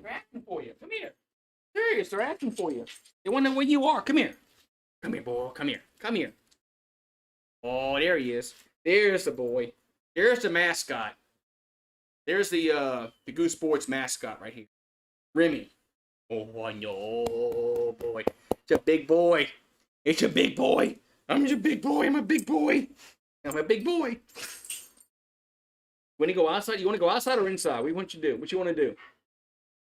They're asking for you. Come here. Serious, they're asking for you. They want to know where you are. Come here. Come here, boy. Come here. Come here. Oh, there he is. There's the boy. There's the mascot. There's the GooseSports mascot right here. Remy. Oh, I know, boy. It's a big boy. It's a big boy. I'm your big boy. I'm a big boy. I'm a big boy. When you go outside, you want to go outside or inside? What do you want you to do? What you want to do?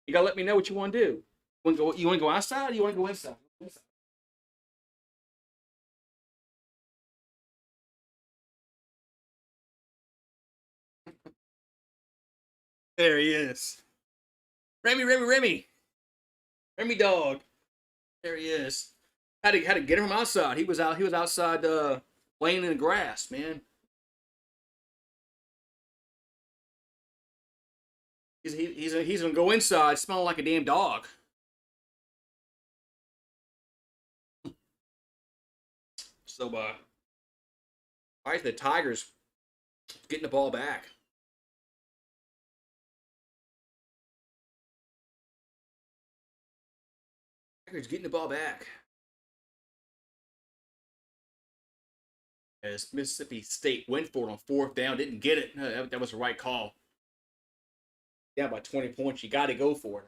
You gotta let me know what you want to do. You want to go outside or you want to go inside? There he is. Remy, Remy, Remy. Remy dog. There he is. Had to get him outside. He was outside playing in the grass, man. He's gonna go inside smelling like a damn dog. So why is the Tigers getting the ball back? Tigers getting the ball back. As Mississippi State went for it on fourth down, didn't get it. That was the right call. Down by 20 points, you got to go for it.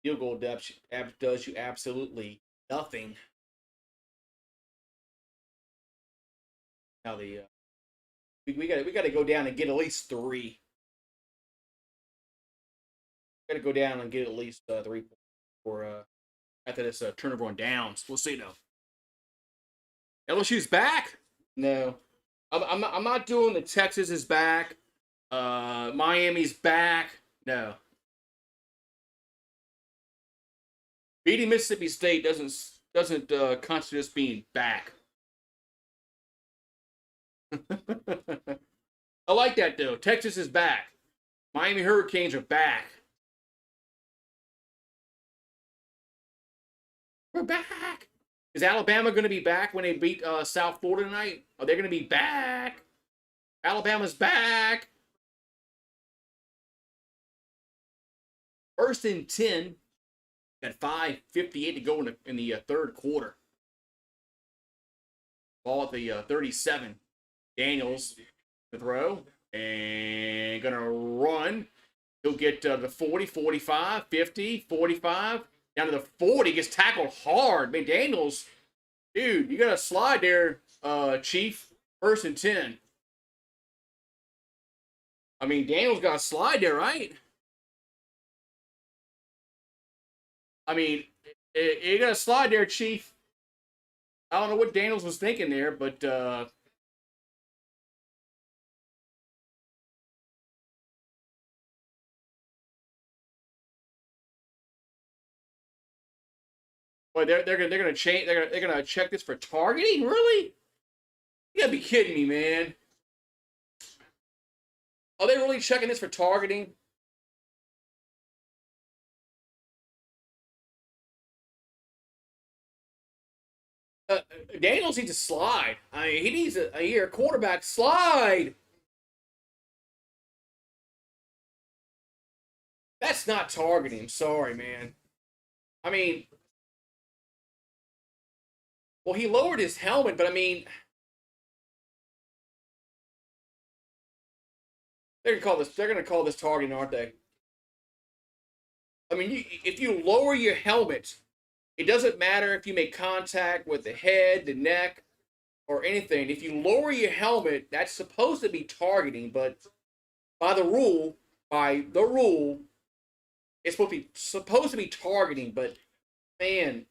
Field goal depth does you absolutely nothing. Now we got to go down and get at least 3. Got to go down and get at least 3 for after this turnover on downs. We'll see though. LSU's back? No, I'm not doing the Texas is back. Miami's back. No. Beating Mississippi State doesn't constitute us being back. I like that though. Texas is back. Miami Hurricanes are back. We're back. Is Alabama going to be back when they beat South Florida tonight? Are they going to be back? Alabama's back. 1st and 10. Got 5:58 to go in the third quarter. Ball at the 37. Daniels to throw and gonna run. He'll get the 40, 45, 50, 45, down to the 40. Gets tackled hard. Man, Daniels, dude, you got to slide there, Chief. 1st and 10. I mean, Daniels got a slide there, right? I mean, you got to slide there, Chief. I don't know what Daniels was thinking there, but boy, they're gonna change. They're gonna check this for targeting. Really? You gotta be kidding me, man. Are they really checking this for targeting? Daniels needs to slide. I mean, he needs a quarterback slide. That's not targeting. Sorry, man. I mean, well, he lowered his helmet, but I mean, they're gonna call this targeting, aren't they? I mean, if you lower your helmet, it doesn't matter if you make contact with the head, the neck, or anything. If you lower your helmet, that's supposed to be targeting, but by the rule, it's supposed to be targeting. But man,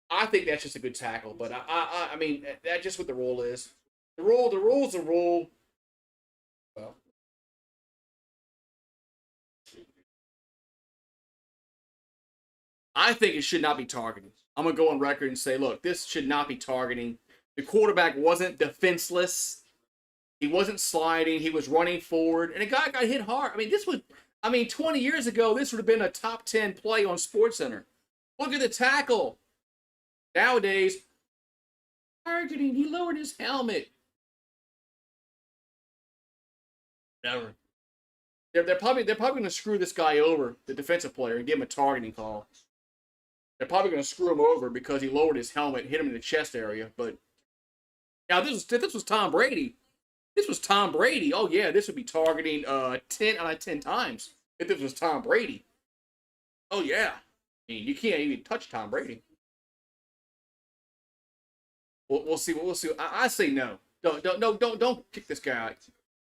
I think that's just a good tackle. But I mean, that's just what the rule is. The rule's the rule. Well, I think it should not be targeting. I'm going to go on record and say, look, this should not be targeting. The quarterback wasn't defenseless. He wasn't sliding. He was running forward. And a guy got hit hard. I mean, 20 years ago, this would have been a top 10 play on SportsCenter. Look at the tackle. Nowadays, targeting. He lowered his helmet. Never. They're probably going to screw this guy over, the defensive player, and give him a targeting call. They're probably going to screw him over because he lowered his helmet, hit him in the chest area. But now this was Tom Brady. This was Tom Brady. Oh yeah, this would be targeting 10 out of 10 times if this was Tom Brady. Oh yeah. I mean, you can't even touch Tom Brady. We'll see. We'll see. I say no. Don't kick this guy out.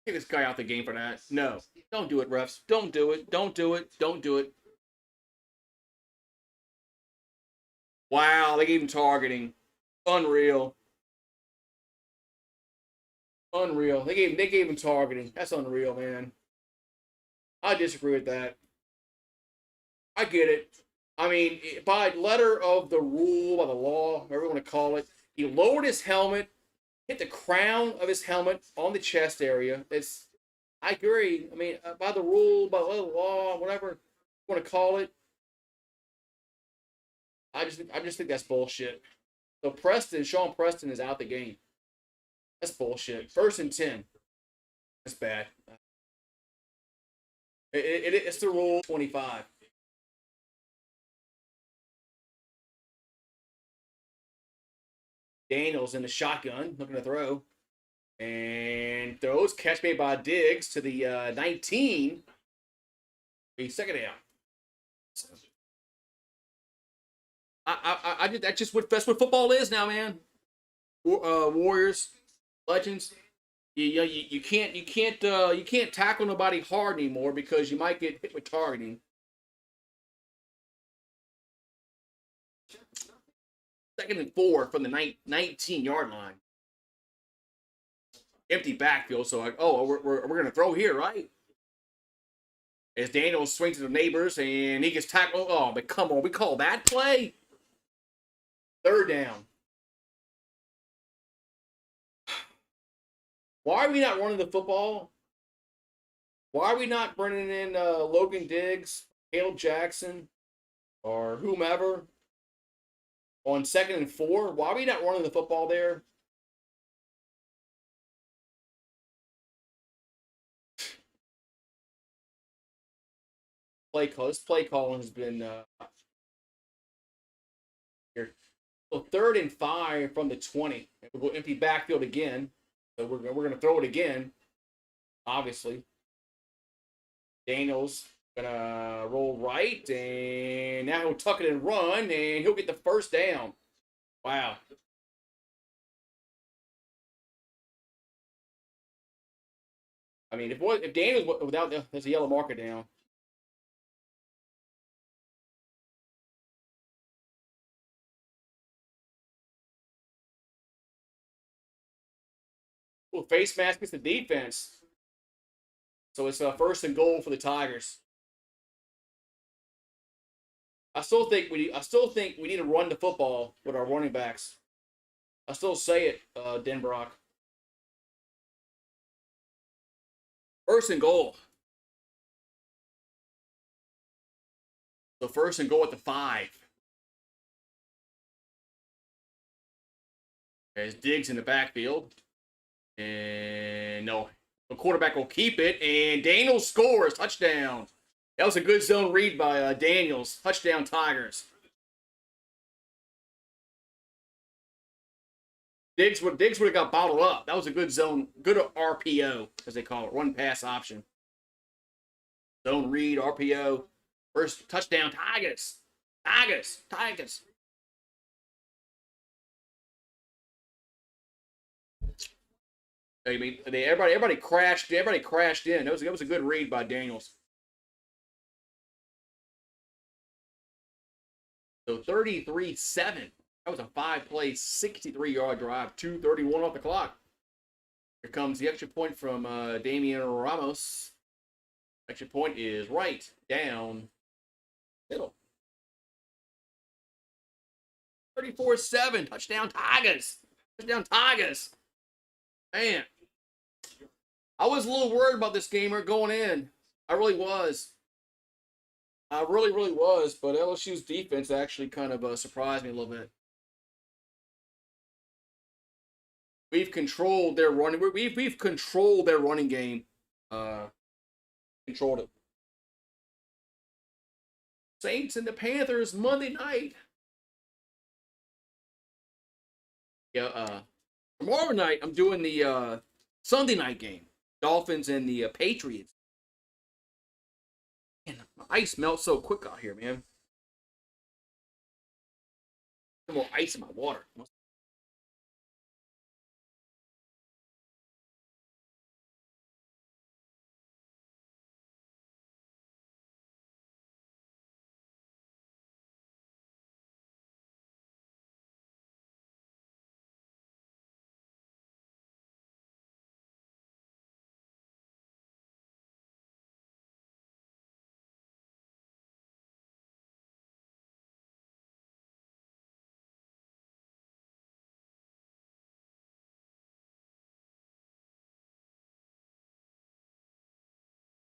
Kick this guy out the game for that. No, don't do it, refs. Don't do it. Don't do it. Don't do it. Wow, they gave him targeting. Unreal. Unreal. They gave him targeting. That's unreal, man. I disagree with that. I get it. I mean, by letter of the rule, by the law, whatever you want to call it, he lowered his helmet, hit the crown of his helmet on the chest area. I agree. I mean, by the rule, by the law, whatever you want to call it, I just think that's bullshit. So Sean Preston is out the game. That's bullshit. 1st and 10. That's bad. It's the rule 25. Daniels in the shotgun, looking to throw. And throws, catch made by Diggs to the 19. A second down. That's what football is now, man. Warriors, Legends. You can't tackle nobody hard anymore because you might get hit with targeting. Second and 4 from the 19-yard line. Empty backfield, so we're gonna throw here, right? As Daniels swings to the neighbors and he gets tackled. Oh, but come on, we call that play. 3rd down. Why are we not running the football? Why are we not bringing in Logan Diggs, Caleb Jackson, or whomever on 2nd and 4? Why are we not running the football there? This play calling has been here. So 3rd and 5 from the 20. We'll go empty backfield again. So we're going to throw it again, obviously. Daniels going to roll right, and now he'll tuck it and run, and he'll get the 1st down. Wow. I mean, if Daniels without there's a yellow marker down. Well, face mask is the defense. So it's a 1st and goal for the Tigers. I still think we need to run the football with our running backs. I still say it, Denbrock. 1st and goal. So 1st and goal at the 5. There's Diggs in the backfield. And no, the quarterback will keep it. And Daniels scores. Touchdown. That was a good zone read by Daniels. Touchdown, Tigers. Diggs would have got bottled up. That was a good zone, good RPO, as they call it, run pass option. Zone read, RPO. First touchdown, Tigers. Tigers. I mean, everybody crashed. Everybody crashed in. That was a good read by Daniels. So 33-7. That was a 5-play, 63-yard drive. 2:31 off the clock. Here comes the extra point from Damian Ramos. Extra point is right down middle. 34-7. Touchdown Tigers. Man, I was a little worried about this gamer going in. I really was. I really was. But LSU's defense actually kind of surprised me a little bit. We've controlled their running. We've controlled their running game. Controlled it. Saints and the Panthers Monday night. Yeah. Tomorrow night I'm doing the Sunday night game. Dolphins and the Patriots. Man, my ice melts so quick out here, man. more ice in my water.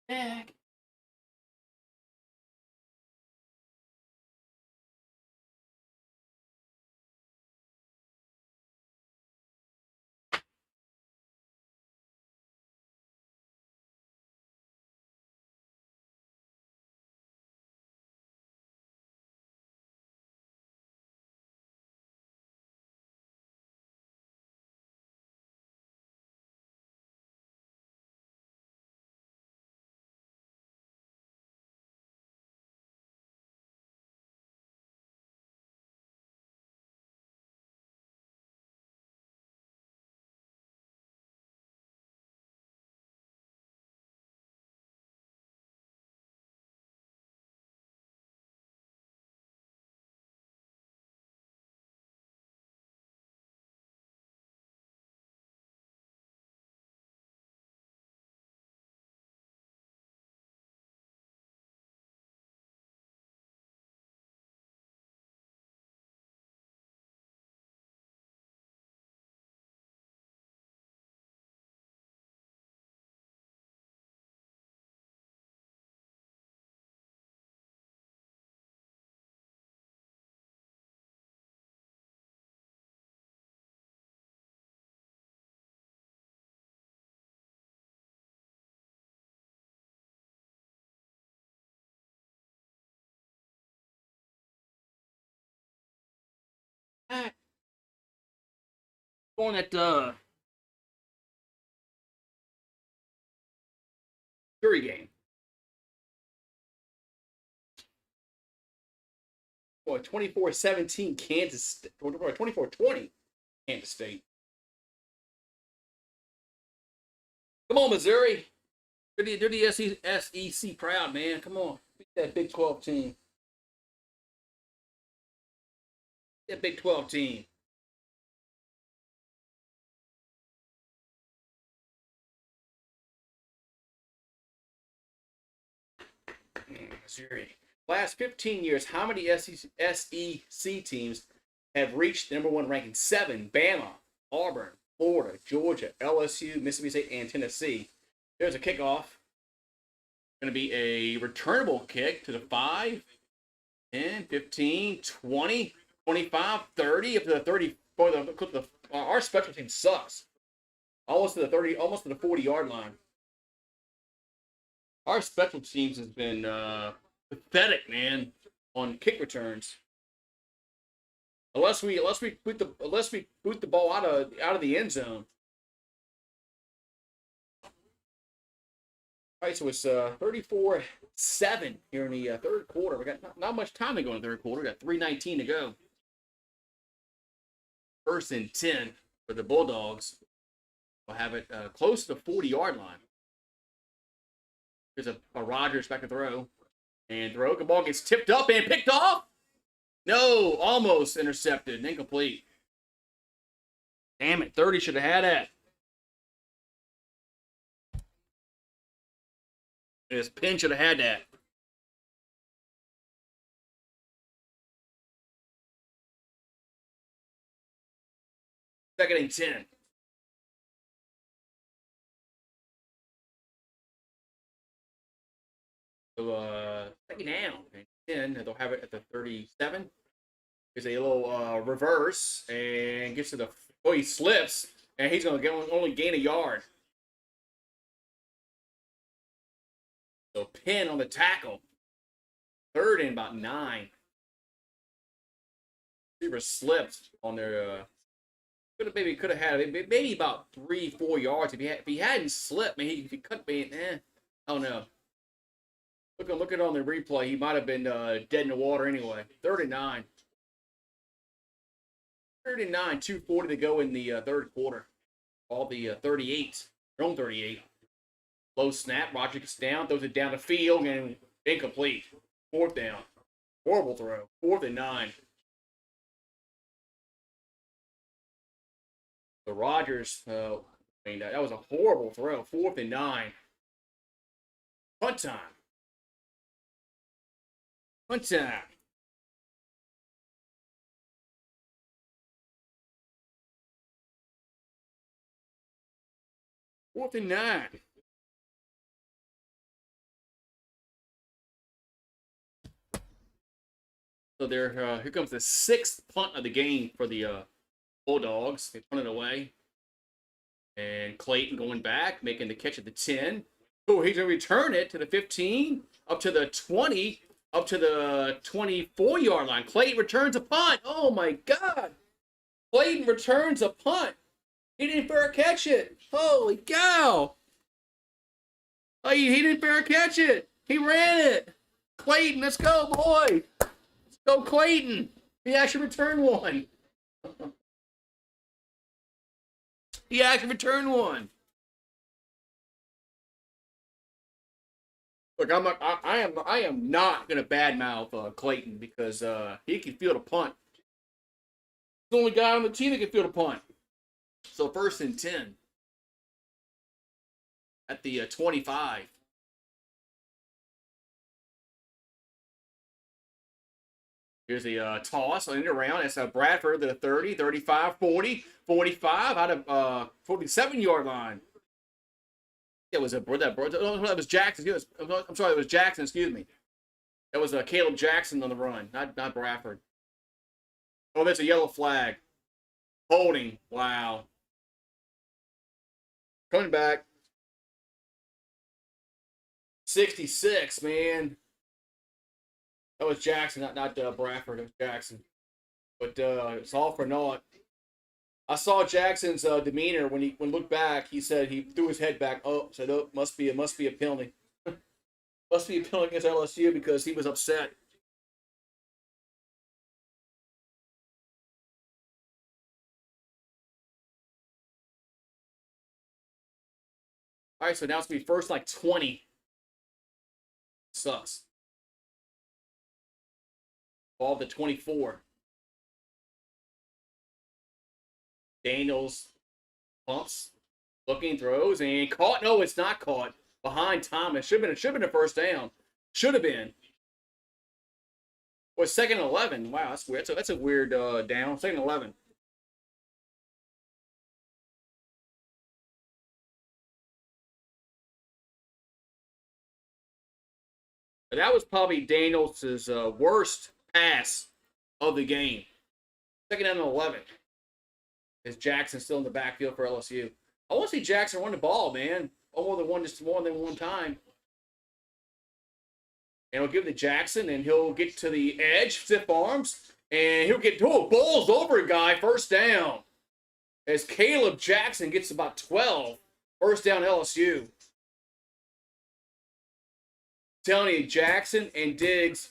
Heck. Heck. Going at Curry game. Boy, 24-17 Kansas, 24-20 Kansas State. Come on, Missouri. They're the SEC proud, man. Come on. Beat that Big 12 team. That Big 12 team. Missouri. Last 15 years, how many SEC teams have reached the #1 ranking? 7. Bama, Auburn, Florida, Georgia, LSU, Mississippi State, and Tennessee. There's a kickoff. Going to be a returnable kick to the 5, 10, 15, 20, 25, 30, up to the 30. Our special team sucks. Almost to the 30, almost to the 40-yard line. Our special teams has been pathetic, man, on kick returns. Unless we boot the ball out of the end zone. All right, so it's 34-7 here in the third quarter. We got not much time to go in the third quarter. We got 3:19 to go. 1st and 10 for the Bulldogs. We'll have it close to the 40-yard line. There's a Rogers back to throw. And throw. The ball gets tipped up and picked off. No, almost intercepted and incomplete. Damn it, 30 should have had that. This Penn should have had that. Second and 10. So, second down. And 10. They'll have it at the 37. There's a little reverse and gets to the. Oh, he slips. And he's going to only gain a yard. So, Penn on the tackle. 3rd and about 9. Receiver slipped on their. Could have had maybe about 3-4 yards if he hadn't slipped. If he cut me, I don't know. Look at on the replay. He might have been dead in the water anyway. 3rd and 9. 39, 2:40 to go in the third quarter. All the 38, their own 38. Low snap. Roger gets down, throws it down the field, and incomplete. Fourth down. Horrible throw. 4th and 9. The Rodgers, that was a horrible throw. 4th and 9. Punt time. Punt time. Fourth and 9. So here comes the 6th punt of the game for the Bulldogs. They punt it away. And Clayton going back, making the catch at the 10. Oh, he's going to return it to the 15, up to the 20, up to the 24-yard line. Clayton returns a punt. Oh, my God. Clayton returns a punt. He didn't fair catch it. Holy cow. Oh, he didn't fair catch it. He ran it. Clayton, let's go, boy. Let's go, Clayton. He actually returned one. He actually returned one. Look, I am not gonna badmouth Clayton because he can field a punt. He's the only guy on the team that can field a punt. So 1st and 10 at the 25. Here's the toss on it around. That's Bradford to the 30, 35, 40, 45 out of 47-yard line. It was that was Jackson. I'm sorry, it was Jackson. Excuse me. That was Caleb Jackson on the run, not Bradford. Oh, that's a yellow flag. Holding. Wow. Coming back. 66, man. That was Jackson, not Bradford. It was Jackson. But it's all for naught. I saw Jackson's demeanor when he looked back. He said he threw his head back. Oh, said, oh, must be a penalty. Must be a penalty against LSU because he was upset. All right, so now it's going to be 1st like 20. Sucks. Ball to 24. Daniels pumps, looking, throws, and caught. No, it's not caught. Behind Thomas. Should have been a 1st down. Should have been. Well, 2nd and 11. Wow, that's weird. That's a weird down. 2nd and 11. But that was probably Daniels' worst pass of the game. 2nd and 11. Is Jackson still in the backfield for LSU? I want to see Jackson run the ball, man. More than one time. And he'll give it to Jackson, and he'll get to the edge, stiff arms, and he'll get bowls over a guy, 1st down. As Caleb Jackson gets about 12, 1st down LSU. Telling you, Jackson and Diggs,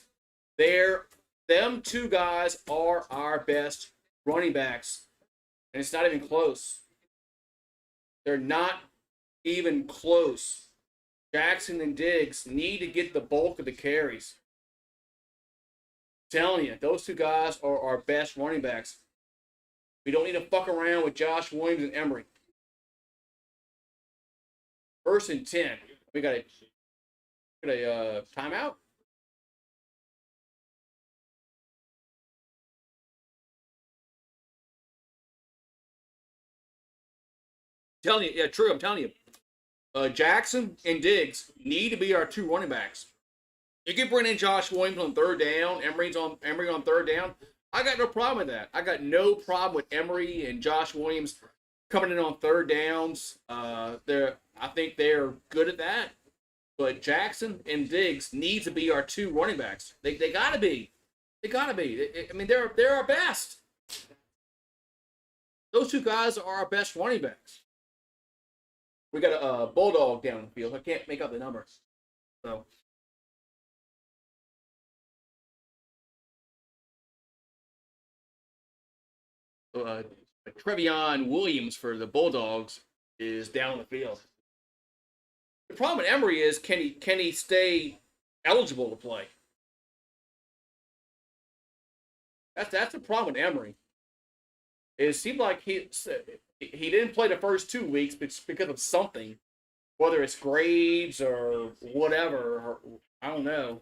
them two guys are our best running backs. And it's not even close. They're not even close. Jackson and Diggs need to get the bulk of the carries. I'm telling you, those two guys are our best running backs. We don't need to fuck around with Josh Williams and Emory. 1st and 10. We got a timeout. Telling you, yeah, true. I'm telling you, Jackson and Diggs need to be our 2 running backs. You can bring in Josh Williams on 3rd down, Emory on 3rd down. I got no problem with that. I got no problem with Emory and Josh Williams coming in on 3rd downs. I think they're good at that. But Jackson and Diggs need to be our 2 running backs. They gotta be. They gotta be. I mean, they're our best. Those 2 guys are our best running backs. We got a Bulldog down the field. I can't make out the numbers. So. uh, Trevion Williams for the Bulldogs is down the field. The problem with Emory is can he stay eligible to play? That's the problem with Emory. It seemed like he didn't play the first 2 weeks because of something, whether it's grades or whatever. Or, I don't know,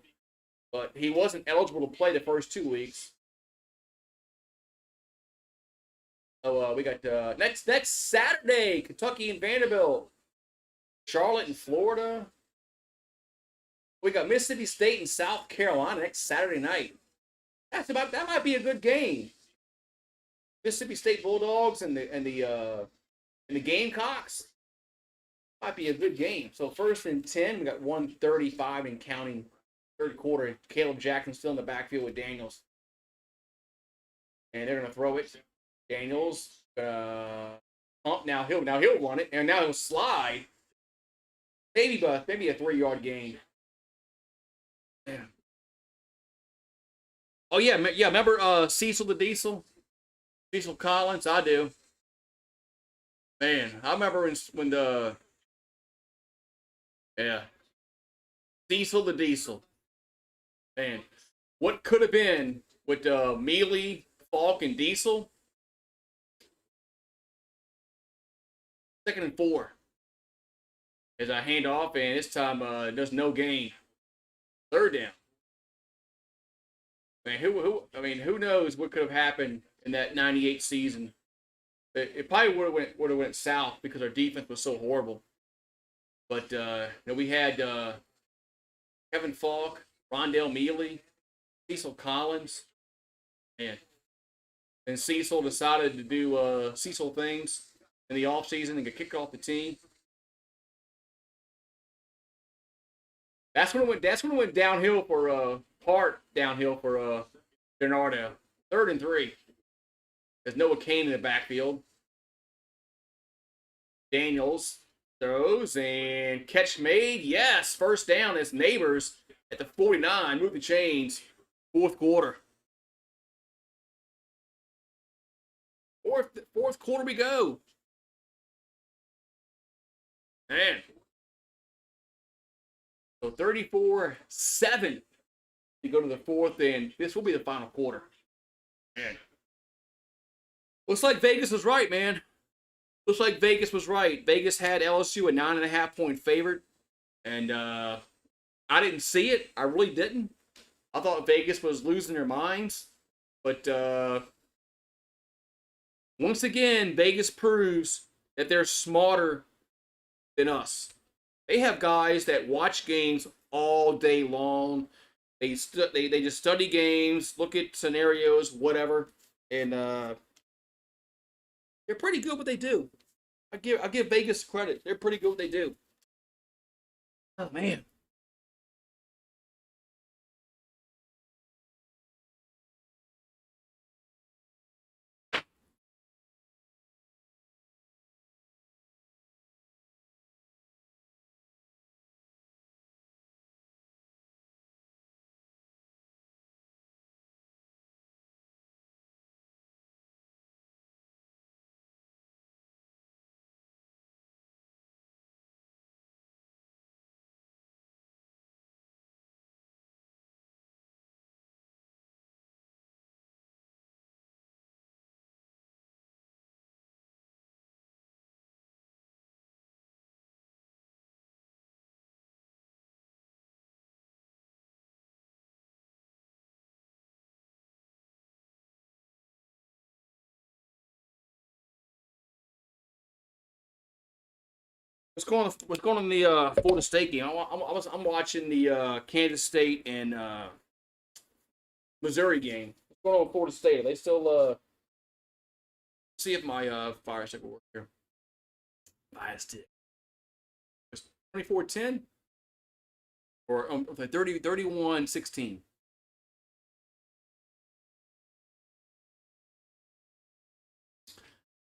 but he wasn't eligible to play the first 2 weeks. So we got next Saturday, Kentucky and Vanderbilt, Charlotte and Florida. We got Mississippi State and South Carolina next Saturday night. That might be a good game. Mississippi State Bulldogs and the Gamecocks might be a good game. So 1st and 10, we got 1:35 and counting, third quarter. Caleb Jackson still in the backfield with Daniels, and they're gonna throw it. Daniels pump now. He'll run it, and now he'll slide. Maybe a 3-yard gain. Yeah. Oh yeah. Remember Cecil the Diesel? Cecil Collins? I do. Man, I remember when the Cecil the Diesel. Man, what could have been with Mealy, Falk, and Diesel? 2nd and 4. As I hand off, and this time there's no gain. 3rd down. Man, who knows what could have happened in that '98 season? It probably would have went south because our defense was so horrible. But we had Kevin Falk, Rondell Mealy, Cecil Collins, and Cecil decided to do Cecil things in the offseason and get kicked off the team. That's when it went downhill for Bernardo. 3rd and 3. There's Noah Kane in the backfield. Daniels throws and catch made. Yes, 1st down. It's Neighbors at the 49. Move the chains. 4th quarter. Fourth quarter we go. Man. So 34-7 to go to the 4th, and this will be the final quarter. Man. Looks like Vegas was right, man. Looks like Vegas was right. Vegas had LSU a 9.5-point favorite, and I didn't see it. I really didn't. I thought Vegas was losing their minds, but once again, Vegas proves that they're smarter than us. They have guys that watch games all day long. They just study games, look at scenarios, whatever, and they're pretty good at what they do. I give Vegas credit. They're pretty good at what they do. Oh man. What's going on in the Florida State game? I'm watching the Kansas State and Missouri game. What's going on with Florida State? Are they still see if my fire stick will work here. Fire stick. 24-10 or 31-16.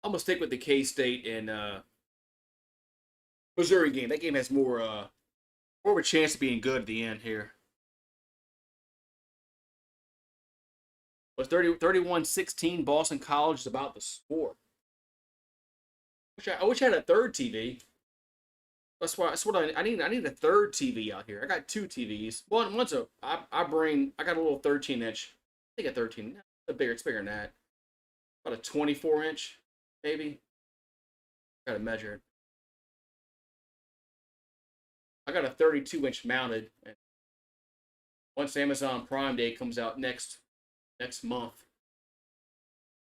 I'm gonna stick with the K-State and Missouri game. That game has more of a chance of being good at the end here. Was 31-16. Boston College is about the sport. I wish I had a third TV. That's what I need. I need a third TV out here. I got two TVs. One's I got a little 13-inch. I think a 13. It's bigger than that. About a 24-inch, maybe. Gotta measure it. I got a 32-inch mounted. And once Amazon Prime Day comes out next month,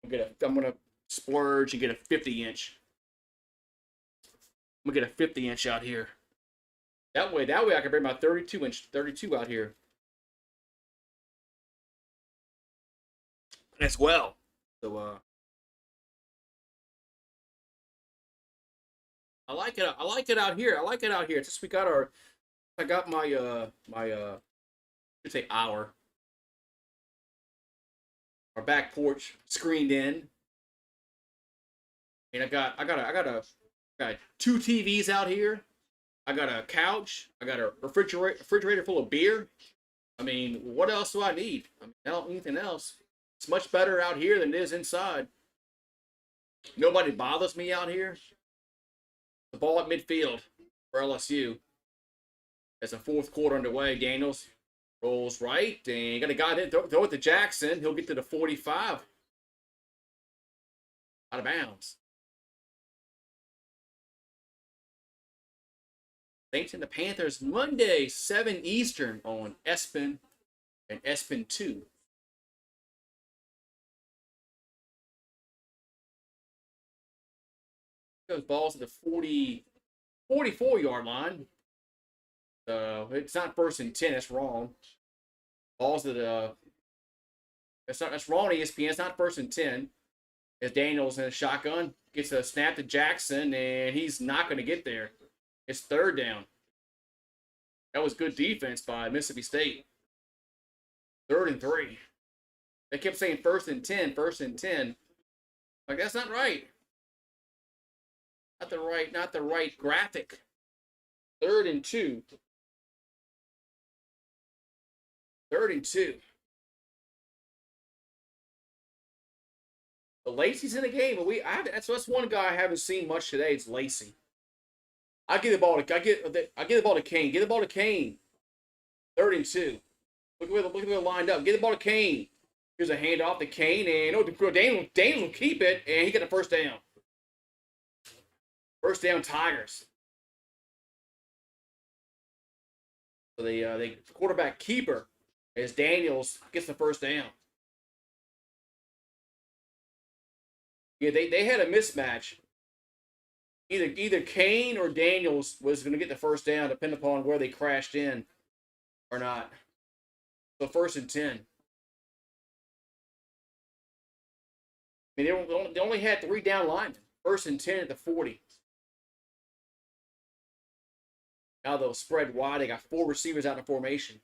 I'm gonna splurge and get a 50-inch. I'm gonna get a 50-inch out here. That way I can bring my 32 out here as well. So I like it. I like it out here. I like it out here. Just I got my should say our back porch screened in, and I got two TVs out here. I got a couch. I got a refrigerator full of beer. I mean, what else do I need? I don't need anything else. It's much better out here than it is inside. Nobody bothers me out here. The ball at midfield for LSU. As a fourth quarter underway, Daniels rolls right, and you got a guy there, throw it to Jackson. He'll get to the 45. Out of bounds. Saints and the Panthers Monday, 7 Eastern on ESPN and ESPN 2. Those balls at the 44-yard line. So it's not 1st and 10. That's wrong. Balls at that's wrong. ESPN. It's not 1st and 10. As Daniels in a shotgun gets a snap to Jackson, and he's not going to get there. It's 3rd down. That was good defense by Mississippi State. 3rd and 3. They kept saying 1st and 10, 1st and 10. Like, that's not right. Not the right graphic. 3rd and 2. 3rd and 2. The Lacey's in the game, but that's one guy I haven't seen much today. It's Lacey. I give the ball to Kane. Get the ball to Kane. 3rd and 2. Look where they're lined up. Get the ball to Kane. Here's a handoff to Kane, and Daniels will keep it, and he got the 1st down. 1st down, Tigers. So the quarterback keeper as Daniels gets the 1st down. Yeah, they had a mismatch. Either Kane or Daniels was going to get the 1st down, depending upon where they crashed in or not. So 1st and 10. I mean, they only had 3 down linemen. 1st and 10 at the 40. Now they'll spread wide. They got 4 receivers out in formation.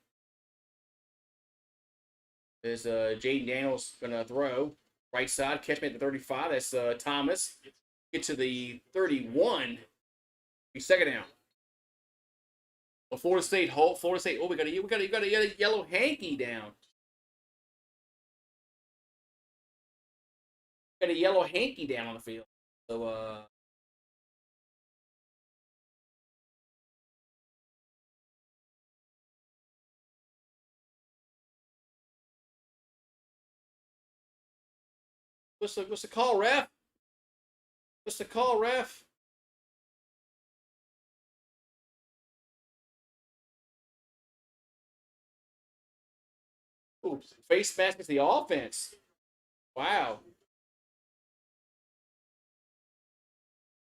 There's Jaden Daniels going to throw. Right side, catch me at the 35. That's Thomas. Get to the 31. He's 2nd down. Well, Florida State. Oh, we got a yellow hanky down. Got a yellow hanky down on the field. So what's the call, ref? What's the call, ref? Ooh, face mask is the offense. Wow.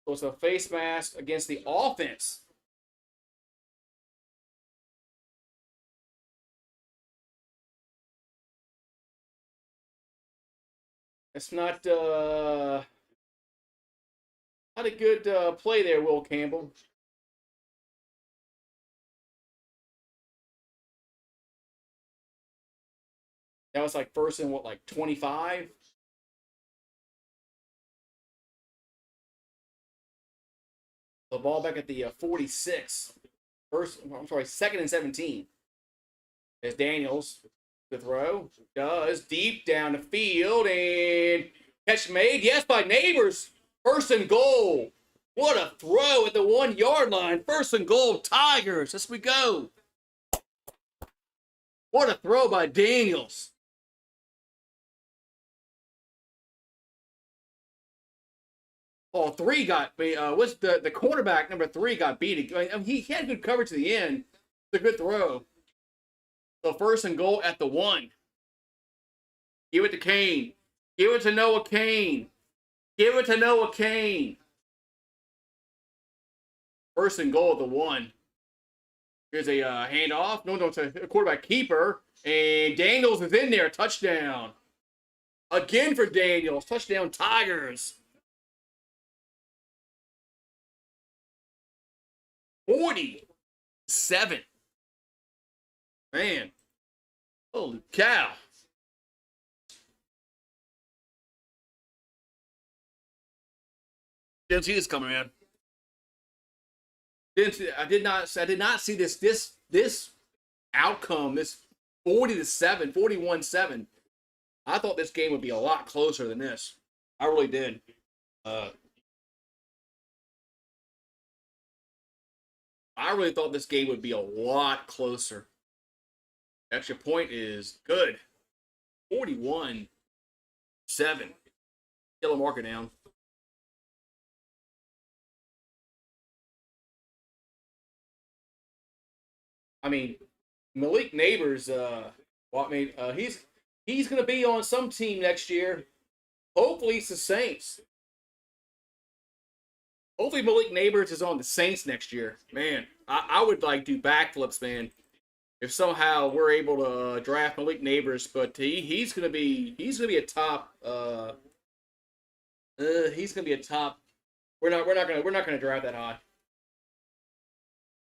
So it's a face mask against the offense. It's not a good play there, Will Campbell. That was like 1st and 25? The ball back at the 46. 2nd and 17. As Daniels The throw does deep down the field and catch made. Yes, by Neighbors. First and goal. What a throw at the 1 yard line. First and goal, Tigers. As we go. What a throw by Daniels. Oh, 3 got what's the quarterback number 3 got beat. I mean, he had good coverage to the end. It's a good throw. So first and goal at the 1. Give it to Kane. Give it to Noah Kane. Give it to Noah Kane. First and goal at the 1. Here's a handoff. No, it's a quarterback keeper. And Daniels is in there. Touchdown. Again for Daniels. Touchdown Tigers. 47. Man. Holy cow. Didn't see this coming, man. I did not see this outcome, this 40-7, 41-7. I thought this game would be a lot closer than this. I really did. I really thought this game would be a lot closer. Extra point is good. 41-7. Yellow marker down. I mean, Malik Neighbors, he's going to be on some team next year. Hopefully it's the Saints. Hopefully Malik Neighbors is on the Saints next year. Man, I would like do backflips, man. If somehow we're able to draft Malik Neighbors, but he's gonna be a top. He's gonna be a top. We're not gonna draft that high.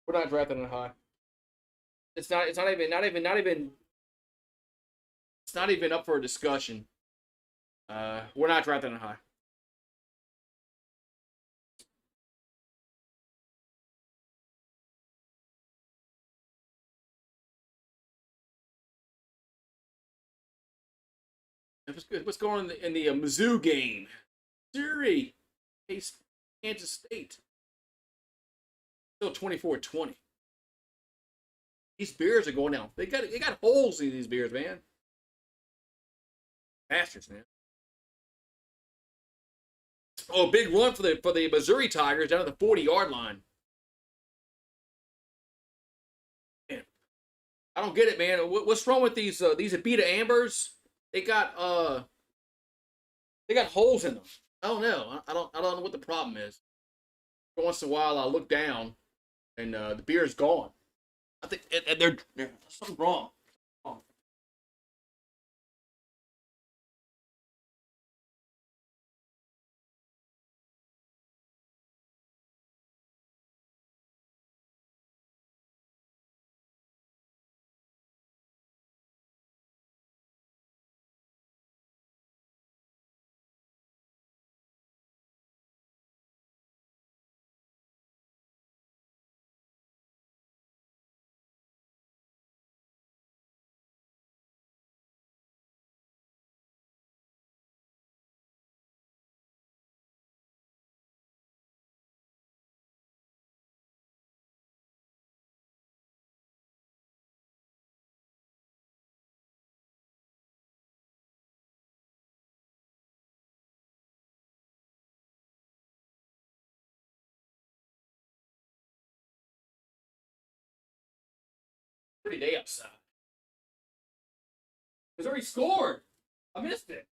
We're not drafting that high. It's not even up for a discussion. We're not drafting that high. What's going on in the Mizzou game? Missouri, Kansas State. Still 24-20. These beers are going down. They got holes in these beers, man. Bastards, man. Oh, big run for the Missouri Tigers down at the 40-yard line. Man, I don't get it, man. What's wrong with these Abita Ambers? They got holes in them. I don't know. I don't know what the problem is. Once in a while, I look down, and the beer is gone. I think there's something wrong. Pretty day outside. Missouri scored. I missed it.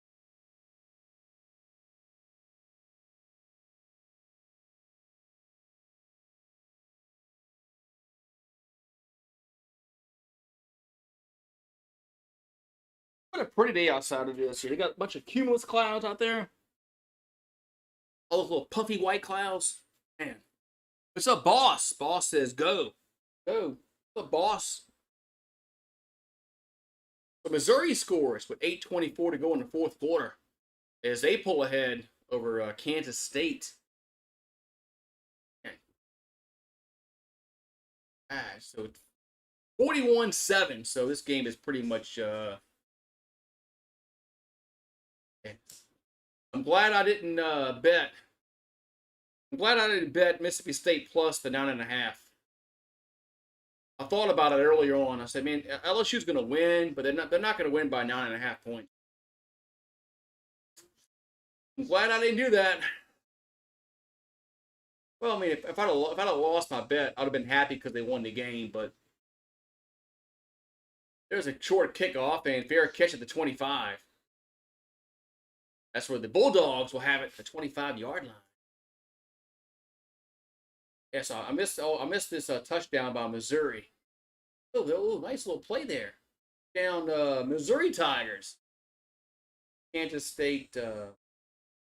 What a pretty day outside it is here. They got a bunch of cumulus clouds out there. All those little puffy white clouds. Man. What's up, boss? Boss says go. Go. What's up, boss? So Missouri scores with 8:24 to go in the fourth quarter as they pull ahead over Kansas State. Okay. So 41-7. So this game is pretty much I'm glad I didn't bet. I'm glad I didn't bet Mississippi State plus the 9.5. I thought about it earlier on. I said, man, LSU's going to win, but they're not going to win by 9.5 points. I'm glad I didn't do that. Well, I mean, if I'd have lost my bet, I'd have been happy because they won the game. But there's a short kickoff and fair catch at the 25. That's where the Bulldogs will have it at the 25-yard line. Yes, I missed this touchdown by Missouri. Oh, nice little play there. Down Missouri Tigers. Kansas State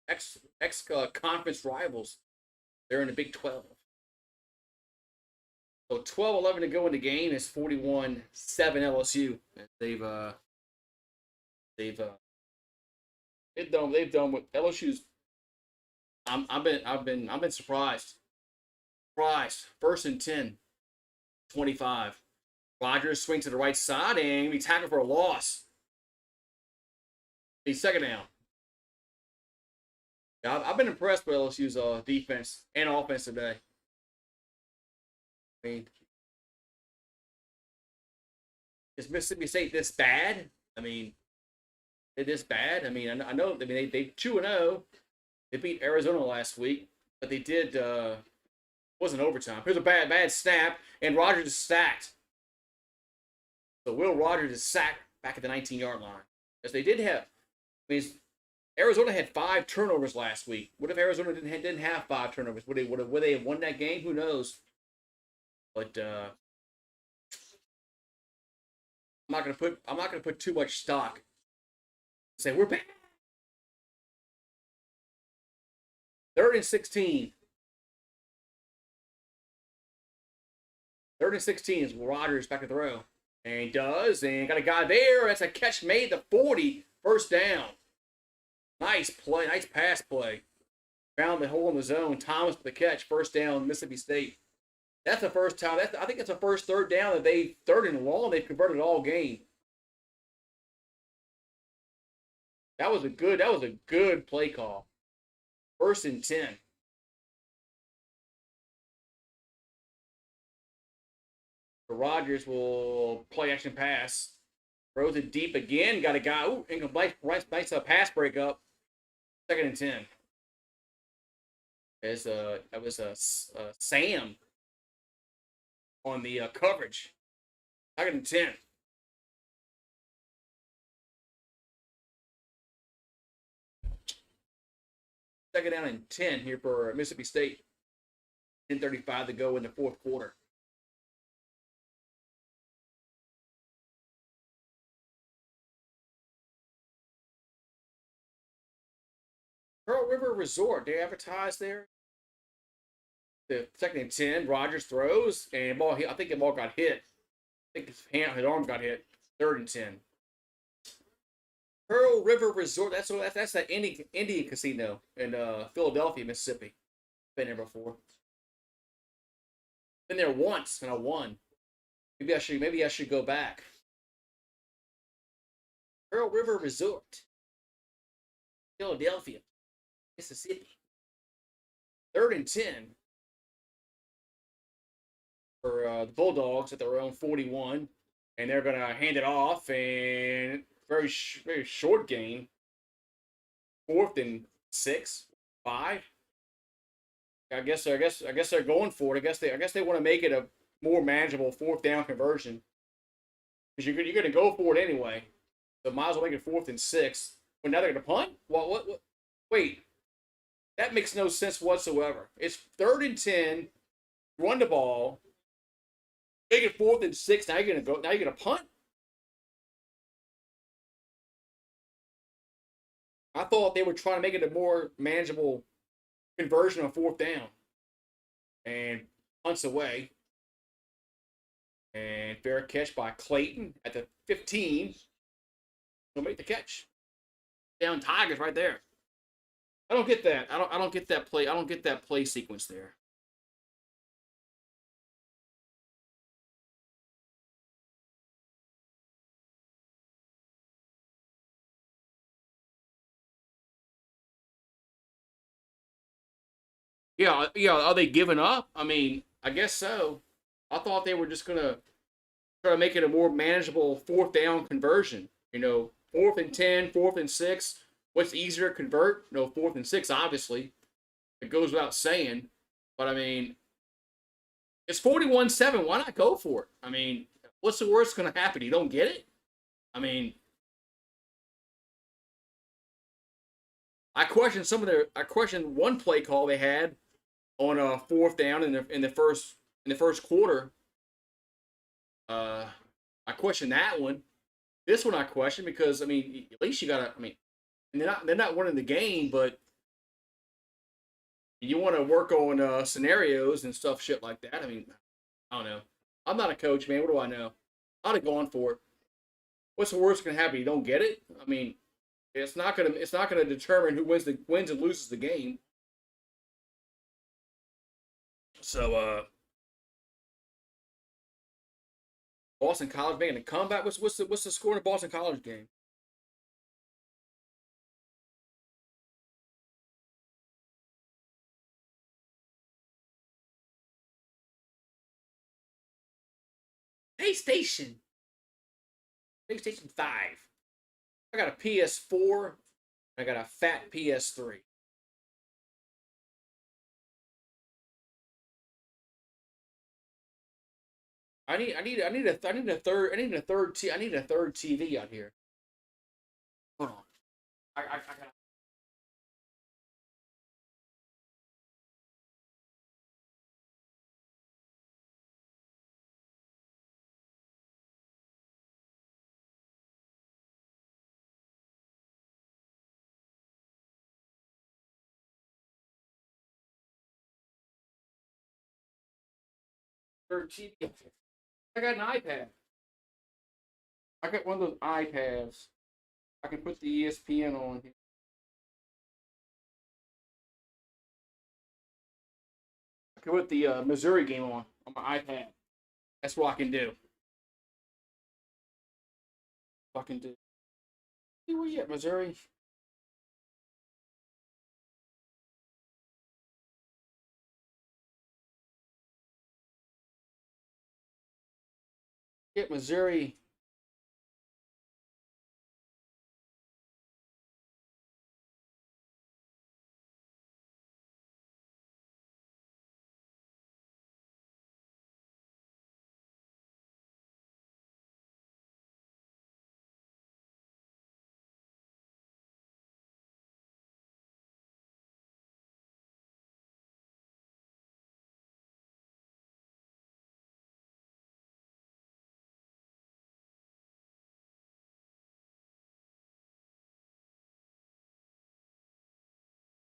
ex conference rivals. They're in the Big 12. So 12-11 to go in the game. It's 41-7 LSU. They've done what LSU's. I've been surprised. First and 10, 25. Rogers swings to the right side and we tackle for a loss. He's second down. Yeah, I've been impressed with LSU's defense and offense today. I mean, is Mississippi State this bad? I mean, it this bad? I mean, I know. I mean, they 2-0. They beat Arizona last week, but they did. Wasn't overtime. Here's a bad snap, and Rogers is sacked. So Will Rogers is sacked back at the 19-yard line, as they did have. I mean, Arizona had 5 turnovers last week. What if Arizona didn't have 5 turnovers? Would they have won that game? Who knows? But I'm not gonna put too much stock. Say we're back. 3rd and 16. 3rd and 16 is Rogers back to throw. And he does, and got a guy there. That's a catch made. The 40, first down. Nice play, nice pass play. Found the hole in the zone. Thomas with the catch, first down, Mississippi State. That's the first time. I think it's the first 3rd down that 3rd and long. They've converted all game. That was a good play call. 1st and 10. Rogers will play action pass. Throws it deep again. Got a guy. Ooh, incomplete. Nice pass breakup. 2nd and 10. That was Sam on the coverage. 2nd and 10. Second down and 10 here for Mississippi State. 10:35 to go in the 4th quarter. Pearl River Resort, they advertise there. The 2nd and 10, Rogers throws, and I think the ball got hit. I think his arm got hit. 3rd and 10. Pearl River Resort, that's that Indian casino in Philadelphia, Mississippi. Been there before. Been there once, and I won. Maybe I should go back. Pearl River Resort, Philadelphia, Mississippi. 3rd and 10 for the Bulldogs at their own 41, and they're gonna hand it off, and very short game. 4th and 6, 5. I guess they're going for it. I guess they want to make it a more manageable 4th down conversion, because you're going to go for it anyway. So might as well make it 4th and 6. Well, now they're going to punt. What? Wait, that makes no sense whatsoever. It's 3rd and 10. Run the ball. Make it 4th and 6. Now you're going to punt. I thought they were trying to make it a more manageable conversion on 4th down. And punts away. And fair catch by Clayton at the 15. He'll make the catch. Down Tigers right there. I don't get that. I don't get that play. I don't get that play sequence there. Yeah. Are they giving up? I mean, I guess so. I thought they were just gonna try to make it a more manageable fourth down conversion. 4th and 10, 4th and 6. What's easier to convert? 4th and 6, obviously. It goes without saying. But I mean, it's 41-7. Why not go for it? I mean, what's the worst going to happen? You don't get it? I mean, I questioned one play call they had on a fourth down in the first quarter. Uh, I questioned that one. This one I question because I mean, at least you gotta. I mean, and they're not winning the game, but you want to work on scenarios and stuff, shit like that. I mean, I don't know. I'm not a coach, man. What do I know? I'd have gone for it. What's the worst gonna happen? You don't get it. I mean, it's not gonna determine who wins and loses the game. So Boston College making a comeback. What's the score in the Boston College game? PlayStation. PlayStation 5. I got a PS4. I got a fat PS3. I need a third TV out here. Hold on. I got 3rd TV. I got an iPad. I got one of those iPads. I can put the ESPN on here. I can put the Missouri game on my iPad. That's what I can do. What I can do. Hey, where you at, Missouri? Get Missouri.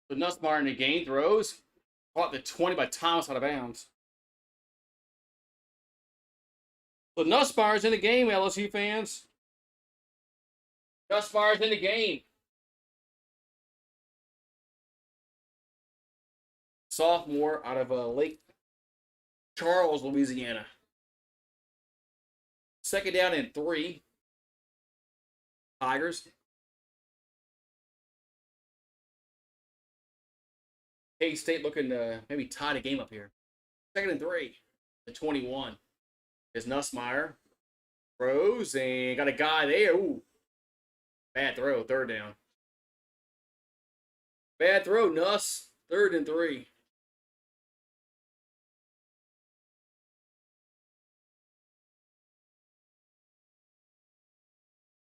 The Nussmeyer in the game throws. Caught the 20 by Thomas out of bounds. So Nussmeyer's in the game, LSU fans. Nussmeyer's in the game. Sophomore out of Lake Charles, Louisiana. 2nd down and 3. Tigers. K-State looking to maybe tie the game up here. 2nd and 3. The 21 is Nussmeier. Throws and got a guy there. Ooh. Bad throw. 3rd down. Bad throw, Nuss. 3rd and 3.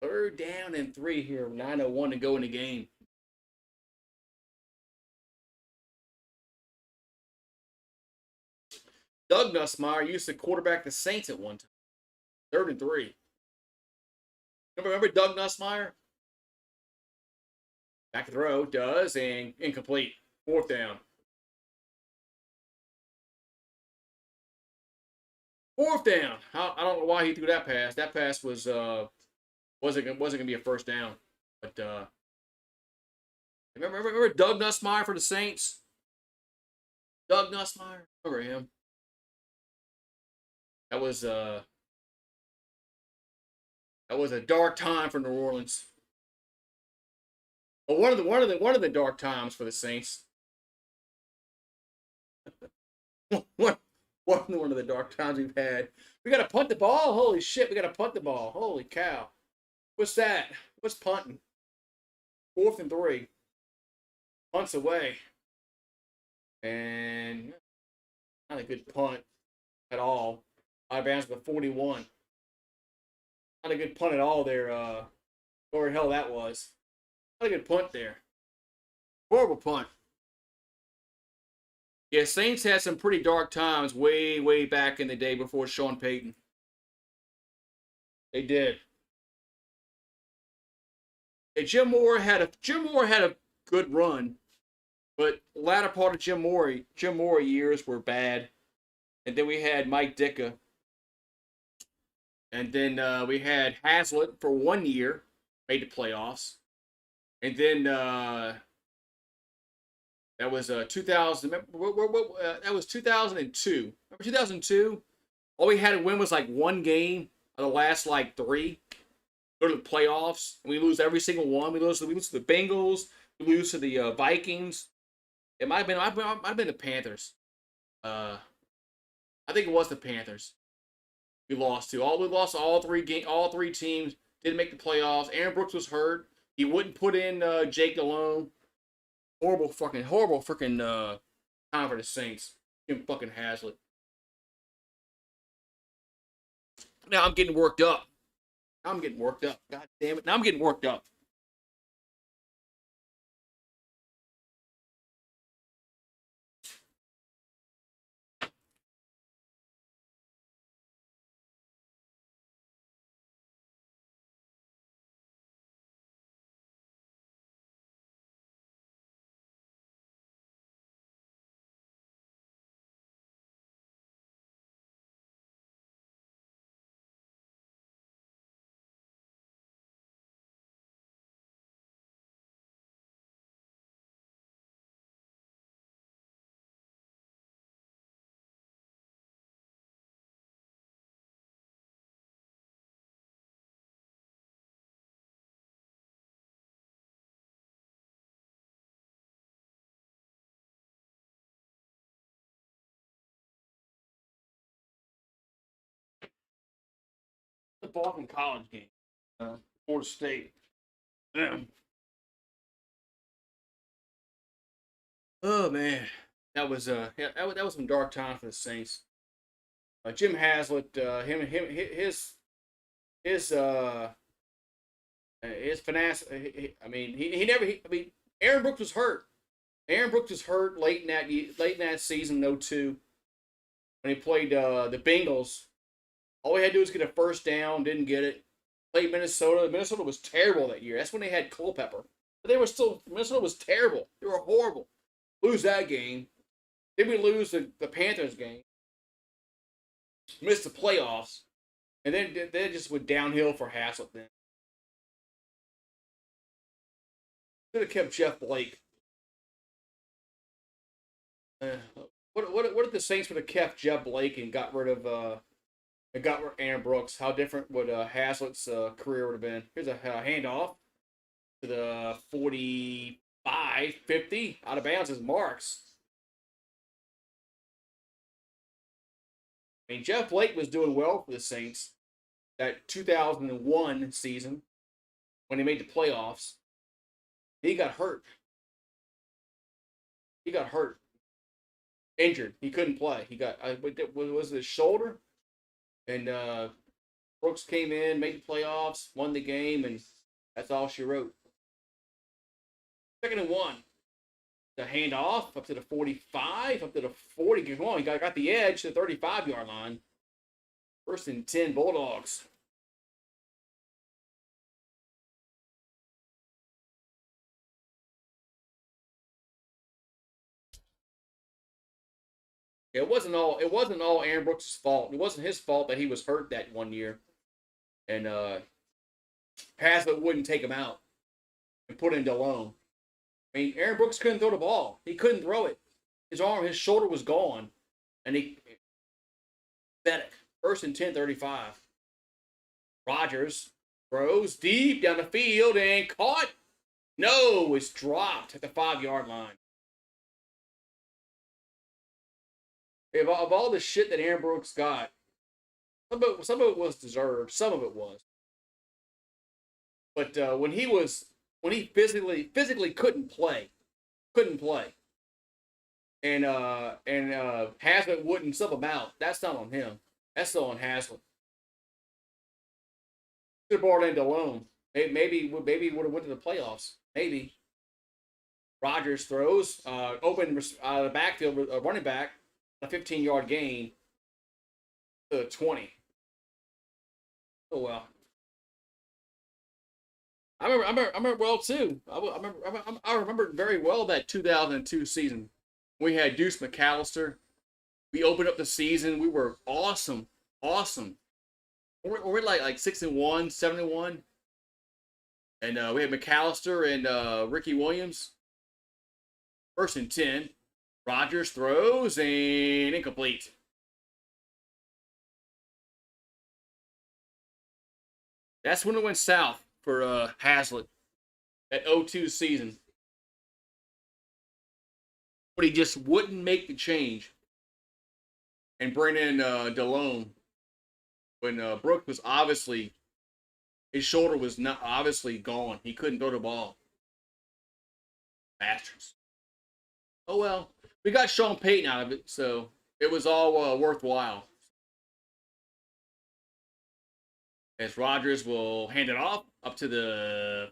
Third down and 3 here. 9:01 to go in the game. Doug Nussmeier used to quarterback the Saints at one time. 3rd and 3. Remember Doug Nussmeier? Back throw, does, and incomplete. 4th down. 4th down. I don't know why he threw that pass. That pass wasn't gonna be a first down. But remember Doug Nussmeier for the Saints? Doug Nussmeier. Remember him? That was a dark time for New Orleans. But one of the dark times for the Saints. One of the dark times we've had. We got to punt the ball. Holy shit! We got to punt the ball. Holy cow! What's that? What's punting? 4th and 3. Punts away, and not a good punt at all. Out of bounds with 41. Not a good punt at all there. Where the hell that was? Not a good punt there. Horrible punt. Yeah, Saints had some pretty dark times way, way back in the day before Sean Payton. They did. Yeah, Jim Moore had a good run, but the latter part of Jim Moore years were bad. And then we had Mike Ditka, and then we had Hazlitt for 1 year, made the playoffs, and then that was 2000. That was 2002. Remember 2002? All we had to win was like one game of the last like three. Go to the playoffs, and we lose every single one. We lose to the Bengals. We lose to the Vikings. It might have been the Panthers. I think it was the Panthers. We lost to all three teams. Didn't make the playoffs. Aaron Brooks was hurt. He wouldn't put in Jake Delhomme. Horrible freaking time for the Saints. Jim fucking Hazlitt. Now I'm getting worked up. God damn it. Now I'm getting worked up. The Boston College game. Florida State. Oh man, that was some dark time for the Saints. Jim Haslett, his finesse. I mean, he never. I mean, Aaron Brooks was hurt. Aaron Brooks was hurt late in that season, 02, when he played the Bengals. All he had to do was get a first down, didn't get it. Played Minnesota. Minnesota was terrible that year. That's when they had Culpepper. But Minnesota was terrible. They were horrible. Lose that game. Then we lose the Panthers game. Missed the playoffs. And then they just went downhill for Haslett then. Should have kept Jeff Blake. What if the Saints would have kept Jeff Blake and got rid of Aaron Brooks? How different would Hazlett's career would have been? Here's a handoff to the 45, 50. Out of bounds is Marks. I mean, Jeff Blake was doing well for the Saints that 2001 season when he made the playoffs. He got hurt. Injured. He couldn't play. He got was it his shoulder? And Brooks came in, made the playoffs, won the game, and that's all she wrote. 2nd and 1. The handoff up to the 45, up to the 40. Come on, he got the edge to the 35-yard line. 1st and 10, Bulldogs. It wasn't all Aaron Brooks' fault. It wasn't his fault that he was hurt that 1 year. And Haslett wouldn't take him out and put in Delhomme. I mean, Aaron Brooks couldn't throw the ball. He couldn't throw it. His shoulder was gone. And he pathetic. 1st and 10, 35. Rodgers throws deep down the field and caught. No, it's dropped at the 5-yard line. Of all the shit that Aaron Brooks got, some of it was deserved. Some of it was. But when he physically couldn't play, and Haslett wouldn't sub him out. That's not on him. That's still on Haslett. Should have brought in DeLone. Maybe would have went to the playoffs. Maybe. Rodgers throws open out of the backfield, running back, a 15-yard gain to 20. Oh well. I remember well too. I remember very well that 2002 season. We had Deuce McAllister. We opened up the season. We were awesome. We're like 6-1, 7-1. And we had McAllister and Ricky Williams. 1st and 10. Rodgers throws and incomplete. That's when it went south for Haslett. That 0-2 season. But he just wouldn't make the change and bring in DeLone when Brooks was obviously, his shoulder was not obviously gone. He couldn't throw the ball. Bastards. Oh well, we got Sean Payton out of it, so it was all worthwhile. As Rodgers will hand it off up to the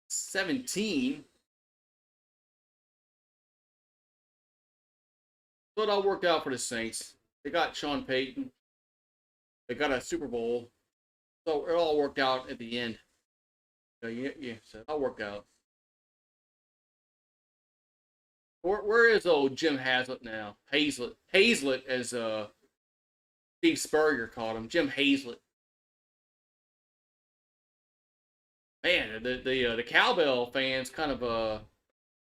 17. So it all worked out for the Saints. They got Sean Payton. They got a Super Bowl. So it all worked out at the end. So so it all worked out. Where is old Jim Haslett now? Hazlett, as Steve Spurrier called him. Jim Hazlett. Man, the Cowbell fans kind of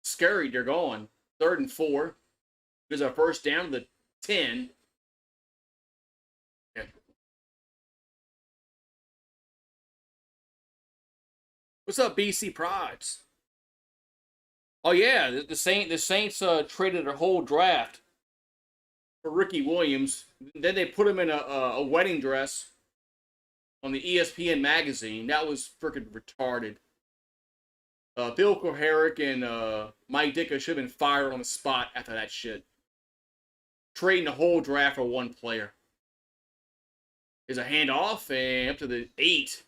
scary. They're going 3rd and 4. There's our first down to the 10. Yeah. What's up, BC Prods? Oh yeah, the Saints traded their whole draft for Ricky Williams. Then they put him in a wedding dress on the ESPN magazine. That was freaking retarded. Bill Koharic and Mike Ditka should have been fired on the spot after that shit. Trading the whole draft for one player. There's a handoff and up to the 8.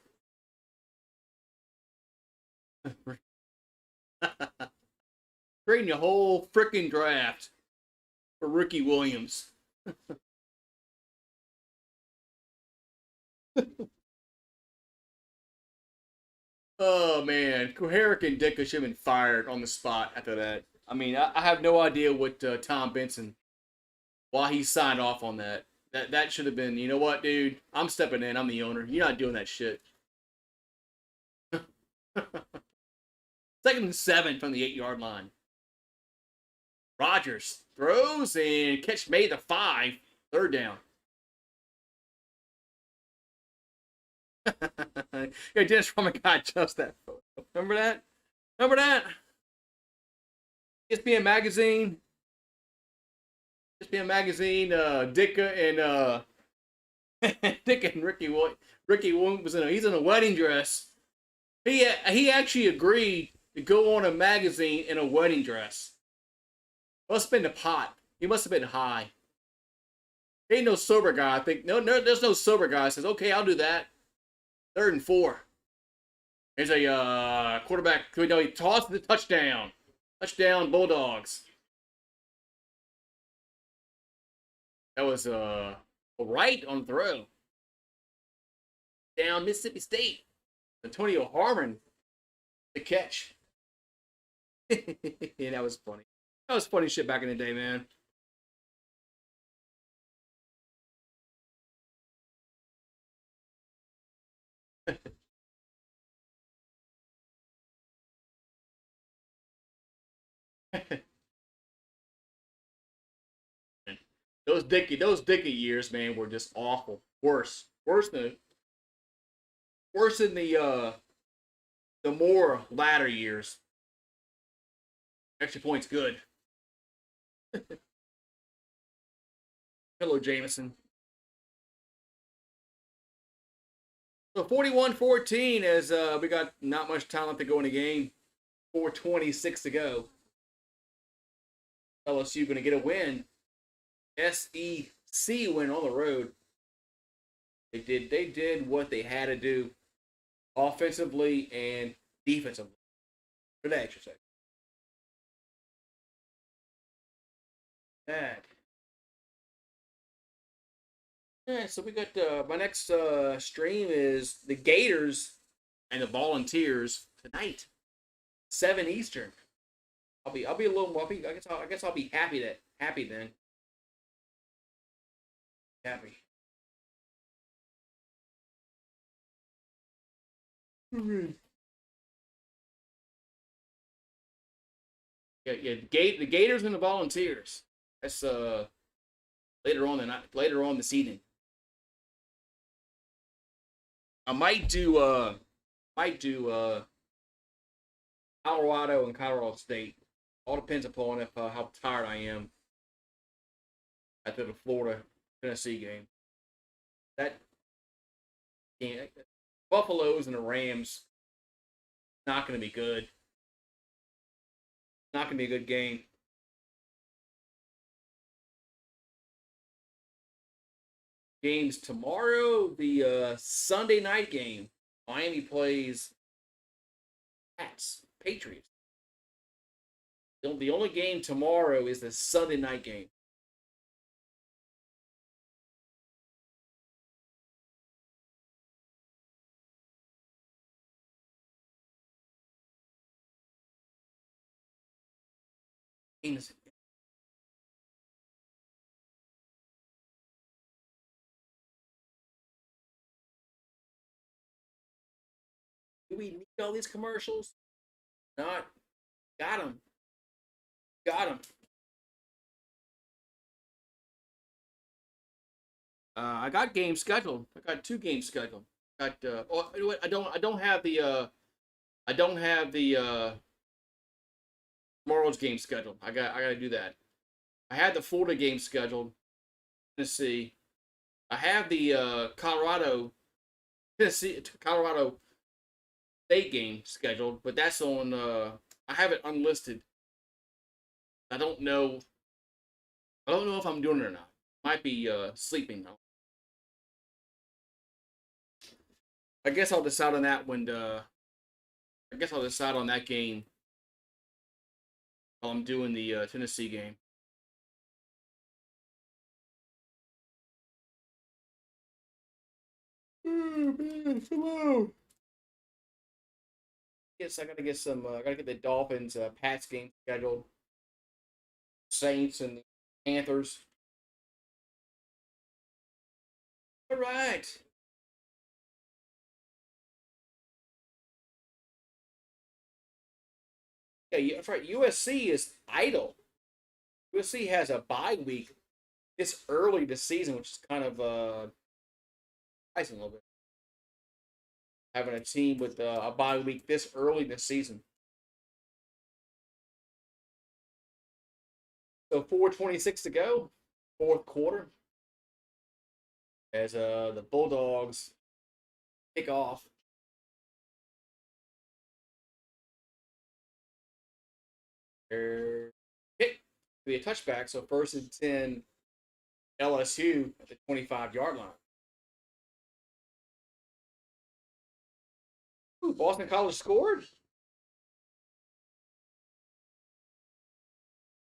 Trading the whole freaking draft for Ricky Williams. Oh man, Koharic and Ditka should have been fired on the spot after that. I mean, I have no idea what Tom Benson, why he signed off on that. That should have been, you know what, dude? I'm stepping in. I'm the owner. You're not doing that shit. 2nd and 7 from the 8-yard line. Rodgers throws and catch made the 5. 3rd down. Yeah, Dennis Rodman got just that photo. Remember that? Remember that? ESPN magazine. ESPN magazine. Ditka and Ditka and Ricky Williams was he's in a wedding dress. He actually agreed to go on a magazine in a wedding dress. Must have been the pot. He must have been high. Ain't no sober guy. I think no, there's no sober guy says, okay, I'll do that. 3rd and 4. There's a quarterback. He tossed the touchdown. Touchdown, Bulldogs. That was right on the throw. Down Mississippi State. Antonio Harmon, the catch. Yeah, that was funny. That was funny shit back in the day, man. Those Dickey years, man, were just awful. Worse than the more latter years. Extra points good. Hello, Jameson. So 41-14 as we got not much time left to go in the game. 4:26 to go. LSU going to get a win. SEC win on the road. They did what they had to do offensively and defensively. Today, I should say. That. Yeah, so we got my next stream is the Gators and the Volunteers tonight, 7 Eastern. I'll be a little more. I guess I'll be happy then. Happy. Mm-hmm. Yeah. The Gators and the Volunteers. That's later on this evening. I might do Colorado and Colorado State. All depends upon if how tired I am after the Florida Tennessee game. That game, Buffaloes and the Rams, not going to be good. Not going to be a good game. Games tomorrow, the Sunday night game. Miami plays Patriots. The only game tomorrow is the Sunday night game. Games. Do we need all these commercials? Not. Got them. Got them. I got games scheduled. I got 2 games scheduled. Got I don't have the tomorrow's game scheduled. I got to do that. I had the Florida game scheduled. Tennessee. I have the Colorado State game scheduled, but that's on. I have it unlisted. I don't know. I don't know if I'm doing it or not. Might be sleeping though. I guess I'll decide on that when. I guess I'll decide on that game while I'm doing the Tennessee game. Oh man, hello. Yes, I gotta get some. I gotta get the Dolphins Pats game scheduled. Saints and the Panthers. All right. Yeah, that's right. USC is idle. USC has a bye week this early this season, which is kind of surprising a little bit. Having a team with a bye week this early this season. So 4:26 to go, fourth quarter, as the Bulldogs kick off. Kick be a touchback. So 1st and 10, LSU at the 25-yard line. Ooh, Boston College scored.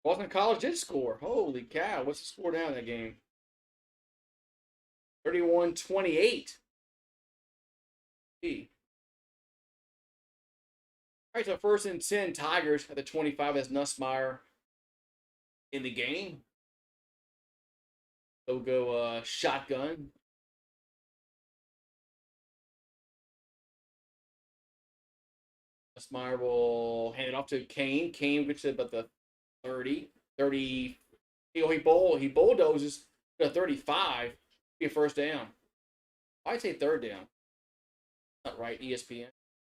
Boston College did score. Holy cow. What's the score down in that game? 31-28. All right, so 1st and 10, Tigers at the 25 as Nussmeier in the game. They'll go shotgun. Nussmeier will hand it off to Kane. Kane gets it about the 30. 30. He bulldozes to the 35. Be a first down. I'd say third down. Not right, ESPN.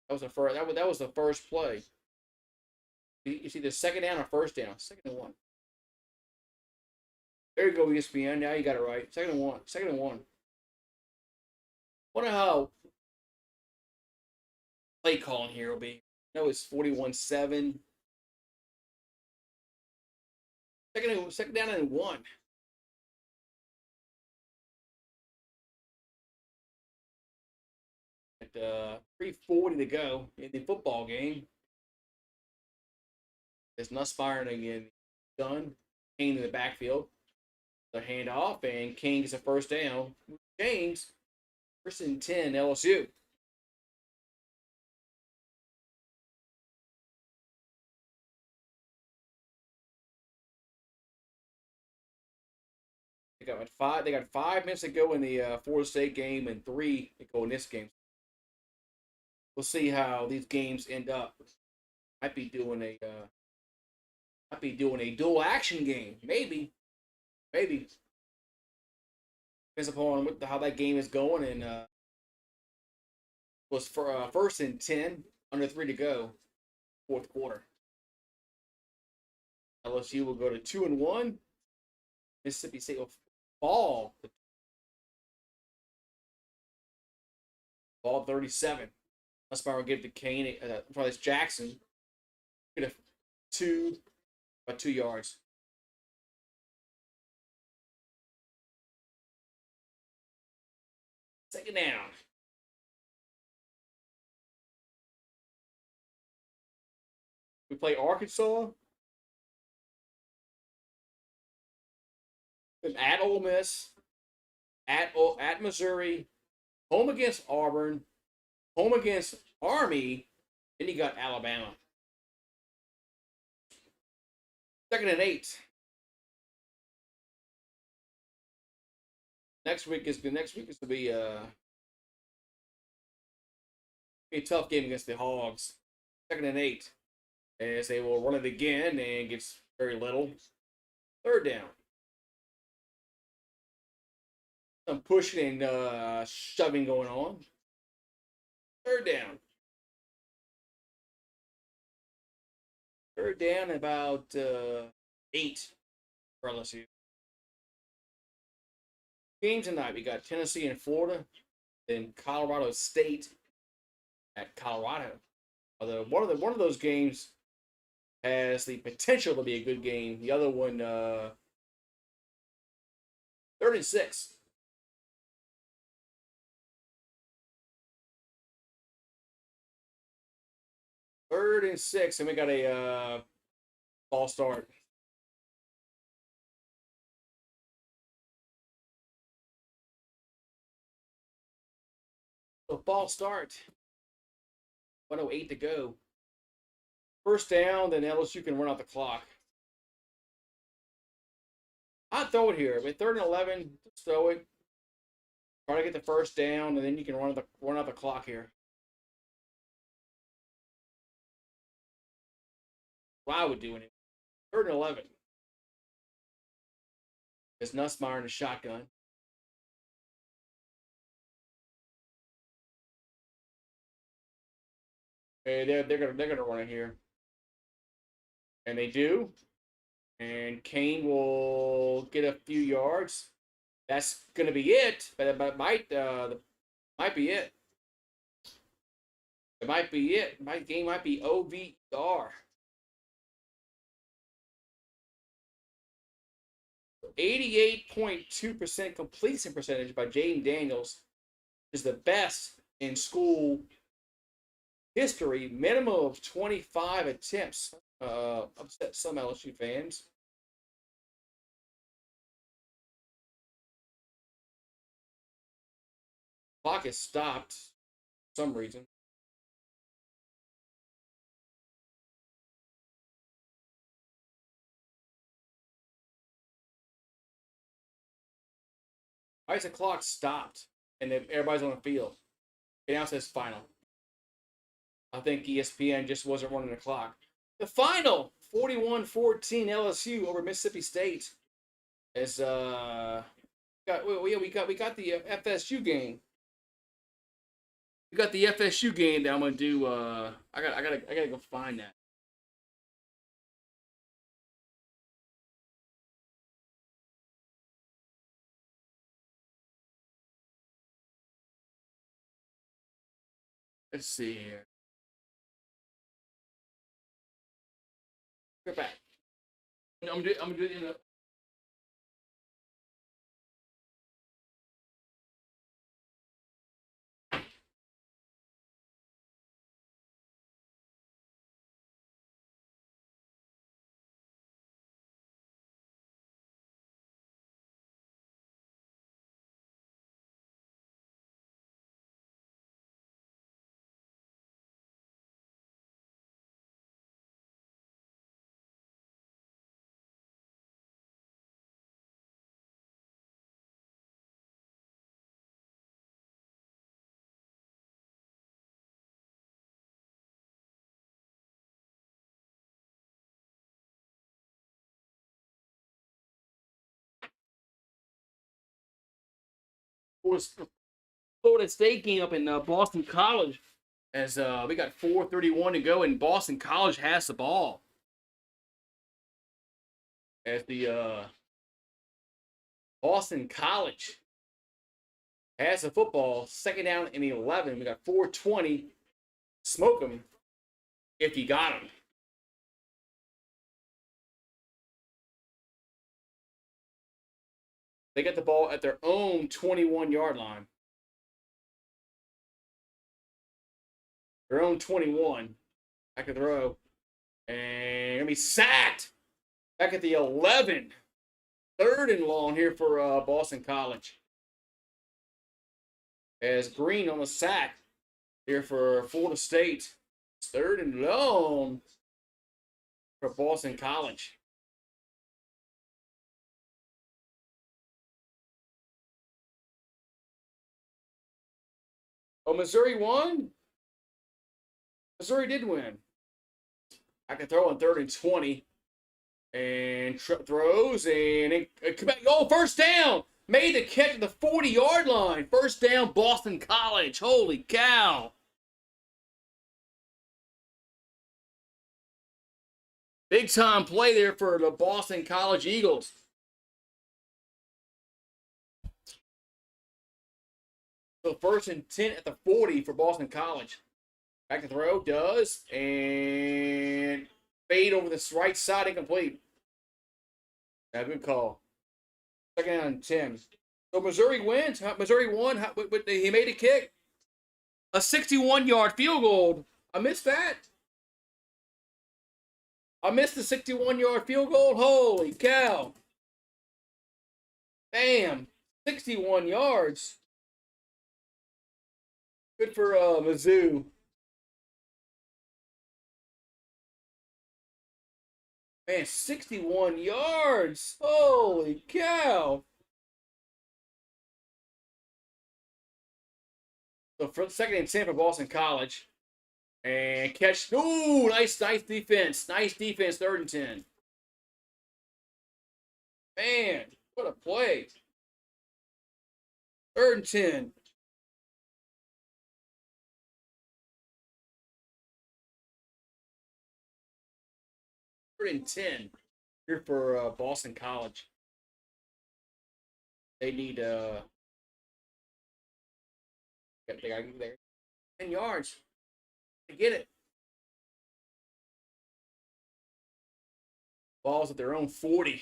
That was the first. That was the first play. You see the second down or first down? Second and 1. There you go, ESPN. Now you got it right. Second and one. Second and one. Wonder how play calling here will be. No, it's 41-7. Second down and one. At 3:40 to go in the football game. It's Nussmeier again. Done. Kane in the backfield. The handoff, and King gets a first down. James, first and 10, LSU. They got 5 minutes to go in the Florida State game and 3 to go in this game. We'll see how these games end up. Might be doing a dual action game. Maybe. Depends upon how that game is going. And was for first and 10, under 3 to go, fourth quarter. LSU will go to 2-1. Mississippi State will fall 37. Nussmeier will give to Kane. Probably it's Jackson. Get a about 2 yards. Second down. We play Arkansas. At Ole Miss. At Missouri. Home against Auburn. Home against Army. Then you got Alabama. Second and 8. Next week is to be a tough game against the Hogs. Second and 8, as they will run it again and gets very little. Third down. Some pushing and shoving going on. Third down. Third down, about 8 for LSU. Game tonight, we got Tennessee and Florida, then Colorado State at Colorado. Although one of those games has the potential to be a good game. The other one, 36. Third and 6, and we got a ball start. So ball start. 1:08 to go. First down, then LSU can run out the clock. I'd throw it here. With 3rd and 11, just throw it. Try to get the first down, and then you can run out the clock here. What I would do anyway. 3rd and 11. It's Nussmeier in the shotgun. Hey, they're gonna run it here, and they do. And Kane will get a few yards. That's gonna be it, but it might be it. It might be it. My game might be OVR. 88.2% completion percentage by Jaden Daniels is the best in school history. Minimum of 25 attempts. Upset some LSU fans. Clock is stopped for some reason. Why is the clock stopped and everybody's on the field? It now says final. I think ESPN just wasn't running the clock. The final, 41-14 LSU over Mississippi State. As we got the FSU game. We got the FSU game that I'm gonna do. I gotta go find that. Let's see here. Get back. I'm gonna do it in a. Florida State game up in Boston College. As we got 4:31 to go, and Boston College has the ball. As the Boston College has the football, second down and 11. We got 4:20. Smoke them if you got them. They get the ball at their own 21-yard line. Their own 21. Back to throw. And gonna be sacked. Back at the 11. Third and long here for Boston College. As Green on the sack here for Florida State. Third and long for Boston College. Oh, Missouri won? Missouri did win. I can throw on 3rd and 20. And throws and come back. Oh, first down. Made the catch at the 40-yard line. First down, Boston College. Holy cow. Big time play there for the Boston College Eagles. So 1st and 10 at the 40 for Boston College. Back to throw, does, and fade over this right side, incomplete. Yeah, good call. Second down and 10. So Missouri wins. Missouri won. He made a kick. A 61-yard field goal. I missed that. I missed the 61-yard field goal. Holy cow. Damn. 61 yards. Good for Mizzou. Man, 61 yards. Holy cow. So for 2nd and 10 for Boston College. And catch. Ooh, nice defense. Nice defense, 3rd and 10. Man, what a play. 3rd and 10. And 10 here for Boston College. They need they gotta get there. 10 yards to get it. Ball's at their own 40.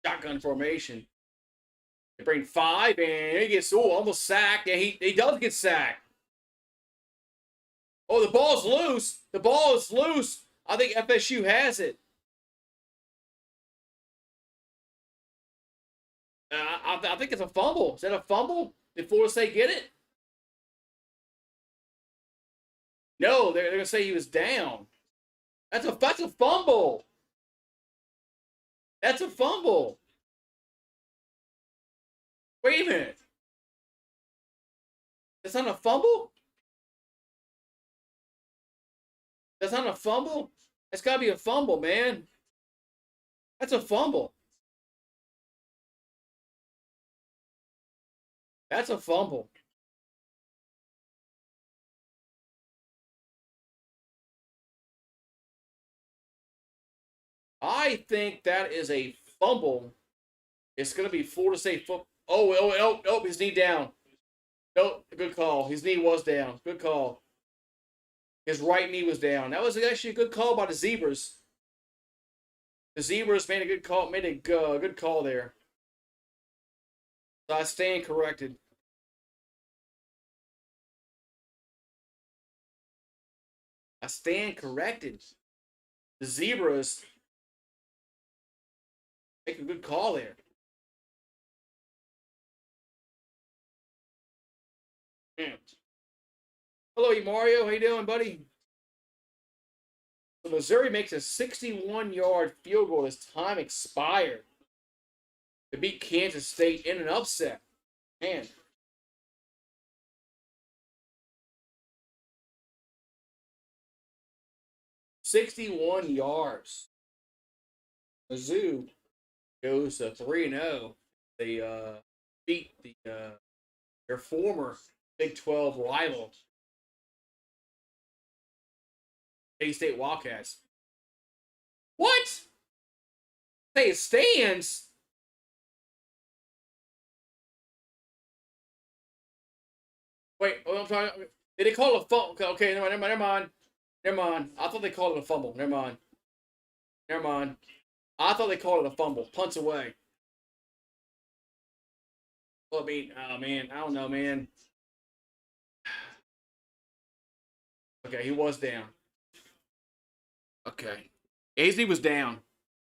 Shotgun formation. They bring 5 and he gets almost sacked. Yeah, he does get sacked. Oh, the ball's loose. The ball is loose. I think FSU has it. I think it's a fumble. Is that a fumble? Did Florida State get it? No, they're going to say he was down. That's a fumble. That's a fumble. Wait a minute. That's not a fumble? That's not a fumble? That's got to be a fumble, man. That's a fumble. That's a fumble. I think that is a fumble. It's going to be Florida State football. Oh, his knee down. No, good call. His knee was down. Good call. His right knee was down. That was actually a good call by the Zebras. The Zebras made a good call. Made a good call there. So I stand corrected. I stand corrected. The Zebras make a good call there. Man. Hello, Mario. How you doing, buddy? So Missouri makes a 61-yard field goal as time expired to beat Kansas State in an upset. Man. 61 yards. Mizzou goes 3-0. They beat their former Big 12 rival, K-State Wildcats. What? Say it stands. Wait, I'm sorry. Did they call it a fumble? Okay, never mind. I thought they called it a fumble. Never mind. I thought they called it a fumble. Punts away. Well, I mean, oh man, I don't know, man. Okay, he was down. Okay. His knee was down.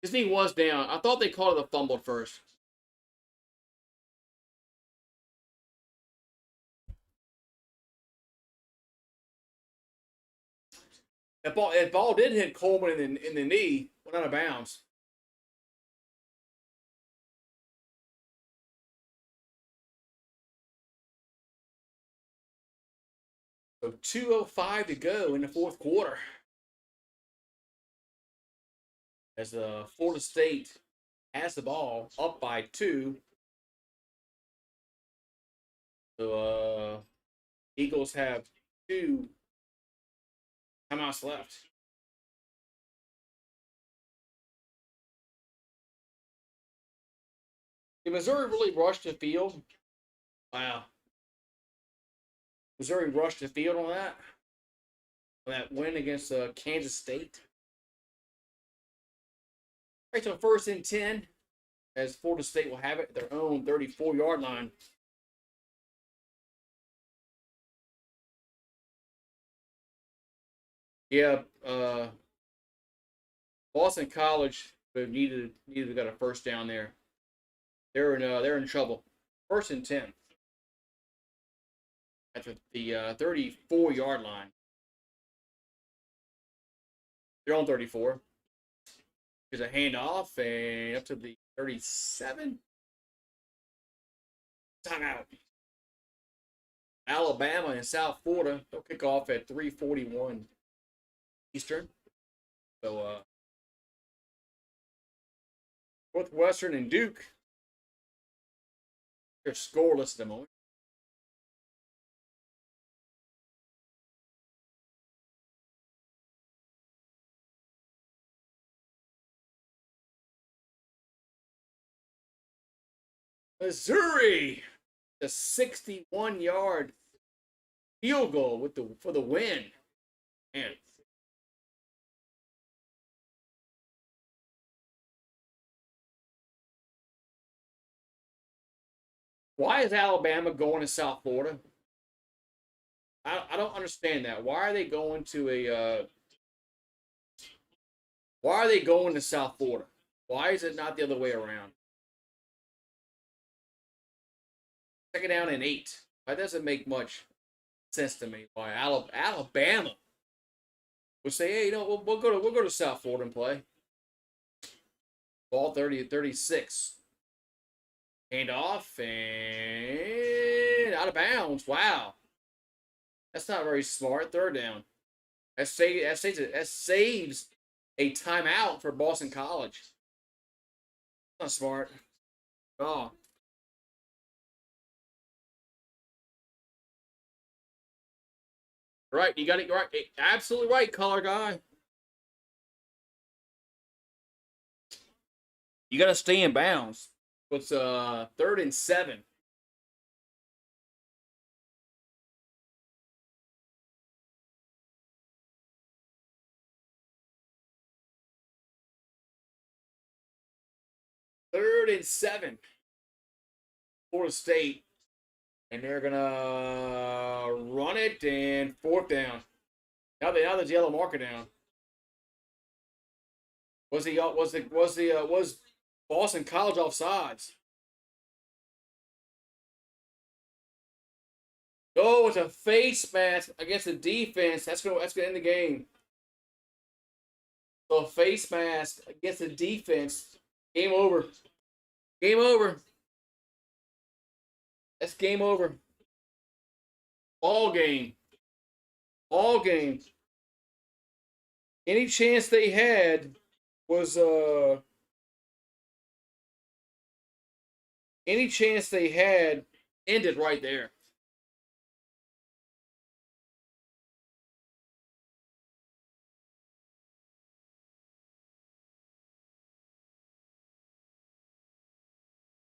His knee was down. I thought they called it a fumble at first. That ball did hit Coleman in the knee, went out of bounds. So 2:05 to go in the fourth quarter. As Florida State has the ball up by 2. So Eagles have 2 timeouts left. Did Missouri really rush the field? Wow. Missouri rushed the field on that win against Kansas State. All right, so 1st and 10, as Florida State will have it at their own 34-yard line. Yeah, Boston College needed to get a first down there. They're in trouble. 1st and 10 at the 34-yard line. They're on 34. There's a handoff and up to the 37. Timeout. Alabama and South Florida. They'll kick off at 3:41 Eastern. So Northwestern and Duke, they're scoreless at the moment. Missouri, the 61-yard field goal for the win. Man. Why is Alabama going to South Florida? I don't understand that. Why are they going to Why are they going to South Florida? Why is it not the other way around? 2nd down and 8. That doesn't make much sense to me. Why Alabama would say, hey, we'll go to South Florida and play. Ball 30-36. Hand off and out of bounds. Wow. That's not very smart. 3rd down. That saves a timeout for Boston College. Not smart. Oh. Right, you got it right. Absolutely right, color guy. You got to stay in bounds. It's 3rd and 7. 3rd and 7. Florida State. And they're gonna run it and 4th down. Now there's yellow marker down. Was Boston College offsides? Oh, it's a face mask against the defense. That's gonna end the game. So a face mask against the defense. Game over. Game over. That's game over. All game. All game. Any chance they had was any chance they had ended right there.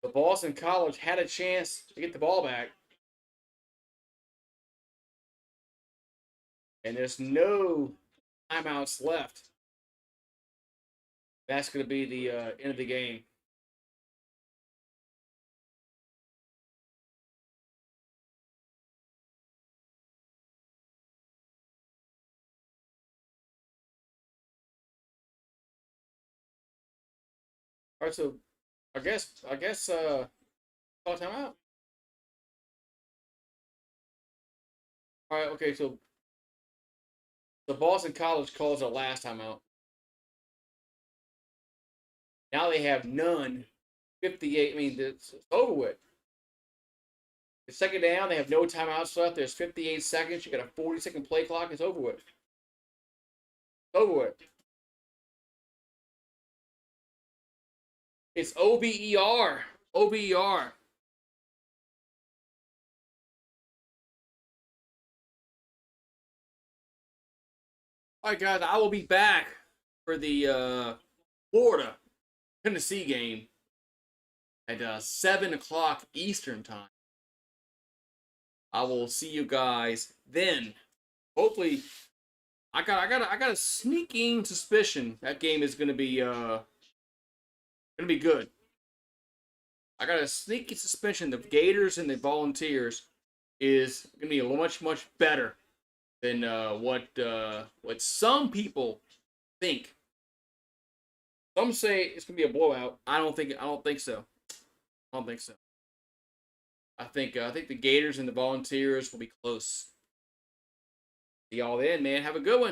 The Boston College had a chance to get the ball back. And there's no timeouts left. That's going to be the end of the game. All right, so I guess call timeout. All right, okay, so the Boston College calls their last timeout. Now they have none. 58. I mean, it's over with. The 2nd down, they have no timeouts left. There's 58 seconds. You got a 40-second play clock. It's over with. It's over with. It's OBER. OBER. All right, guys, I will be back for the Florida Tennessee game at 7 o'clock Eastern time. I will see you guys then. Hopefully, I got a sneaking suspicion that game is gonna be good. I got a sneaky suspicion the Gators and the Volunteers is gonna be much better than what some people think. Some say it's gonna be a blowout. I don't think so. I don't think so. I think the Gators and the Volunteers will be close. See y'all then, man. Have a good one.